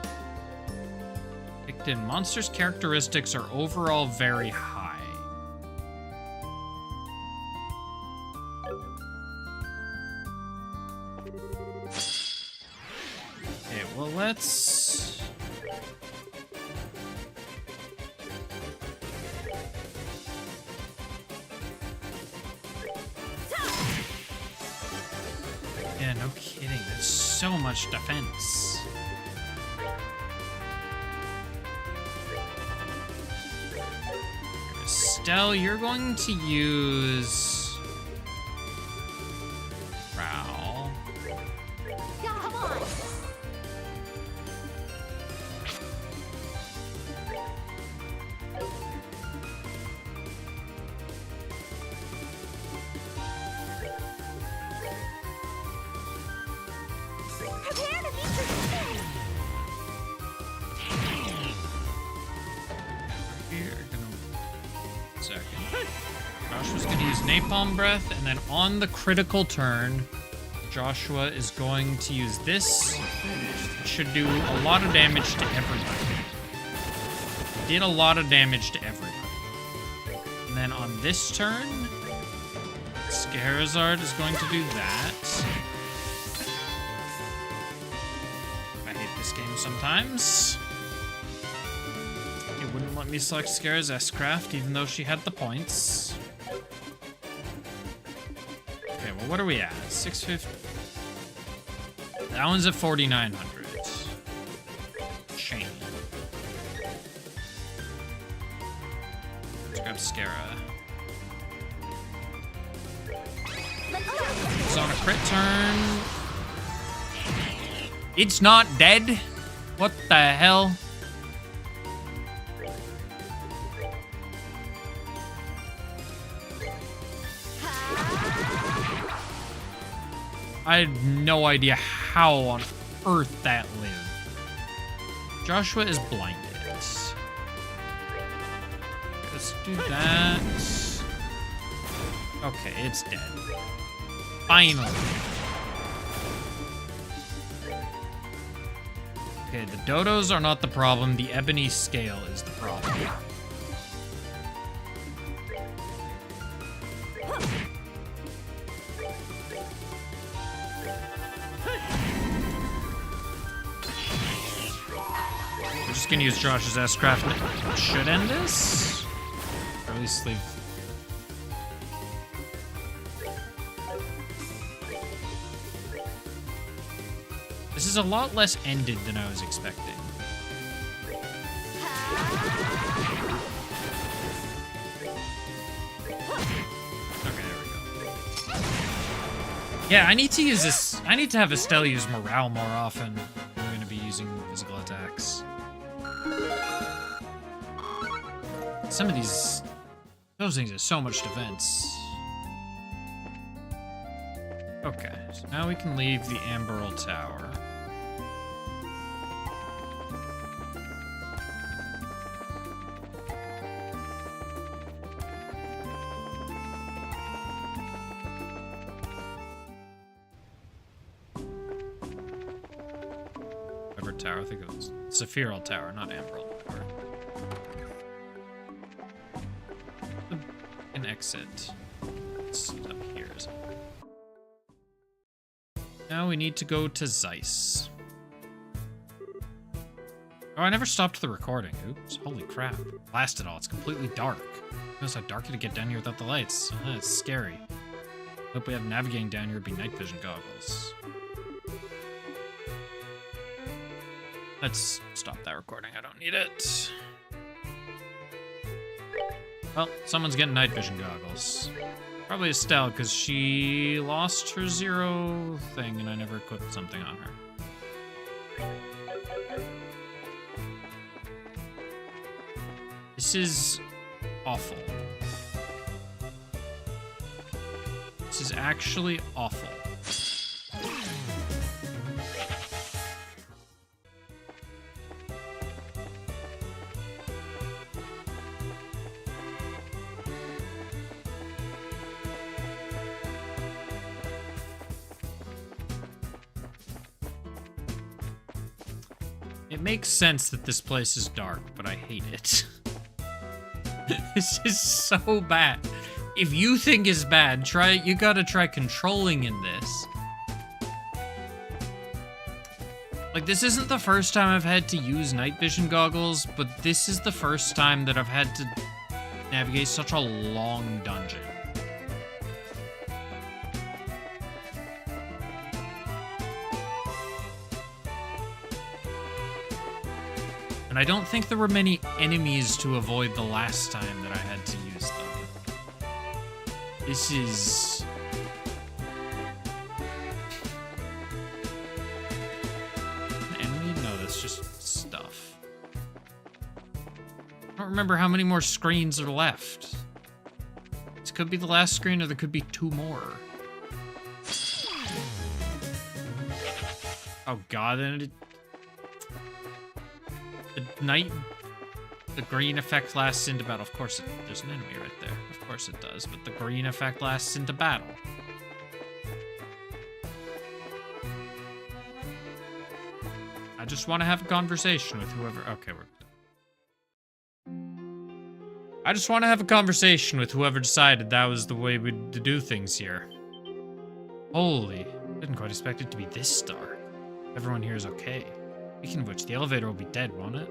picked in. Monsters' characteristics are overall very high. Okay, well, let's... Yeah, no kidding. That's so much defense. Estelle, you're going to use... Prowl. Come on. Prepare to meet your doom. Here, second. Joshua's gonna use Napalm Breath, and then on the critical turn, Joshua is going to use this. It should do a lot of damage to everybody. Did a lot of damage to everybody. And then on this turn, Scarizard is going to do that. I hate this game sometimes. It wouldn't let me select Scara's S-Craft, even though she had the points. Okay, well, what are we at? 650. That one's at 4,900. Shame. Let's grab Scara. It's on a crit turn. It's not dead? What the hell? I had no idea how on earth that lived. Joshua is blinded. Let's do that. Okay, it's dead. Finally. Okay, the dodos are not the problem. The ebony scale is the problem. We're just gonna use Josh's S-Craft. Should end this. Or at least leave is a lot less ended than I was expecting. Okay, there we go. Yeah, I need to use this. I need to have Estelle use morale more often. I'm going to be using physical attacks. Some of those things have so much defense. Okay, so now we can leave the Amberl Tower. Whatever tower, I think it was Sephiroth Tower, not Amberl Tower. An exit. It's up here, isn't it? Now we need to go to Zeiss. Oh, I never stopped the recording. Oops, holy crap. Blast it all, it's completely dark. Notice how dark it'd get down here without the lights. It's scary. Hope we have navigating down here would be night vision goggles. Let's stop that recording, I don't need it. Well, someone's getting night vision goggles. Probably Estelle, because she lost her zero thing and I never equipped something on her. This is awful. This is actually awful. It makes sense that this place is dark, but I hate it. This is so bad. If you think it's bad, you gotta try controlling in this. Like, this isn't the first time I've had to use night vision goggles, but this is the first time that I've had to navigate such a long dungeon. And I don't think there were many enemies to avoid the last time that I had to use them. This is... an enemy? No, that's just stuff. I don't remember how many more screens are left. This could be the last screen, or there could be 2 more. Oh god, then the green effect lasts into battle. Of course, there's an enemy right there. Of course it does, but the green effect lasts into battle. I just want to have a conversation with whoever... Okay, we're done. I just want to have a conversation with whoever decided that was the way to do things here. Holy, didn't quite expect it to be this dark. Everyone here is okay. Speaking of which, the elevator will be dead, won't it?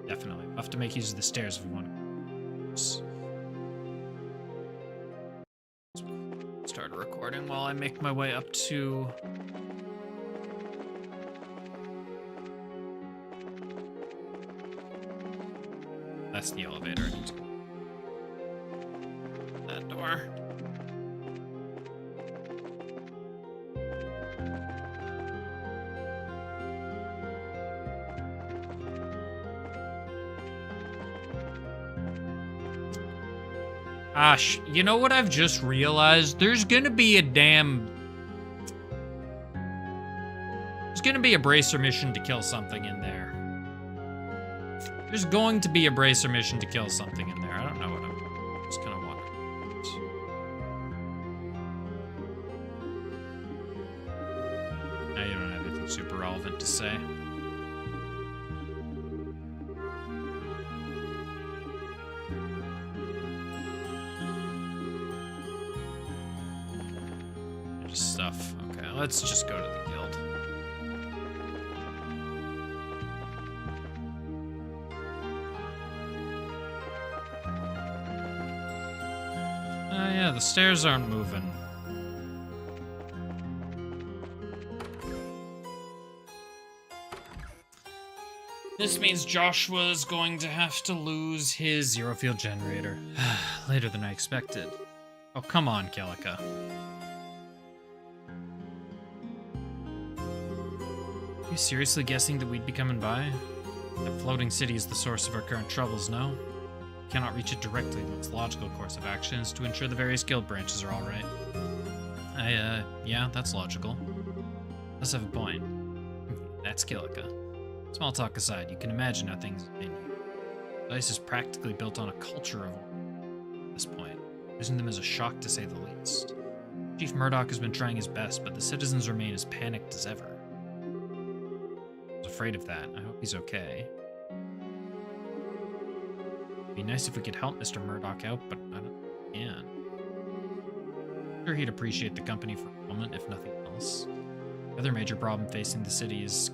Definitely. We'll have to make use of the stairs if we want to. Start a recording while I make my way up to... That's the elevator. I need to go. That door. Gosh, you know what I've just realized? There's gonna be a bracer mission to kill something in there. There's going to be a bracer mission to kill something in there. I don't know what I'm just kind of wondering. Now you don't have anything super relevant to say. Stuff. Okay, let's just go to the guild. Yeah, the stairs aren't moving. This means Joshua is going to have to lose his zero-field generator. Later than I expected. Oh, come on, Kilika. Are you seriously guessing that we'd be coming by? That floating city is the source of our current troubles, no? We cannot reach it directly. The most logical course of action is to ensure the various guild branches are alright. Yeah, that's logical. Let's have a point. That's Kilika. Small talk aside, you can imagine how things have been here. Dice is practically built on a culture of at this point, using them as a shock to say the least. Chief Murdoch has been trying his best, but the citizens remain as panicked as ever. I was afraid of that. I hope he's okay. It'd be nice if we could help Mr. Murdoch out, but I don't think we can. I'm sure he'd appreciate the company for a moment, if nothing else. The other major problem facing the city is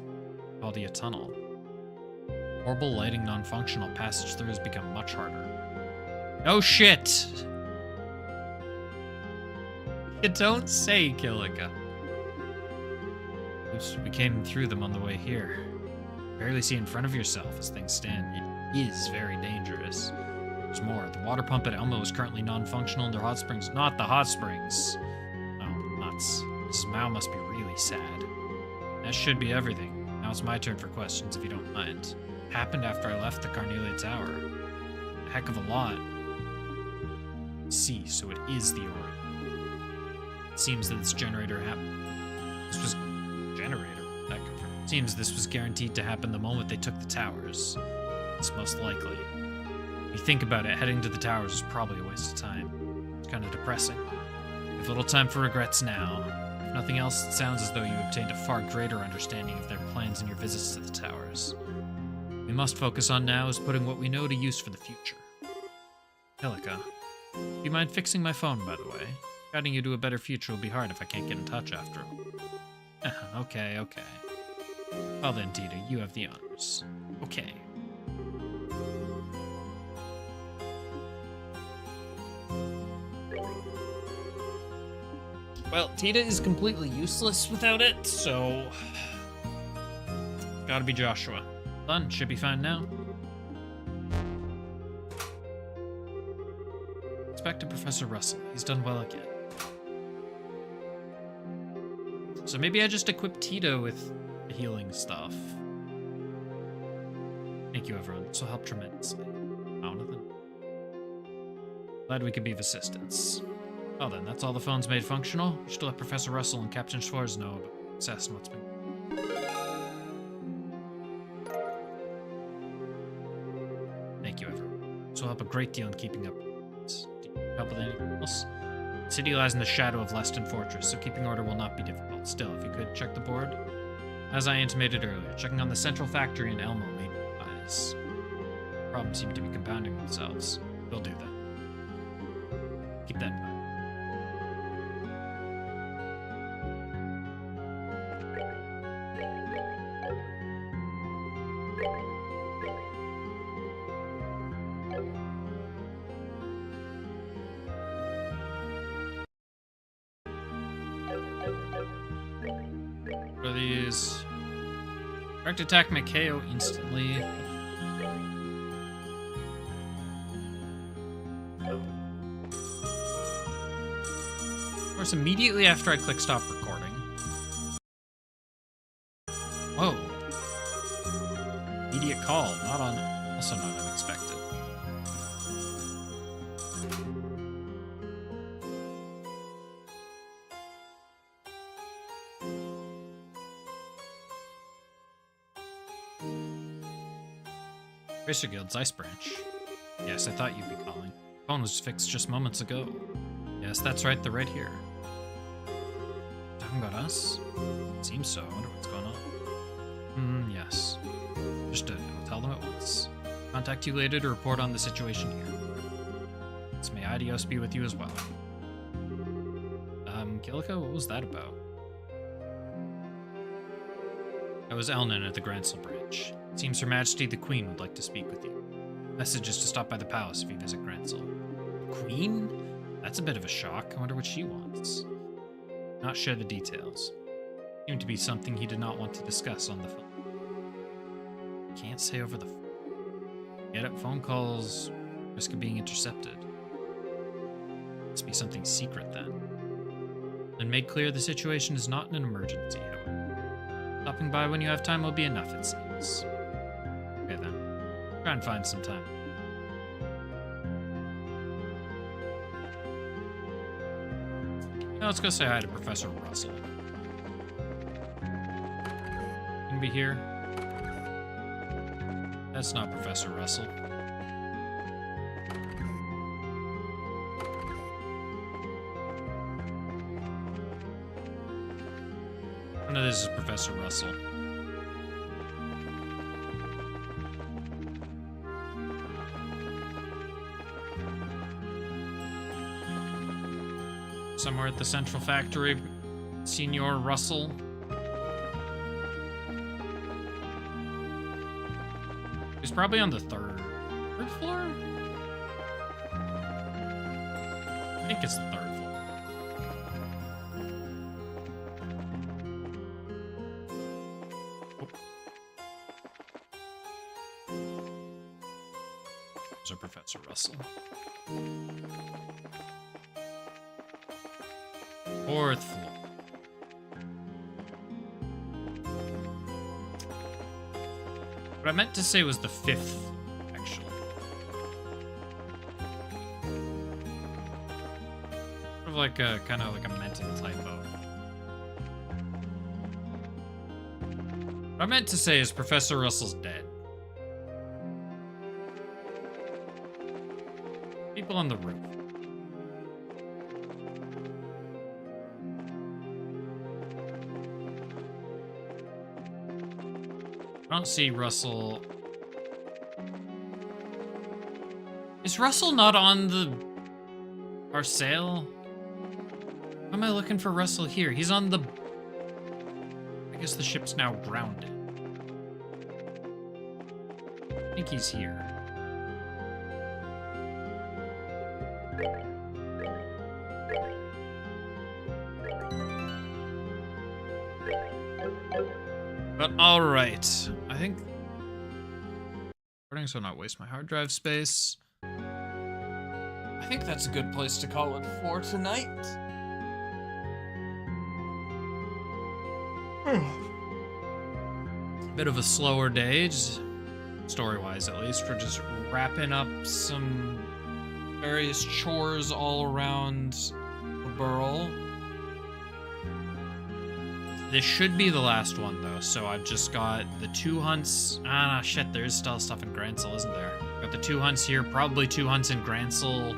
Caldia Tunnel. Horrible lighting non-functional passage through has become much harder. No shit! You don't say, Kilika. Oops, we came through them on the way here. Barely see in front of yourself as things stand. It is very dangerous. There's more. The water pump at Elmo is currently non-functional in their hot springs. Not the hot springs. Oh, nuts. Mrs. Mao must be really sad. That should be everything. Now it's my turn for questions, if you don't mind. It happened after I left the Carnelia Tower. A heck of a lot. See, so it is the Ori. It seems that this generator happened. This was generator. That confirmed. Seems this was guaranteed to happen the moment they took the towers. It's most likely. If you think about it, heading to the towers is probably a waste of time. It's kind of depressing. We have little time for regrets now. If nothing else, it sounds as though you obtained a far greater understanding of their plans in your visits to the towers. What we must focus on now is putting what we know to use for the future. Kilika, do you mind fixing my phone, by the way? Guiding you to a better future will be hard if I can't get in touch after all. Okay. Well then, Tita, you have the honors. Okay. Well, Tita is completely useless without it, so... Gotta be Joshua. Done, should be fine now. Inspector Professor Russell. He's done well again. So maybe I just equip Tita with the healing stuff. Thank you, everyone. This will help tremendously. Oh, nothing. Glad we could be of assistance. Well then, that's all the phones made functional. We should let Professor Russell and Captain Schwartz know about success and what's been... Thank you, everyone. This will help a great deal in keeping up. Do you need help with anything else? The city lies in the shadow of Leston Fortress, so keeping order will not be difficult. Still, if you could check the board. As I intimated earlier, checking on the central factory in Elmo made me wise. Problems seem to be compounding themselves. We'll do that. Keep that in mind. What are these? Direct attack Mikao instantly. Of course, immediately after I click stop recording. Whoa. Immediate call, also not unexpected. Racer Guild's Ice Branch. Yes, I thought you'd be calling. Phone was fixed just moments ago. Yes, that's right, they're right here. Talking about us? Seems so. I wonder what's going on. Yes. Understood. I'll tell them at once. Contact you later to report on the situation here. It's may Idios be with you as well. Kilika, what was that about? That was Elnan at the Gransel Branch. It seems Her Majesty the Queen would like to speak with you. Message is to stop by the palace if you visit Gransel. Queen? That's a bit of a shock. I wonder what she wants. Not share the details. Seemed to be something he did not want to discuss on the phone. Can't say over the phone. Get up phone calls, risk of being intercepted. Must be something secret then. And make clear the situation is not an emergency, however. Stopping by when you have time will be enough, it seems. Okay then. Try and find some time. Now let's go say hi to Professor Russell. Can be here. That's not Professor Russell. None of this is Professor Russell. Somewhere at the Central Factory, Senor Russell. He's probably on the third floor? I think it's the third floor. Oh. There's our Professor Russell. Fourth floor. What I meant to say was the fifth, actually. Sort of like a kind of like a mental typo. What I meant to say is Professor Russell's dead. People on the roof. I don't see Russell. Is Russell not on our sail? Why am I looking for Russell here? He's on the... I guess the ship's now grounded. I think he's here. But alright. I think... so not waste my hard drive space. I think that's a good place to call it for tonight. Bit of a slower day, just story-wise at least. We're just wrapping up some various chores all around the Burl. This should be the last one, though, so I've just got the 2 hunts. Ah, shit, there's still stuff in Gransel, isn't there? Got the 2 hunts here, probably 2 hunts in Gransel.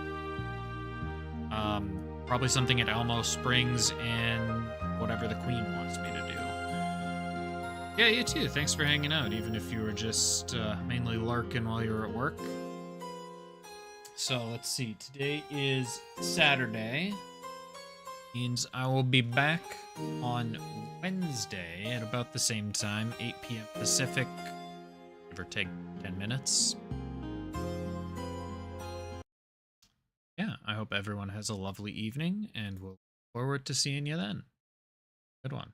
Probably something at Elmo Springs, and whatever the Queen wants me to do. Yeah, you too. Thanks for hanging out, even if you were just mainly lurking while you were at work. So, let's see. Today is Saturday. Means I will be back on Wednesday at about the same time, 8 p.m. Pacific, give or take 10 minutes. Yeah, I hope everyone has a lovely evening, and we'll look forward to seeing you then. Good one.